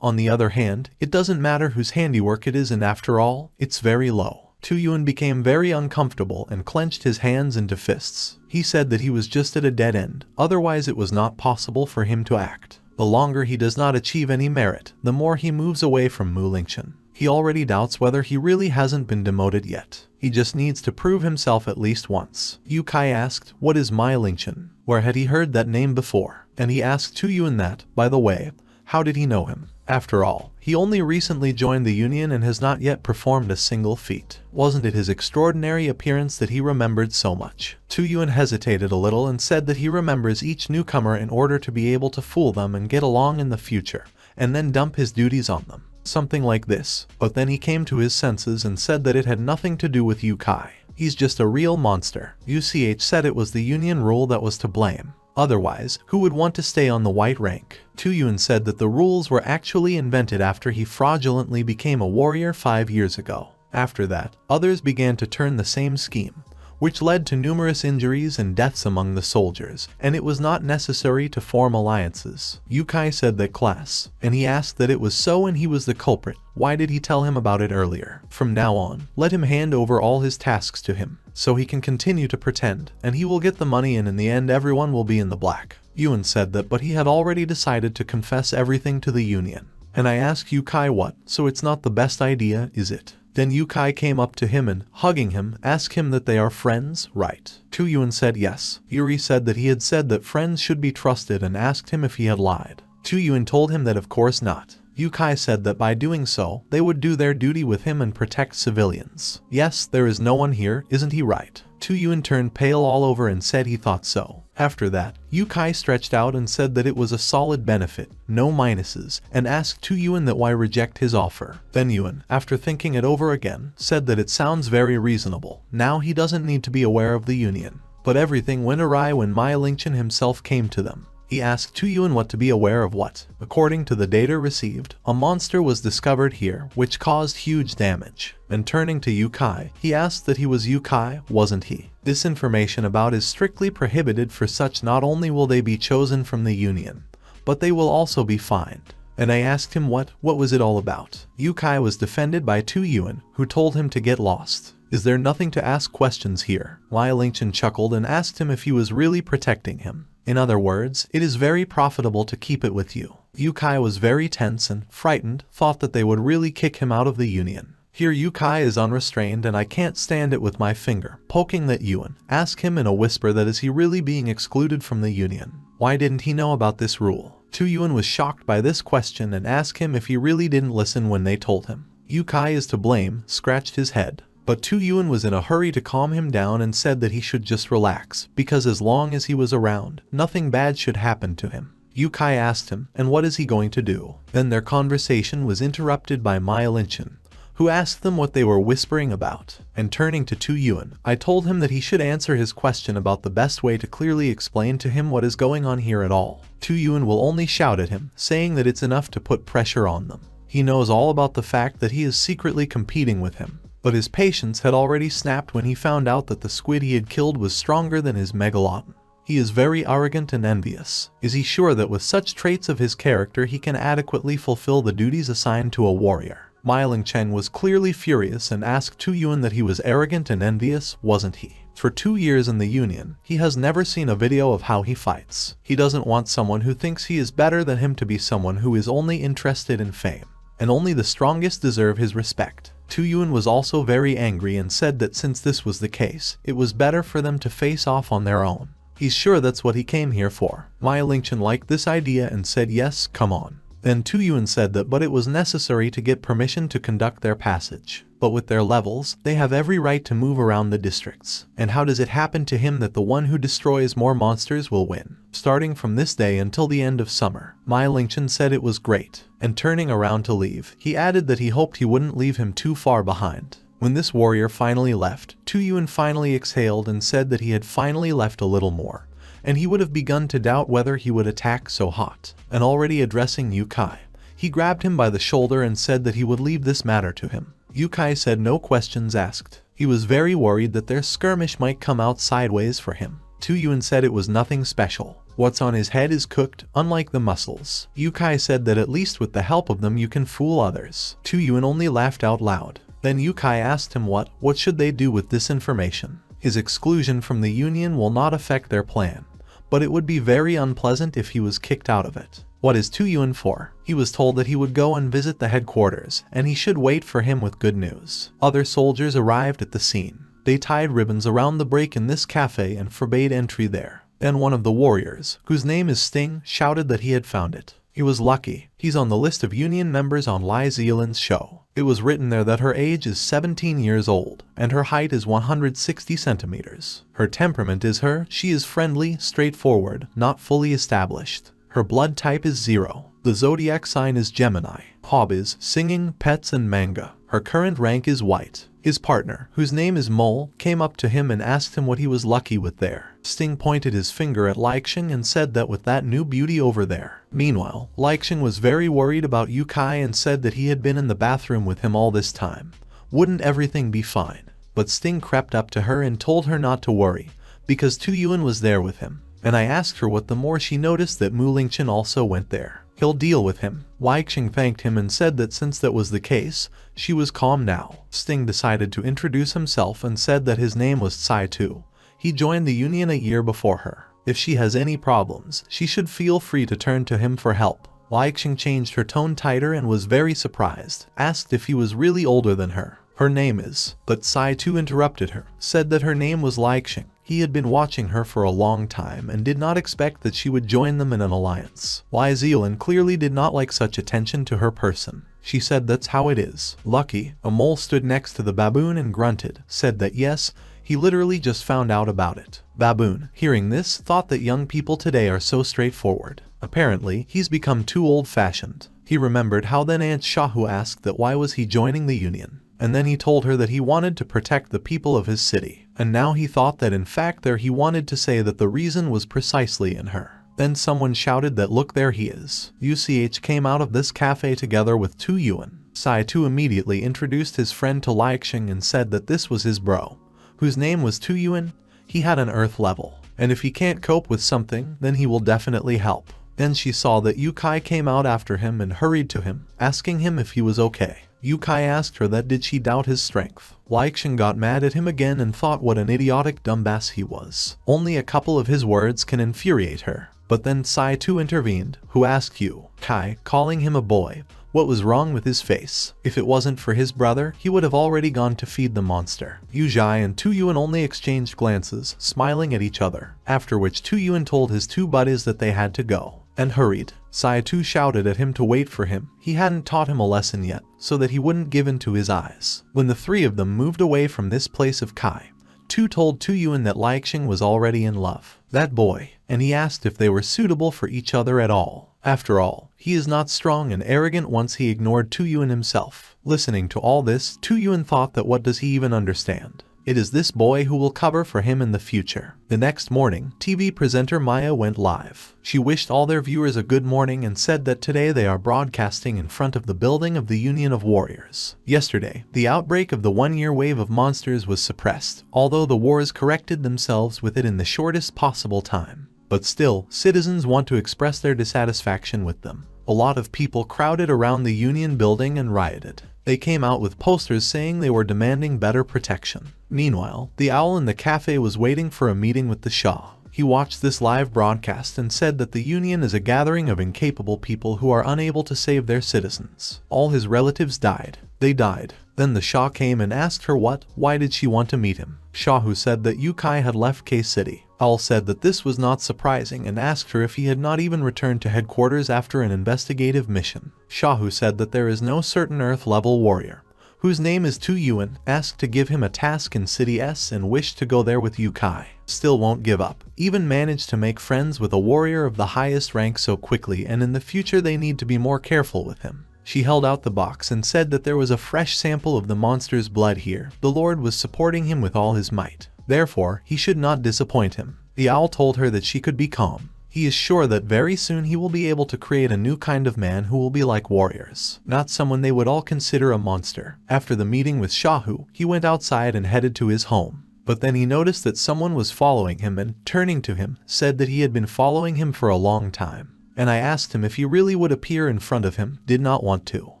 on the other hand, it doesn't matter whose handiwork it is, and after all, it's very low. Tuyun became very uncomfortable and clenched his hands into fists. He said that he was just at a dead end, otherwise it was not possible for him to act. The longer he does not achieve any merit, the more he moves away from Muling Chen. He already doubts whether he really hasn't been demoted yet. He just needs to prove himself at least once. Yukai asked, what is Muling Chen? Where had he heard that name before? And he asked Tuyun that, by the way, how did he know him? After all, he only recently joined the Union and has not yet performed a single feat. Wasn't it his extraordinary appearance that he remembered so much? Tuyun hesitated a little and said that he remembers each newcomer in order to be able to fool them and get along in the future, and then dump his duties on them. Something like this. But then he came to his senses and said that it had nothing to do with Yukai. He's just a real monster. UCH said it was the Union rule that was to blame. Otherwise, who would want to stay on the white rank? Tuyun said that the rules were actually invented after he fraudulently became a warrior 5 years ago. After that, others began to turn the same scheme, which led to numerous injuries and deaths among the soldiers, and it was not necessary to form alliances. Yukai said that class, and he asked that it was so and he was the culprit. Why did he tell him about it earlier? From now on, let him hand over all his tasks to him, so he can continue to pretend, and he will get the money and in the end everyone will be in the black. Yuan said that, but he had already decided to confess everything to the Union. And I asked Yukai what, so it's not the best idea, is it? Then Yukai came up to him and, hugging him, asked him that they are friends, right? Tuyun said yes. Yuri said that he had said that friends should be trusted and asked him if he had lied. Tuyun told him that of course not. Yukai said that by doing so, they would do their duty with him and protect civilians. Yes, there is no one here, isn't he right? Tuyun turned pale all over and said he thought so. After that, Yukai stretched out and said that it was a solid benefit, no minuses, and asked Tuyun that why reject his offer. Then Yuan, after thinking it over again, said that it sounds very reasonable. Now he doesn't need to be aware of the union. But everything went awry when Muling Chen himself came to them. He asked Tuyun what to be aware of what. According to the data received, a monster was discovered here which caused huge damage. And turning to Yukai, he asked that he was Yukai, wasn't he? This information about is strictly prohibited for such. Not only will they be chosen from the union, but they will also be fined. And I asked him what was it all about? Yukai was defended by Tuyun, who told him to get lost. Is there nothing to ask questions here? Muling Chen chuckled and asked him if he was really protecting him. In other words, it is very profitable to keep it with you. Yukai was very tense and frightened, thought that they would really kick him out of the union. Here Yukai is unrestrained and I can't stand it with my finger. Poking that Yuan, ask him in a whisper that is he really being excluded from the union? Why didn't he know about this rule? Tuyun was shocked by this question and asked him if he really didn't listen when they told him. Yukai is to blame, scratched his head. But Tuyun was in a hurry to calm him down and said that he should just relax, because as long as he was around, nothing bad should happen to him. Yukai asked him, and what is he going to do? Then their conversation was interrupted by Muling Chen, who asked them what they were whispering about. And turning to Tuyun, I told him that he should answer his question about the best way to clearly explain to him what is going on here at all. Tuyun will only shout at him, saying that it's enough to put pressure on them. He knows all about the fact that he is secretly competing with him. But his patience had already snapped when he found out that the squid he had killed was stronger than his megalodon. He is very arrogant and envious. Is he sure that with such traits of his character he can adequately fulfill the duties assigned to a warrior? Muling Chen was clearly furious and asked Tuyun that he was arrogant and envious, wasn't he? For 2 years in the union, he has never seen a video of how he fights. He doesn't want someone who thinks he is better than him to be someone who is only interested in fame. And only the strongest deserve his respect. Tuyun was also very angry and said that since this was the case, it was better for them to face off on their own. He's sure that's what he came here for. Muling Chen liked this idea and said yes, come on. Then Tuyun said that but it was necessary to get permission to conduct their passage. But with their levels, they have every right to move around the districts. And how does it happen to him that the one who destroys more monsters will win? Starting from this day until the end of summer, Muling Chen said it was great. And turning around to leave, he added that he hoped he wouldn't leave him too far behind. When this warrior finally left, Tuyun finally exhaled and said that he had finally left a little more. And he would have begun to doubt whether he would attack so hot. And already addressing Yukai, he grabbed him by the shoulder and said that he would leave this matter to him. Yukai said no questions asked. He was very worried that their skirmish might come out sideways for him. Tuyun said it was nothing special. What's on his head is cooked, unlike the muscles. Yukai said that at least with the help of them you can fool others. Tuyun only laughed out loud. Then Yukai asked him what should they do with this information. His exclusion from the union will not affect their plan, but it would be very unpleasant if he was kicked out of it. What is Tuyun for? He was told that he would go and visit the headquarters, and he should wait for him with good news. Other soldiers arrived at the scene. They tied ribbons around the break in this cafe and forbade entry there. Then one of the warriors, whose name is Sting, shouted that he had found it. He was lucky. He's on the list of union members on Lizelin's show. It was written there that her age is 17 years old, and her height is 160 centimeters. Her temperament is she is friendly, straightforward, not fully established. Her blood type is 0. The zodiac sign is Gemini. Hobbies, singing, pets and manga. Her current rank is white. His partner, whose name is Mole, came up to him and asked him what he was lucky with there. Sting pointed his finger at Lizelin and said that with that new beauty over there. Meanwhile, Lizelin was very worried about Yukai and said that he had been in the bathroom with him all this time. Wouldn't everything be fine? But Sting crept up to her and told her not to worry, because Tuyun was there with him. And I asked her what the more she noticed that Muling Chen also went there. He'll deal with him. Lizelin thanked him and said that since that was the case, she was calm now. Sting decided to introduce himself and said that his name was Tsai too. He joined the union a year before her. If she has any problems, she should feel free to turn to him for help. Lizelin changed her tone tighter and was very surprised, asked if he was really older than her. Her name is, but Sai-tu interrupted her, said that her name was Liexing. He had been watching her for a long time and did not expect that she would join them in an alliance. Lizelin clearly did not like such attention to her person. She said that's how it is. Lucky, a mole stood next to the baboon and grunted, said that yes, he literally just found out about it. Baboon, hearing this, thought that young people today are so straightforward. Apparently, he's become too old-fashioned. He remembered how then Aunt Shahu asked that why was he joining the union. And then he told her that he wanted to protect the people of his city. And now he thought that in fact there he wanted to say that the reason was precisely in her. Then someone shouted that look there he is. UCH came out of this cafe together with Tuyun. Sai-tu immediately introduced his friend to Liexing and said that this was his bro, whose name was Tuyun. He had an earth level, and if he can't cope with something, then he will definitely help. Then she saw that Yukai came out after him and hurried to him, asking him if he was okay. Yukai asked her that did she doubt his strength. Liexing got mad at him again and thought what an idiotic dumbass he was. Only a couple of his words can infuriate her. But then Sai-tu intervened, who asked Yukai, calling him a boy, what was wrong with his face. If it wasn't for his brother, he would have already gone to feed the monster. Yujai and Tuyun only exchanged glances, smiling at each other, after which Tuyun told his two buddies that they had to go, and hurried. Sai-tu shouted at him to wait for him. He hadn't taught him a lesson yet, so that he wouldn't give in to his eyes. When the three of them moved away from this place of Kai, Tu told Tuyun that Liexing was already in love. That boy, and he asked if they were suitable for each other at all. After all, he is not strong and arrogant once he ignored Tuyun himself. Listening to all this, Tuyun thought that what does he even understand? It is this boy who will cover for him in the future. The next morning, TV presenter Maya went live. She wished all their viewers a good morning and said that today they are broadcasting in front of the building of the Union of Warriors. Yesterday, the outbreak of the one-year wave of monsters was suppressed, although the wars corrected themselves with it in the shortest possible time. But still, citizens want to express their dissatisfaction with them. A lot of people crowded around the Union building and rioted. They came out with posters saying they were demanding better protection. Meanwhile, the owl in the cafe was waiting for a meeting with the Shah. He watched this live broadcast and said that the Union is a gathering of incapable people who are unable to save their citizens. All his relatives died. They died. Then the Shah came and asked her why did she want to meet him. Shahu said that Yukai had left K-City. Owl said that this was not surprising and asked her if he had not even returned to headquarters after an investigative mission. Shahu said that there is no certain Earth-level warrior, whose name is Tuyun, asked to give him a task in City S and wished to go there with Yukai. Still won't give up. Even managed to make friends with a warrior of the highest rank so quickly, and in the future they need to be more careful with him. She held out the box and said that there was a fresh sample of the monster's blood here. The Lord was supporting him with all his might. Therefore, he should not disappoint him. The owl told her that she could be calm. He is sure that very soon he will be able to create a new kind of man who will be like warriors, not someone they would all consider a monster. After the meeting with Shahu, he went outside and headed to his home. But then he noticed that someone was following him and, turning to him, said that he had been following him for a long time. And I asked him if he really would appear in front of him, did not want to.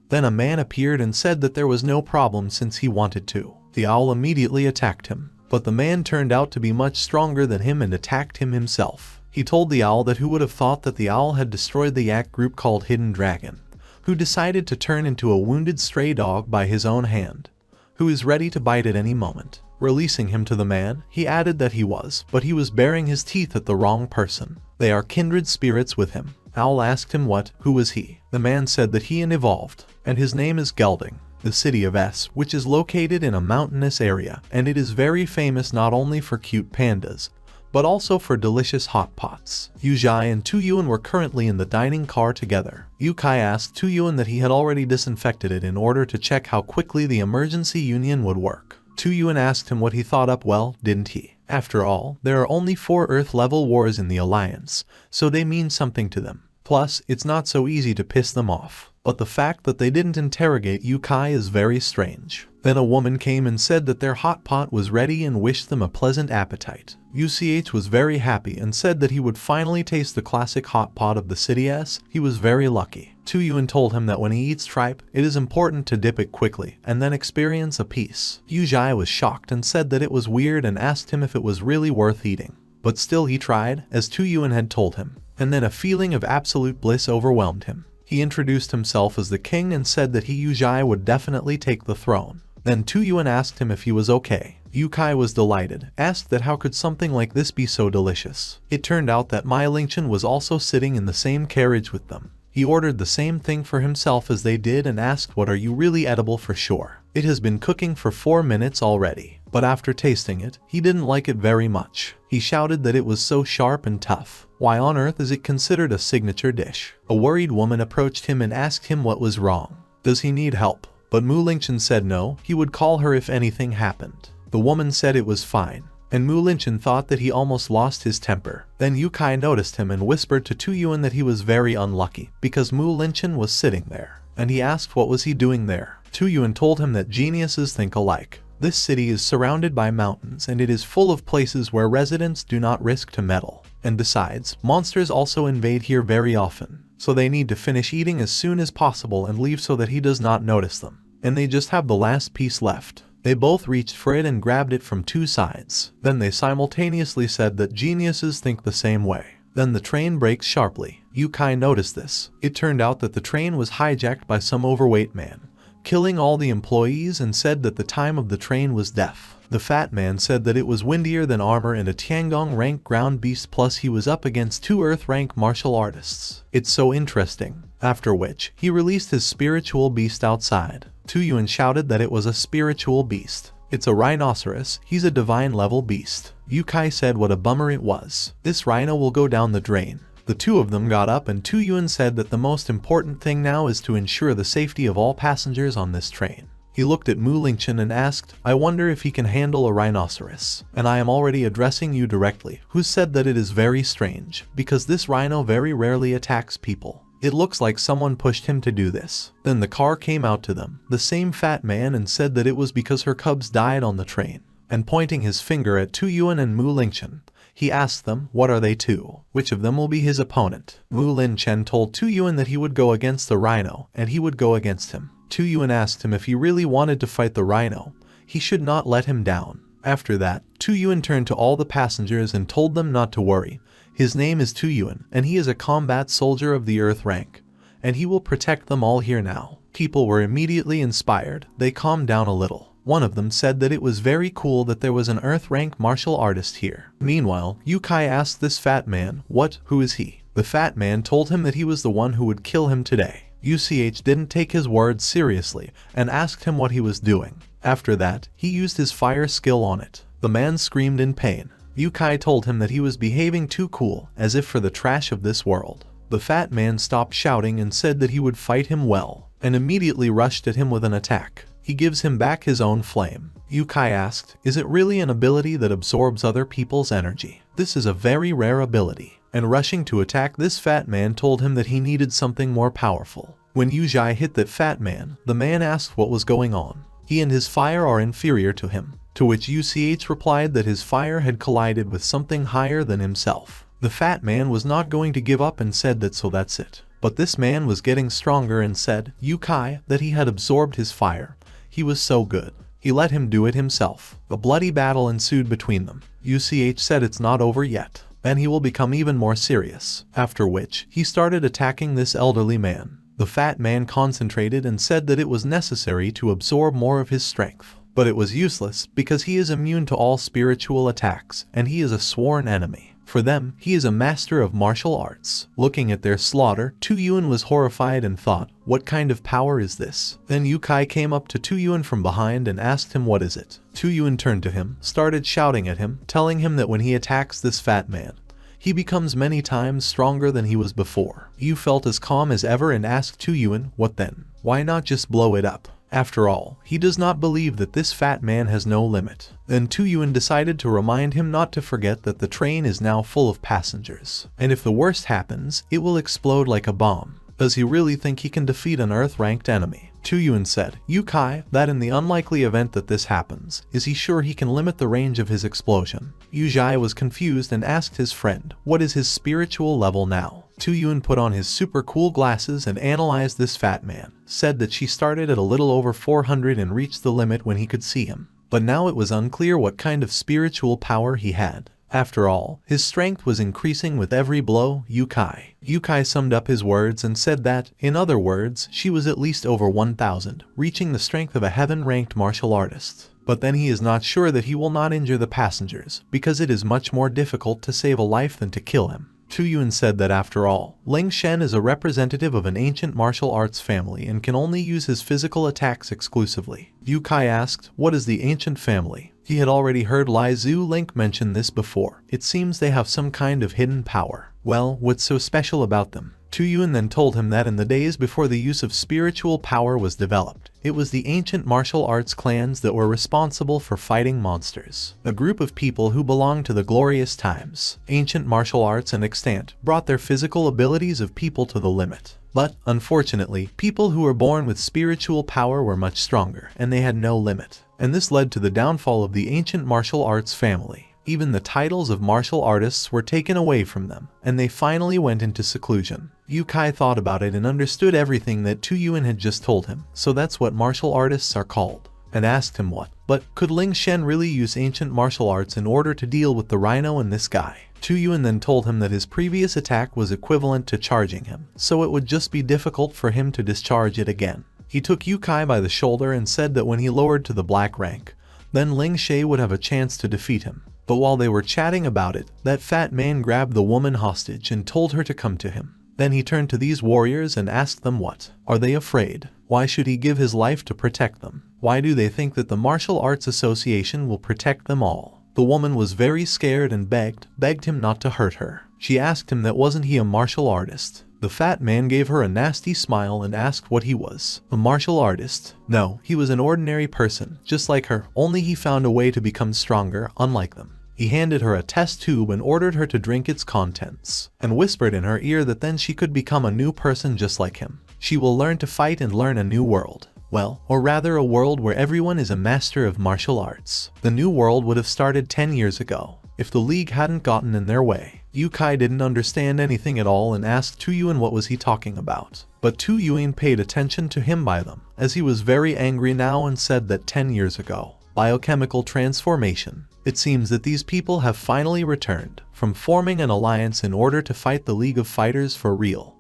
Then a man appeared and said that there was no problem since he wanted to. The owl immediately attacked him. But the man turned out to be much stronger than him and attacked him himself. He told the owl that who would have thought that the owl had destroyed the yak group called Hidden Dragon, who decided to turn into a wounded stray dog by his own hand, who is ready to bite at any moment. Releasing him to the man, he added that he was baring his teeth at the wrong person. They are kindred spirits with him. Owl asked him who was he. The man said that he evolved, and his name is Gelding. The city of S, which is located in a mountainous area, and it is very famous not only for cute pandas, but also for delicious hot pots. Yujai and Tuyun were currently in the dining car together. Yukai asked Tuyun that he had already disinfected it in order to check how quickly the emergency union would work. Tuyun asked him what he thought up well, didn't he? After all, there are only 4 Earth-level wars in the Alliance, so they mean something to them. Plus, it's not so easy to piss them off. But the fact that they didn't interrogate Yukai is very strange. Then a woman came and said that their hot pot was ready and wished them a pleasant appetite. UCH was very happy and said that he would finally taste the classic hot pot of the city S. He was very lucky. Tuyun told him that when he eats tripe, it is important to dip it quickly and then experience a piece. Yujai was shocked and said that it was weird and asked him if it was really worth eating. But still he tried, as Tuyun had told him. And then a feeling of absolute bliss overwhelmed him. He introduced himself as the king and said that he Yujai would definitely take the throne. Then Tuyun asked him if he was okay. Yukai was delighted, asked that how could something like this be so delicious. It turned out that Muling Chen was also sitting in the same carriage with them. He ordered the same thing for himself as they did and asked, "What are you really edible for sure? It has been cooking for 4 minutes already." But after tasting it, he didn't like it very much. He shouted that it was so sharp and tough. Why on earth is it considered a signature dish? A worried woman approached him and asked him what was wrong. Does he need help? But Muling Chen said no, he would call her if anything happened. The woman said it was fine, and Muling Chen thought that he almost lost his temper. Then Yukai noticed him and whispered to Tuyun that he was very unlucky because Muling Chen was sitting there, and he asked what was he doing there. Tuyun told him that geniuses think alike. This city is surrounded by mountains and it is full of places where residents do not risk to meddle. And besides, monsters also invade here very often, so they need to finish eating as soon as possible and leave so that he does not notice them. And they just have the last piece left. They both reached for it and grabbed it from 2 sides. Then they simultaneously said that geniuses think the same way. Then the train brakes sharply. Yukai noticed this. It turned out that the train was hijacked by some overweight man, killing all the employees, and said that the time of the train was death. The fat man said that it was windier than armor and a Tiangong rank ground beast, plus he was up against 2 earth rank martial artists. It's so interesting. After which, he released his spiritual beast outside. Tuyun shouted that it was a spiritual beast. It's a rhinoceros, he's a divine level beast. Yukai said what a bummer it was. This rhino will go down the drain. The 2 of them got up and Tuyun said that the most important thing now is to ensure the safety of all passengers on this train. He looked at Muling Chen and asked, "I wonder if he can handle a rhinoceros. And I am already addressing you directly," who said that it is very strange, because this rhino very rarely attacks people. It looks like someone pushed him to do this. Then the car came out to them, the same fat man, and said that it was because her cubs died on the train. And pointing his finger at Tuyun and Muling Chen, he asked them, what are they two? Which of them will be his opponent? Muling Chen told Tuyun that he would go against the rhino, and he would go against him. Tuyun asked him if he really wanted to fight the rhino, he should not let him down. After that, Tuyun turned to all the passengers and told them not to worry. His name is Tuyun, and he is a combat soldier of the earth rank, and he will protect them all here now. People were immediately inspired. They calmed down a little. One of them said that it was very cool that there was an earth rank martial artist here. Meanwhile, Yukai asked this fat man, who is he? The fat man told him that he was the one who would kill him today. UCH didn't take his words seriously and asked him what he was doing. After that, he used his fire skill on it. The man screamed in pain. Yukai told him that he was behaving too cool, as if for the trash of this world. The fat man stopped shouting and said that he would fight him well, and immediately rushed at him with an attack. He gives him back his own flame. Yukai asked, is it really an ability that absorbs other people's energy? This is a very rare ability. And rushing to attack this fat man told him that he needed something more powerful. When Yujai hit that fat man, the man asked what was going on. He and his fire are inferior to him. To which UCH replied that his fire had collided with something higher than himself. The fat man was not going to give up and said that so that's it. But this man was getting stronger and said, Yukai, that he had absorbed his fire. He was so good. He let him do it himself. A bloody battle ensued between them. UCH said it's not over yet. Then he will become even more serious. After which, he started attacking this elderly man. The fat man concentrated and said that it was necessary to absorb more of his strength. But it was useless because he is immune to all spiritual attacks and he is a sworn enemy. For them, he is a master of martial arts. Looking at their slaughter, Tuyun was horrified and thought, what kind of power is this? Then Yukai came up to Tuyun from behind and asked him what is it. Tuyun turned to him, started shouting at him, telling him that when he attacks this fat man, he becomes many times stronger than he was before. Yu felt as calm as ever and asked Tuyun, what then? Why not just blow it up? After all, he does not believe that this fat man has no limit. Then Tuyun decided to remind him not to forget that the train is now full of passengers. And if the worst happens, it will explode like a bomb. Does he really think he can defeat an earth-ranked enemy? Tuyun said, Yukai, that in the unlikely event that this happens, is he sure he can limit the range of his explosion? Yujai was confused and asked his friend, what is his spiritual level now? Tuyun put on his super cool glasses and analyzed this fat man, said that she started at a little over 400 and reached the limit when he could see him. But now it was unclear what kind of spiritual power he had. After all, his strength was increasing with every blow. Yukai summed up his words and said that, in other words, she was at least over 1,000, reaching the strength of a heaven-ranked martial artist. But then he is not sure that he will not injure the passengers, because it is much more difficult to save a life than to kill him. Tuyun said that after all, Muling Chen is a representative of an ancient martial arts family and can only use his physical attacks exclusively. Yukai asked, what is the ancient family? He had already heard Lizelin mention this before. It seems they have some kind of hidden power. Well, what's so special about them? Tuyun then told him that in the days before the use of spiritual power was developed, it was the ancient martial arts clans that were responsible for fighting monsters. A group of people who belonged to the glorious times. Ancient martial arts and extant brought their physical abilities of people to the limit. But, unfortunately, people who were born with spiritual power were much stronger, and they had no limit. And this led to the downfall of the ancient martial arts family. Even the titles of martial artists were taken away from them, and they finally went into seclusion. Yukai thought about it and understood everything that Tuyun had just told him, so that's what martial artists are called, and asked him what. But could Muling Chen really use ancient martial arts in order to deal with the rhino and this guy? Tuyun then told him that his previous attack was equivalent to charging him, so it would just be difficult for him to discharge it again. He took Yukai by the shoulder and said that when he lowered to the black rank, then Muling Chen would have a chance to defeat him. But while they were chatting about it, that fat man grabbed the woman hostage and told her to come to him. Then he turned to these warriors and asked them what. Are they afraid? Why should he give his life to protect them? Why do they think that the Martial Arts Association will protect them all? The woman was very scared and begged him not to hurt her. She asked him that wasn't he a martial artist. The fat man gave her a nasty smile and asked what he was. A martial artist? No, he was an ordinary person, just like her, only he found a way to become stronger, unlike them. He handed her a test tube and ordered her to drink its contents, and whispered in her ear that then she could become a new person just like him. She will learn to fight and learn a new world. Well, or rather a world where everyone is a master of martial arts. The new world would have started 10 years ago, if the League hadn't gotten in their way. Yukai didn't understand anything at all and asked Tuyun what was he talking about. But Tuyun paid attention to him by them, as he was very angry now and said that 10 years ago, biochemical transformation. It seems that these people have finally returned from forming an alliance in order to fight the League of Fighters for real.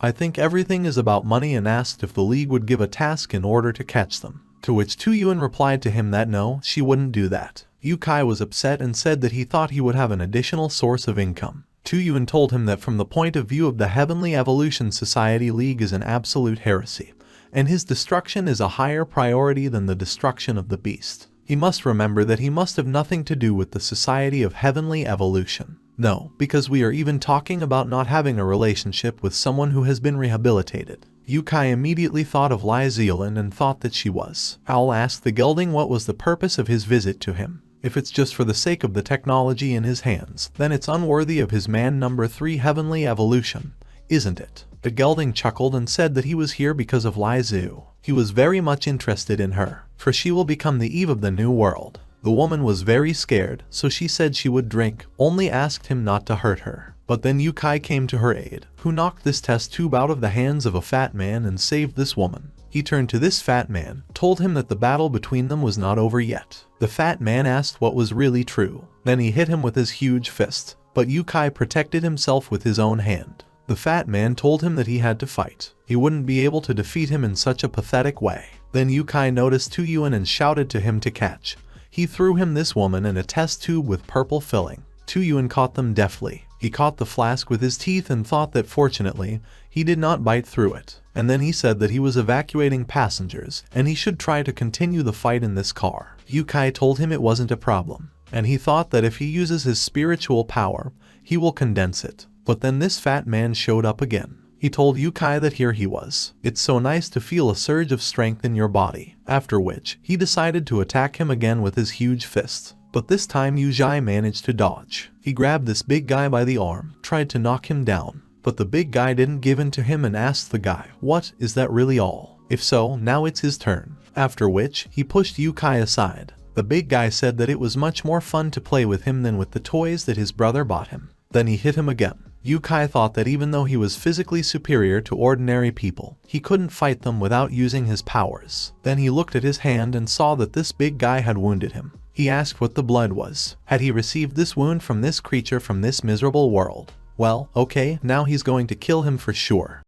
I think everything is about money and asked if the League would give a task in order to catch them. To which Tuyun replied to him that no, she wouldn't do that. Yukai was upset and said that he thought he would have an additional source of income. Tuyun told him that from the point of view of the Heavenly Evolution Society, League is an absolute heresy, and his destruction is a higher priority than the destruction of the beast. He must remember that he must have nothing to do with the Society of Heavenly Evolution. No, because we are even talking about not having a relationship with someone who has been rehabilitated. Yukai immediately thought of Lizelin and thought that she was. Owl asked the gelding what was the purpose of his visit to him. If it's just for the sake of the technology in his hands, then it's unworthy of his man number 3 Heavenly Evolution, isn't it? The gelding chuckled and said that he was here because of Lizu. He was very much interested in her, for she will become the Eve of the new world. The woman was very scared, so she said she would drink, only asked him not to hurt her. But then Yukai came to her aid, who knocked this test tube out of the hands of a fat man and saved this woman. He turned to this fat man, told him that the battle between them was not over yet. The fat man asked what was really true. Then he hit him with his huge fist, but Yukai protected himself with his own hand. The fat man told him that he had to fight. He wouldn't be able to defeat him in such a pathetic way. Then Yukai noticed Tuyun and shouted to him to catch. He threw him this woman and a test tube with purple filling. Tuyun caught them deftly. He caught the flask with his teeth and thought that fortunately, he did not bite through it. And then he said that he was evacuating passengers, and he should try to continue the fight in this car. Yukai told him it wasn't a problem, and he thought that if he uses his spiritual power, he will condense it. But then this fat man showed up again. He told Yukai that here he was. It's so nice to feel a surge of strength in your body. After which, he decided to attack him again with his huge fist. But this time Yukai managed to dodge. He grabbed this big guy by the arm, tried to knock him down. But the big guy didn't give in to him and asked the guy, "What, is that really all? If so, now it's his turn." After which, he pushed Yukai aside. The big guy said that it was much more fun to play with him than with the toys that his brother bought him. Then he hit him again. Yukai thought that even though he was physically superior to ordinary people, he couldn't fight them without using his powers. Then he looked at his hand and saw that this big guy had wounded him. He asked what the blood was. Had he received this wound from this creature from this miserable world? Well, okay, now he's going to kill him for sure.